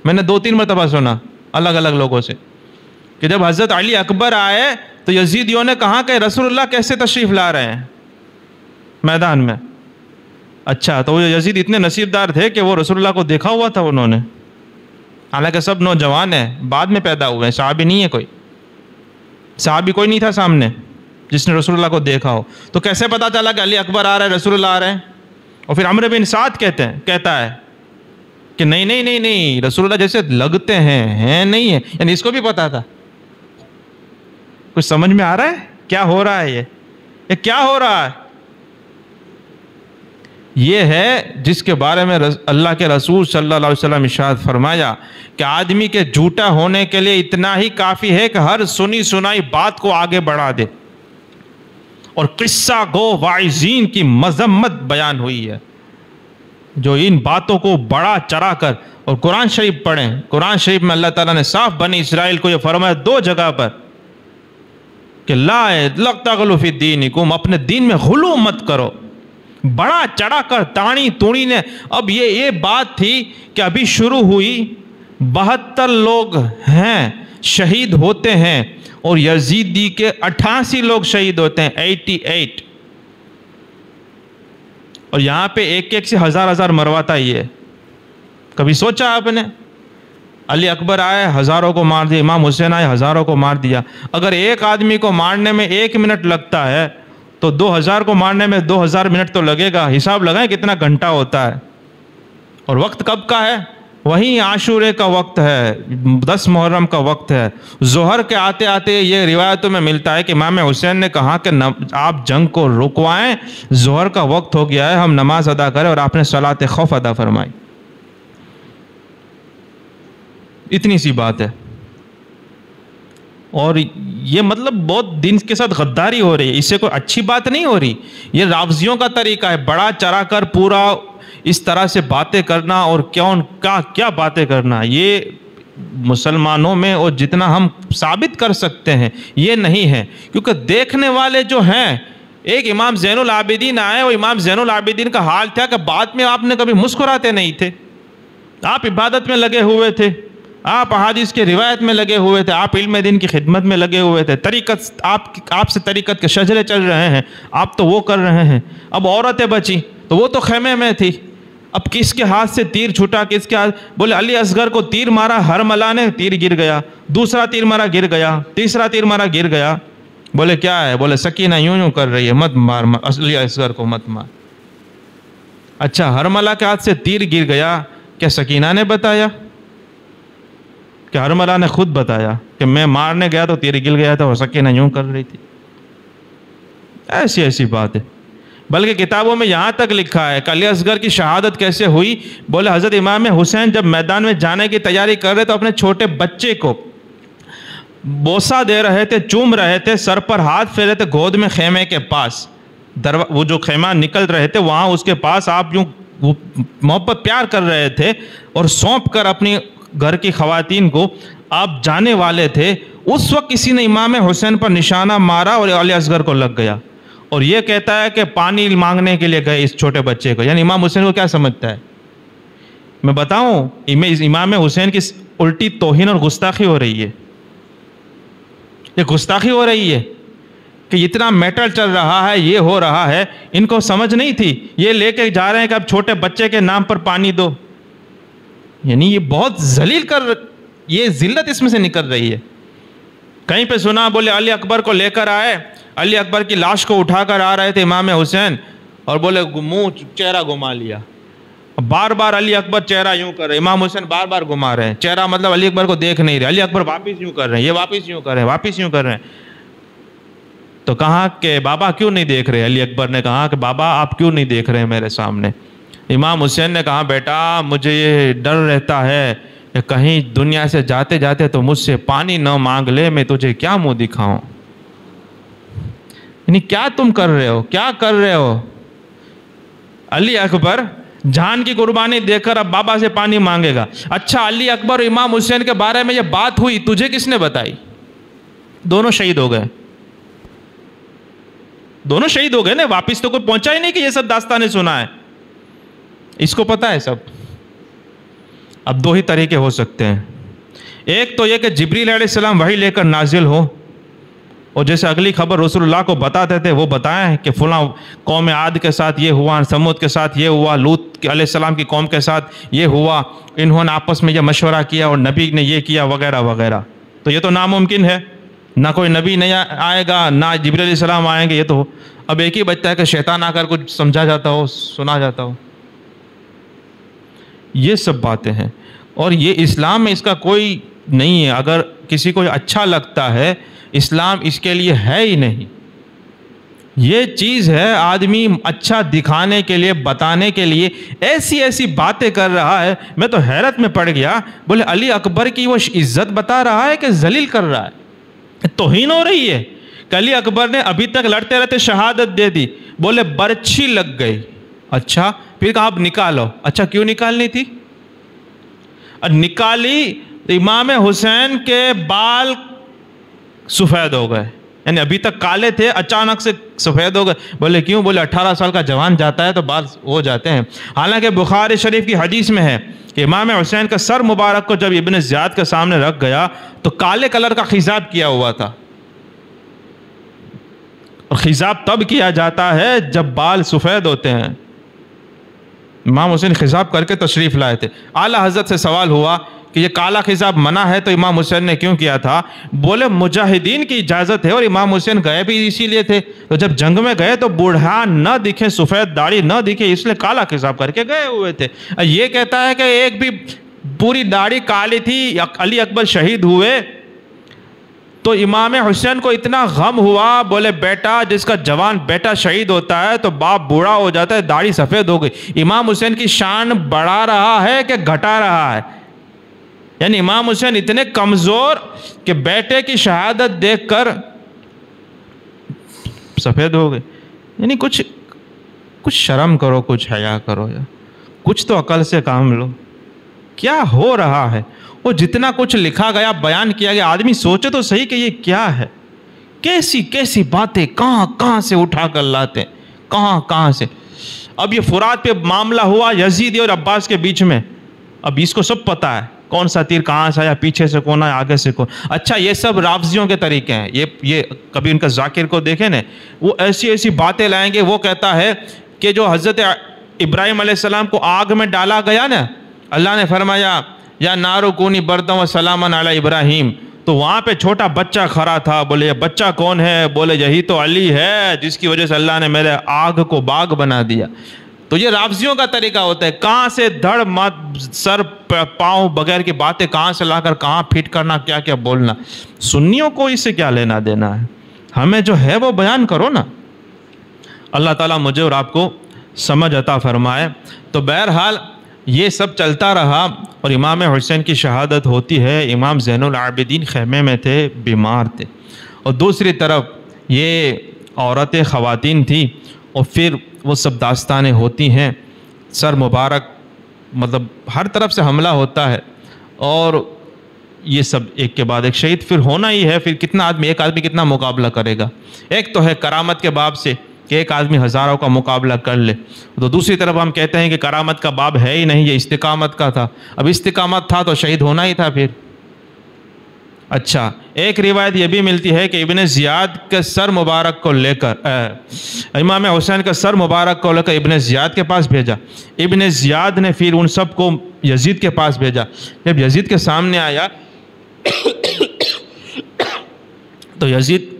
A: میں نے 2-3 مرتبہ سنا الگ الگ لوگوں سے کہ جب حضرت علی اکبر آئے تو یزیدیوں نے کہا کہ رسول اللہ کیسے تشریف لا رہے ہیں میدان میں. اچھا، تو وہ یزید اتنے نصیب دار تھے کہ وہ رسول اللہ کو دیکھا ہوا تھا انہوں نے. حالانکہ سب نوجوان ہیں، بعد میں پیدا ہوئے ہیں، صحابی نہیں ہے کوئی. صحابی کوئی نہیں تھا سامنے جس نے رسول اللہ کو دیکھا ہو. تو کیسے پتا چلا کہ علی اکبر آ رہا ہے، رسول اللہ آ رہے ہیں؟ اور پھر عمرو بن سعد کہتا ہے کہ نہیں نہیں نہیں نہیں، رسول اللہ جیسے لگتے ہیں نہیں ہے. یعنی اس کو بھی پتا تھا. کچھ سمجھ میں آ رہا ہے کیا ہو رہا ہے؟ یہ کیا ہو رہا ہے؟ یہ ہے جس کے بارے میں اللہ کے رسول صلی اللہ علیہ وسلم ارشاد فرمایا کہ آدمی کے جھوٹا ہونے کے لیے اتنا ہی کافی ہے کہ ہر سنی سنائی بات کو آگے بڑھا دے. اور قصہ گو واعظین کی مذمت بیان ہوئی ہے جو ان باتوں کو بڑا چڑھا کر. اور قرآن شریف پڑھیں، قرآن شریف میں اللہ تعالیٰ نے صاف بنی اسرائیل کو یہ فرمایا 2 جگہ پر کہ لا تغلوا فی دینکم، اپنے دین میں غلو مت کرو. بڑا چڑھا کر تانی توڑی نے. اب یہ بات تھی کہ ابھی شروع ہوئی، 72 لوگ ہیں شہید ہوتے ہیں، اور یزیدی کے 88 لوگ شہید ہوتے ہیں، 88. اور یہاں پہ ایک ایک سے ہزار مرواتا ہی ہے. کبھی سوچا آپ نے؟ علی اکبر آئے، ہزاروں کو مار دیا. امام حسین آئے، ہزاروں کو مار دیا. اگر ایک آدمی کو مارنے میں 1 منٹ لگتا ہے تو 2000 کو مارنے میں 2000 منٹ تو لگے گا. حساب لگائیں کتنا گھنٹہ ہوتا ہے. اور وقت کب کا ہے؟ وہیں عاشورے کا وقت ہے، 10 محرم کا وقت ہے. ظہر کے آتے آتے یہ روایتوں میں ملتا ہے کہ امام حسین نے کہا کہ آپ جنگ کو رکوائیں، ظہر کا وقت ہو گیا ہے، ہم نماز ادا کریں. اور آپ نے صلاۃ خوف ادا فرمائی. اتنی سی بات ہے. اور یہ مطلب بہت دین کے ساتھ غداری ہو رہی ہے، اس سے کوئی اچھی بات نہیں ہو رہی. یہ رافضیوں کا طریقہ ہے، بڑا چڑھا کر پورا اس طرح سے باتیں کرنا اور کیا باتیں کرنا. یہ مسلمانوں میں اور جتنا ہم ثابت کر سکتے ہیں یہ نہیں ہے. کیونکہ دیکھنے والے جو ہیں، ایک امام زین العابدین آئے، اور امام زین العابدین کا حال تھا کہ بعد میں آپ نے کبھی مسکراتے نہیں تھے. آپ عبادت میں لگے ہوئے تھے، آپ احادیث کے روایت میں لگے ہوئے تھے، آپ علم دین کی خدمت میں لگے ہوئے تھے. طریقت آپ سے طریقت کے شجرے چل رہے ہیں، آپ تو وہ کر رہے ہیں. اب عورتیں بچی تو وہ تو خیمے میں تھی. اب کس کے ہاتھ سے تیر چھوٹا، کس کے ہاتھ؟ بولے علی اصغر کو تیر مارا، ہر ملا نے تیر گر گیا. دوسرا تیر مارا گر گیا، تیسرا تیر مارا گر گیا. بولے کیا ہے؟ بولے سکینہ یوں کر رہی ہے، مت مار علی اصغر کو مت مار. اچھا حرملہ کے ہاتھ سے تیر گر گیا، کیا سکینہ نے بتایا؟ کہ حرملہ نے خود بتایا کہ میں مارنے گیا تو تیر گر گیا تھا اور سکینہ یوں کر رہی تھی؟ ایسی بات ہے۔ بلکہ کتابوں میں یہاں تک لکھا ہے کہ علی اصغر کی شہادت کیسے ہوئی؟ بولے حضرت امام حسین جب میدان میں جانے کی تیاری کر رہے تو اپنے چھوٹے بچے کو بوسہ دے رہے تھے، چوم رہے تھے، سر پر ہاتھ پھیرے تھے، گود میں خیمے کے پاس، وہ جو خیمہ نکل رہے تھے وہاں اس کے پاس آپ یوں محبت پیار کر رہے تھے اور سونپ کر اپنی گھر کی خواتین کو آپ جانے والے تھے۔ اس وقت کسی نے امام حسین پر نشانہ مارا اور علی اصغر کو لگ گیا، اور یہ کہتا ہے کہ پانی مانگنے کے لیے گئے اس چھوٹے بچے کو۔ یعنی امام حسین کو کیا سمجھتا ہے؟ میں بتاؤں، امام حسین کی الٹی توہین اور گستاخی ہو رہی ہے۔ یہ گستاخی ہو رہی ہے کہ اتنا میٹر چل رہا ہے، یہ ہو رہا ہے، ان کو سمجھ نہیں تھی، یہ لے کے جا رہے ہیں کہ اب چھوٹے بچے کے نام پر پانی دو۔ یعنی یہ بہت ذلیل یہ ذلت اس میں سے نکل رہی ہے۔ کہیں پہ سنا بولے علی اکبر کو لے کر آئے، علی اکبر کی لاش کو اٹھا کر آ رہے تھے امام حسین، اور بولے منہ چہرہ گھما لیا، بار بار علی اکبر چہرہ یوں کر رہے، امام حسین بار بار گھما رہے ہیں چہرہ، مطلب علی اکبر کو دیکھ نہیں رہے، علی اکبر واپس یوں کر رہے ہیں، یہ واپس یوں کر رہے ہیں، واپس یوں کر رہے ہیں۔ تو کہا کہ بابا کیوں نہیں دیکھ رہے؟ علی اکبر نے کہا کہ بابا آپ کیوں نہیں دیکھ رہے ہیں میرے سامنے؟ امام حسین نے کہا بیٹا مجھے یہ ڈر رہتا ہے کہ کہیں دنیا سے جاتے جاتے تو مجھ سے پانی نہ مانگ لے، میں تجھے کیا منہ دکھاؤں؟ یعنی کیا تم کر رہے ہو، کیا کر رہے ہو؟ علی اکبر جان کی قربانی دے کر اب بابا سے پانی مانگے گا۔ اچھا علی اکبر اور امام حسین کے بارے میں یہ بات ہوئی، تجھے کس نے بتائی؟ دونوں شہید ہو گئے، دونوں شہید ہو گئے نا، واپس تو کوئی پہنچا ہی نہیں کہ یہ سب داستانیں سنا ہے، اس کو پتا ہے سب۔ اب دو ہی طریقے ہو سکتے ہیں، ایک تو یہ کہ جبریل علیہ السلام وحی لے کر نازل ہو، اور جیسے اگلی خبر رسول اللہ کو بتاتے تھے وہ بتائیں کہ فلاں قوم عاد کے ساتھ یہ ہوا، سمود کے ساتھ یہ ہوا، لوط علیہ السلام کی قوم کے ساتھ یہ ہوا، انہوں نے آپس میں یہ مشورہ کیا اور نبی نے یہ کیا وغیرہ وغیرہ۔ تو یہ تو ناممکن ہے، نہ کوئی نبی نہیں آئے گا، نہ جبریل علیہ السلام آئیں گے، یہ تو اب ایک ہی بچتا ہے کہ شیطان آ کر کچھ سمجھا جاتا ہو، سنا جاتا ہو۔ یہ سب باتیں ہیں، اور یہ اسلام میں اس کا کوئی نہیں ہے۔ اگر کسی کو اچھا لگتا ہے، اسلام اس کے لیے ہے ہی نہیں۔ یہ چیز ہے آدمی اچھا دکھانے کے لیے، بتانے کے لیے ایسی باتیں کر رہا ہے۔ میں تو حیرت میں پڑ گیا، بولے علی اکبر کی وہ عزت بتا رہا ہے کہ ذلیل کر رہا ہے؟ توہین ہو رہی ہے کہ علی اکبر نے ابھی تک لڑتے رہتے شہادت دے دی، بولے برچھی لگ گئی۔ اچھا پھر کہا اب نکالو۔ اچھا کیوں نکالنی تھی؟ نکالی تو امام حسین کے بال سفید ہو گئے، یعنی ابھی تک کالے تھے اچانک سے سفید ہو گئے۔ بولے کیوں؟ بولے 18 سال کا جوان جاتا ہے تو بال ہو جاتے ہیں۔ حالانکہ بخاری شریف کی حدیث میں ہے کہ امام حسین کا سر مبارک کو جب ابن زیاد کے سامنے رکھ گیا تو کالے کلر کا خضاب کیا ہوا تھا، اور خضاب تب کیا جاتا ہے جب بال سفید ہوتے ہیں۔ امام حسین خضاب کر کے تشریف لائے تھے۔ اعلیٰ حضرت سے سوال ہوا کہ یہ کالا خضاب منع ہے تو امام حسین نے کیوں کیا تھا؟ بولے مجاہدین کی اجازت ہے، اور امام حسین گئے بھی اسی لیے تھے، تو جب جنگ میں گئے تو بوڑھا نہ دکھے، سفید داڑھی نہ دکھے، اس لیے کالا خضاب کر کے گئے ہوئے تھے۔ یہ کہتا ہے کہ ایک بھی پوری داڑھی کالی تھی، علی اکبر شہید ہوئے تو امام حسین کو اتنا غم ہوا، بولے بیٹا جس کا جوان بیٹا شہید ہوتا ہے تو باپ بوڑھا ہو جاتا ہے، داڑھی سفید ہو گئی۔ امام حسین کی شان بڑھا رہا ہے کہ گھٹا رہا ہے؟ یعنی امام حسین اتنے کمزور کہ بیٹے کی شہادت دیکھ کر سفید ہو گئے۔ یعنی کچھ شرم کرو، کچھ حیا کرو، یا کچھ تو عقل سے کام لو۔ کیا ہو رہا ہے؟ وہ جتنا کچھ لکھا گیا، بیان کیا گیا، آدمی سوچے تو صحیح کہ یہ کیا ہے، کیسی باتیں کہاں سے اٹھا کر لاتے، کہاں سے۔ اب یہ فرات پہ معاملہ ہوا یزید اور عباس کے بیچ میں، اب اس کو سب پتا ہے کون سا تیر کہاں سے آیا، پیچھے سے کون آیا، آگے سے کون۔ اچھا یہ سب رافضیوں کے طریقے ہیں، یہ کبھی ان کا ذاکر کو دیکھیں نا، وہ ایسی باتیں لائیں گے۔ وہ کہتا ہے کہ جو حضرت ابراہیم علیہ السلام کو آگ میں ڈالا گیا نا، اللہ نے فرمایا یا نارو کونی بردم و سلامن علی ابراہیم، تو وہاں پہ چھوٹا بچہ کھڑا تھا۔ بولے یہ بچہ کون ہے؟ بولے یہی تو علی ہے جس کی وجہ سے اللہ نے میرے آگ کو باغ بنا دیا۔ تو یہ رافضیوں کا طریقہ ہوتا ہے، کہاں سے دھڑ مت سر پاؤں بغیر کی باتیں کہاں سے لا کر کہاں فٹ کرنا، کیا کیا بولنا. سنیوں کو اس سے کیا لینا دینا ہے؟ ہمیں جو ہے وہ بیان کرو نا. اللہ تعالیٰ مجھے اور آپ کو سمجھ عطا فرمائے. تو بہرحال یہ سب چلتا رہا اور امام حسین کی شہادت ہوتی ہے. امام زین العابدین خیمے میں تھے، بیمار تھے، اور دوسری طرف یہ عورتیں خواتین تھیں، اور پھر وہ سب داستانیں ہوتی ہیں. سر مبارک مطلب ہر طرف سے حملہ ہوتا ہے، اور یہ سب ایک کے بعد ایک شہید پھر ہونا ہی ہے. پھر کتنا آدمی، ایک آدمی کتنا مقابلہ کرے گا؟ ایک تو ہے کرامت کے باب سے کہ ایک آدمی ہزاروں کا مقابلہ کر لے، تو دوسری طرف ہم کہتے ہیں کہ کرامت کا باب ہے ہی نہیں، یہ استقامت کا تھا. اب استقامت تھا تو شہید ہونا ہی تھا پھر. اچھا، ایک روایت یہ بھی ملتی ہے کہ ابن زیاد کے سر مبارک کو لے کر امام حسین کا سر مبارک کو لے کر ابن زیاد کے پاس بھیجا. ابن زیاد نے پھر ان سب کو یزید کے پاس بھیجا. جب یزید کے سامنے آیا تو یزید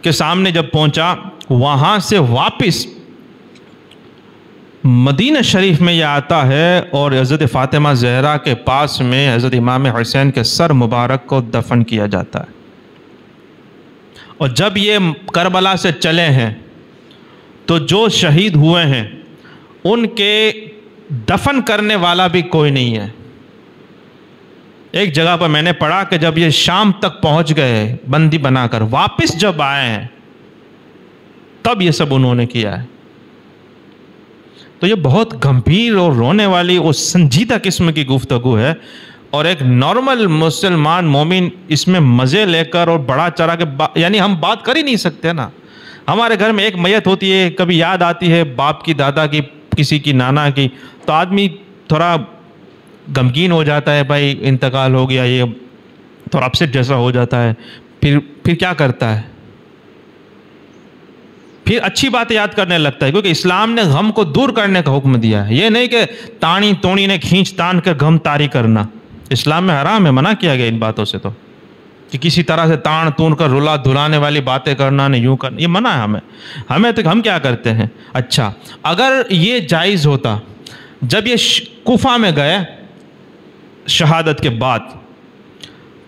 A: کے سامنے جب پہنچا، وہاں سے واپس مدینہ شریف میں یہ آتا ہے، اور حضرت فاطمہ زہرا کے پاس میں حضرت امام حسین کے سر مبارک کو دفن کیا جاتا ہے. اور جب یہ کربلا سے چلے ہیں تو جو شہید ہوئے ہیں ان کے دفن کرنے والا بھی کوئی نہیں ہے. ایک جگہ پر میں نے پڑھا کہ جب یہ شام تک پہنچ گئے بندی بنا کر، واپس جب آئے ہیں تب یہ سب انہوں نے کیا ہے. تو یہ بہت گمبھیر اور رونے والی اور سنجیدہ قسم کی گفتگو ہے، اور ایک نارمل مسلمان مومن اس میں مزے لے کر اور بڑا چڑھا کے یعنی ہم بات کر ہی نہیں سکتے نا. ہمارے گھر میں ایک میت ہوتی ہے، کبھی یاد آتی ہے باپ کی، دادا کی، کسی کی نانا کی، تو آدمی تھوڑا غمگین ہو جاتا ہے، بھائی انتقال ہو گیا، یہ تھوڑا اپسیٹ جیسا ہو جاتا ہے. پھر کیا کرتا ہے؟ پھر اچھی بات یاد کرنے لگتا ہے، کیونکہ اسلام نے غم کو دور کرنے کا حکم دیا ہے. یہ نہیں کہ تانی تونی نے کھینچ تان کر غم تاری کرنا. اسلام میں حرام ہے، منع کیا گیا ان باتوں سے. تو کہ کسی طرح سے تان تون کر رلا دھلانے والی باتیں کرنا، نہیں یوں کرنا، یہ منع ہے ہمیں تو ہم کیا کرتے ہیں. اچھا، اگر یہ جائز ہوتا، جب یہ کوفہ میں گئے شہادت کے بعد،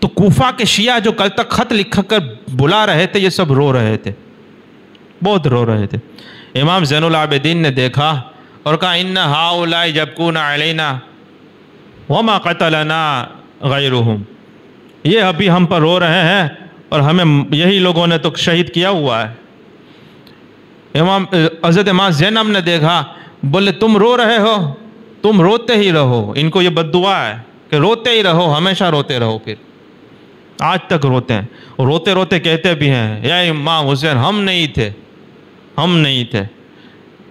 A: تو کوفہ کے شیعہ جو کل تک خط لکھ کر بلا رہے تھے، یہ سب رو رہے تھے، بہت رو رہے تھے. امام زین العابدین نے دیکھا اور کہا ان ہؤلاء یبکون علینا وما قتلنا غیرہم، یہ ابھی ہم پر رو رہے ہیں اور ہمیں یہی لوگوں نے تو شہید کیا ہوا ہے. حضرت امام زینب نے دیکھا، بولے تم رو رہے ہو، تم روتے ہی رہو. ان کو یہ بد دعا ہے کہ روتے ہی رہو، ہمیشہ روتے رہو. پھر آج تک روتے ہیں، اور روتے روتے کہتے بھی ہیں یا امام حسین ہم نہیں تھے، ہم نہیں تھے،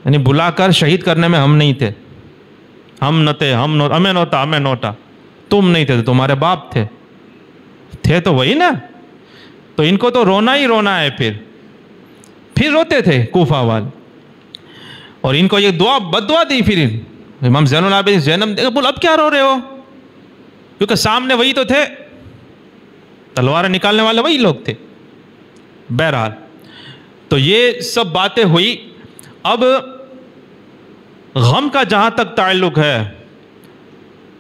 A: یعنی بلا کر شہید کرنے میں ہم نہیں تھے، ہم نہ تھے، ہمیں نوٹا، تم نہیں تھے، تمہارے باپ تھے تو وہی نا. تو ان کو تو رونا ہی رونا ہے. پھر روتے تھے کوفہ والے، اور ان کو یہ بد دعا دی. پھر امام زین العابدین زینب دیکھا، بول اب کیا رو رہے ہو، کیونکہ سامنے وہی تو تھے، تلواریں نکالنے والے وہی لوگ تھے. بہرحال تو یہ سب باتیں ہوئی. اب غم کا جہاں تک تعلق ہے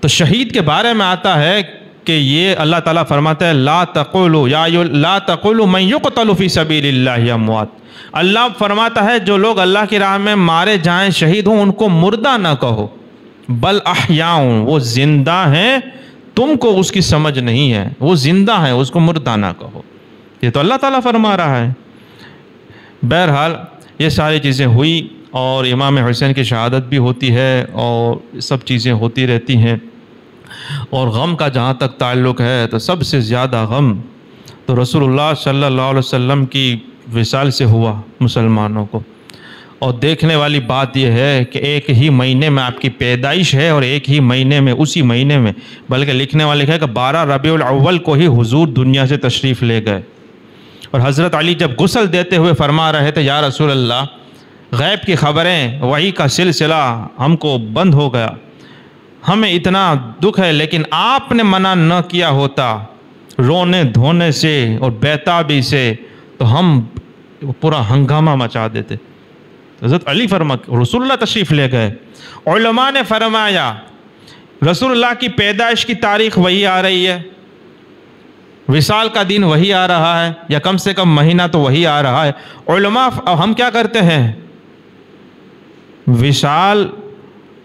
A: تو شہید کے بارے میں آتا ہے کہ یہ اللہ تعالیٰ فرماتا ہے لا تقولوا من يقتل في سبيل الله اموات. اللہ فرماتا ہے جو لوگ اللہ کی راہ میں مارے جائیں، شہید ہوں، ان کو مردہ نہ کہو، بل احیاء، وہ زندہ ہیں، تم کو اس کی سمجھ نہیں ہے، وہ زندہ ہیں، اس کو مردہ نہ کہو. یہ تو اللہ تعالیٰ فرما رہا ہے. بہرحال یہ ساری چیزیں ہوئی، اور امام حسین کی شہادت بھی ہوتی ہے، اور سب چیزیں ہوتی رہتی ہیں. اور غم کا جہاں تک تعلق ہے تو سب سے زیادہ غم تو رسول اللہ صلی اللہ علیہ وسلم کی وصال سے ہوا مسلمانوں کو. اور دیکھنے والی بات یہ ہے کہ ایک ہی مہینے میں آپ کی پیدائش ہے، اور ایک ہی مہینے میں، اسی مہینے میں، بلکہ لکھنے والے لکھا ہے کہ 12 ربیع الاول کو ہی حضور دنیا سے تشریف لے گئے. اور حضرت علی جب غسل دیتے ہوئے فرما رہے تھے یا رسول اللہ، غیب کی خبریں، وحی کا سلسلہ ہم کو بند ہو گیا، ہمیں اتنا دکھ ہے، لیکن آپ نے منع نہ کیا ہوتا رونے دھونے سے اور بیتابی سے تو ہم پورا ہنگامہ مچا دیتے. حضرت علی رسول اللہ تشریف لے گئے، علماء نے فرمایا رسول اللہ کی پیدائش کی تاریخ وہی آ رہی ہے، وصال کا دن وہی آ رہا ہے، یا کم سے کم مہینہ تو وہی آ رہا ہے۔ علماء ہم کیا کرتے ہیں، وصال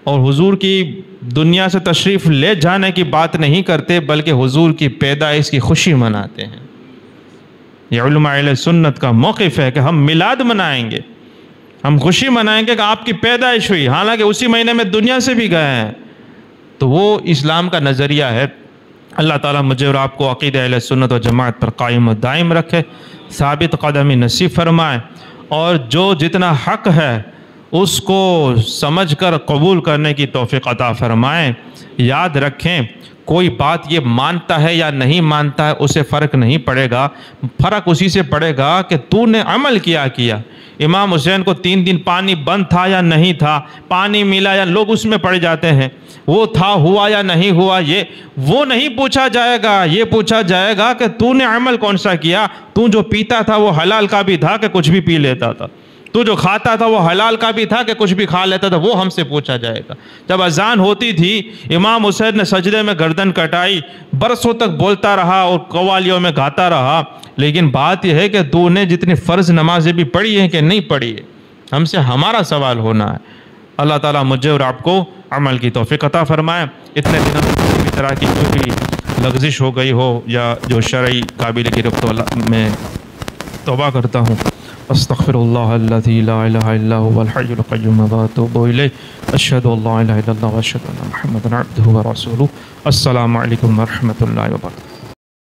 A: اور حضور کی دنیا سے تشریف لے جانے کی بات نہیں کرتے، بلکہ حضور کی پیدائش کی خوشی مناتے ہیں۔ یہ علماء اہل سنت کا موقف ہے کہ ہم میلاد منائیں گے، ہم خوشی منائیں گے کہ آپ کی پیدائش ہوئی، حالانکہ اسی مہینے میں دنیا سے بھی گئے ہیں۔ تو وہ اسلام کا نظریہ ہے۔ اللہ تعالیٰ مجھے اور آپ کو عقیدہ اہل سنت و جماعت پر قائم و دائم رکھے، ثابت قدمی نصیب فرمائے، اور جو جتنا حق ہے اس کو سمجھ کر قبول کرنے کی توفیق عطا فرمائیں۔ یاد رکھیں، کوئی بات یہ مانتا ہے یا نہیں مانتا ہے اسے فرق نہیں پڑے گا، فرق اسی سے پڑے گا کہ تو نے عمل کیا۔ امام حسین کو 3 دن پانی بند تھا یا نہیں تھا، پانی ملا یا، لوگ اس میں پڑ جاتے ہیں، وہ تھا، ہوا یا نہیں ہوا، وہ نہیں پوچھا جائے گا، یہ پوچھا جائے گا کہ تو نے عمل کون سا کیا۔ تو جو پیتا تھا وہ حلال کا بھی تھا کہ کچھ بھی پی لیتا تھا، تو جو کھاتا تھا وہ حلال کا بھی تھا کہ کچھ بھی کھا لیتا تھا، وہ ہم سے پوچھا جائے گا۔ جب اذان ہوتی تھی امام حسین نے سجدے میں گردن کٹائی، برسوں تک بولتا رہا اور قوالیوں میں گاتا رہا، لیکن بات یہ ہے کہ تو نے جتنی فرض نمازیں بھی پڑھی ہیں کہ نہیں پڑھی ہے، ہم سے ہمارا سوال ہونا ہے۔ اللہ تعالیٰ مجھے اور آپ کو عمل کی توفیق عطا فرمائے۔ اتنے دنوں میں کسی بھی طرح کی کوئی بھی لغزش ہو گئی ہو یا جو شرعی قابل گرفت میں توبہ کرتا ہوں، استغفر اللہ الذی لا الہ الا هو الحی القیوم واتوب الیہ، اشہد ان لا الہ الا اللہ واشہد ان محمدا عبدہ ورسولہ۔ السلام علیکم ورحمۃ اللہ وبرکاتہ۔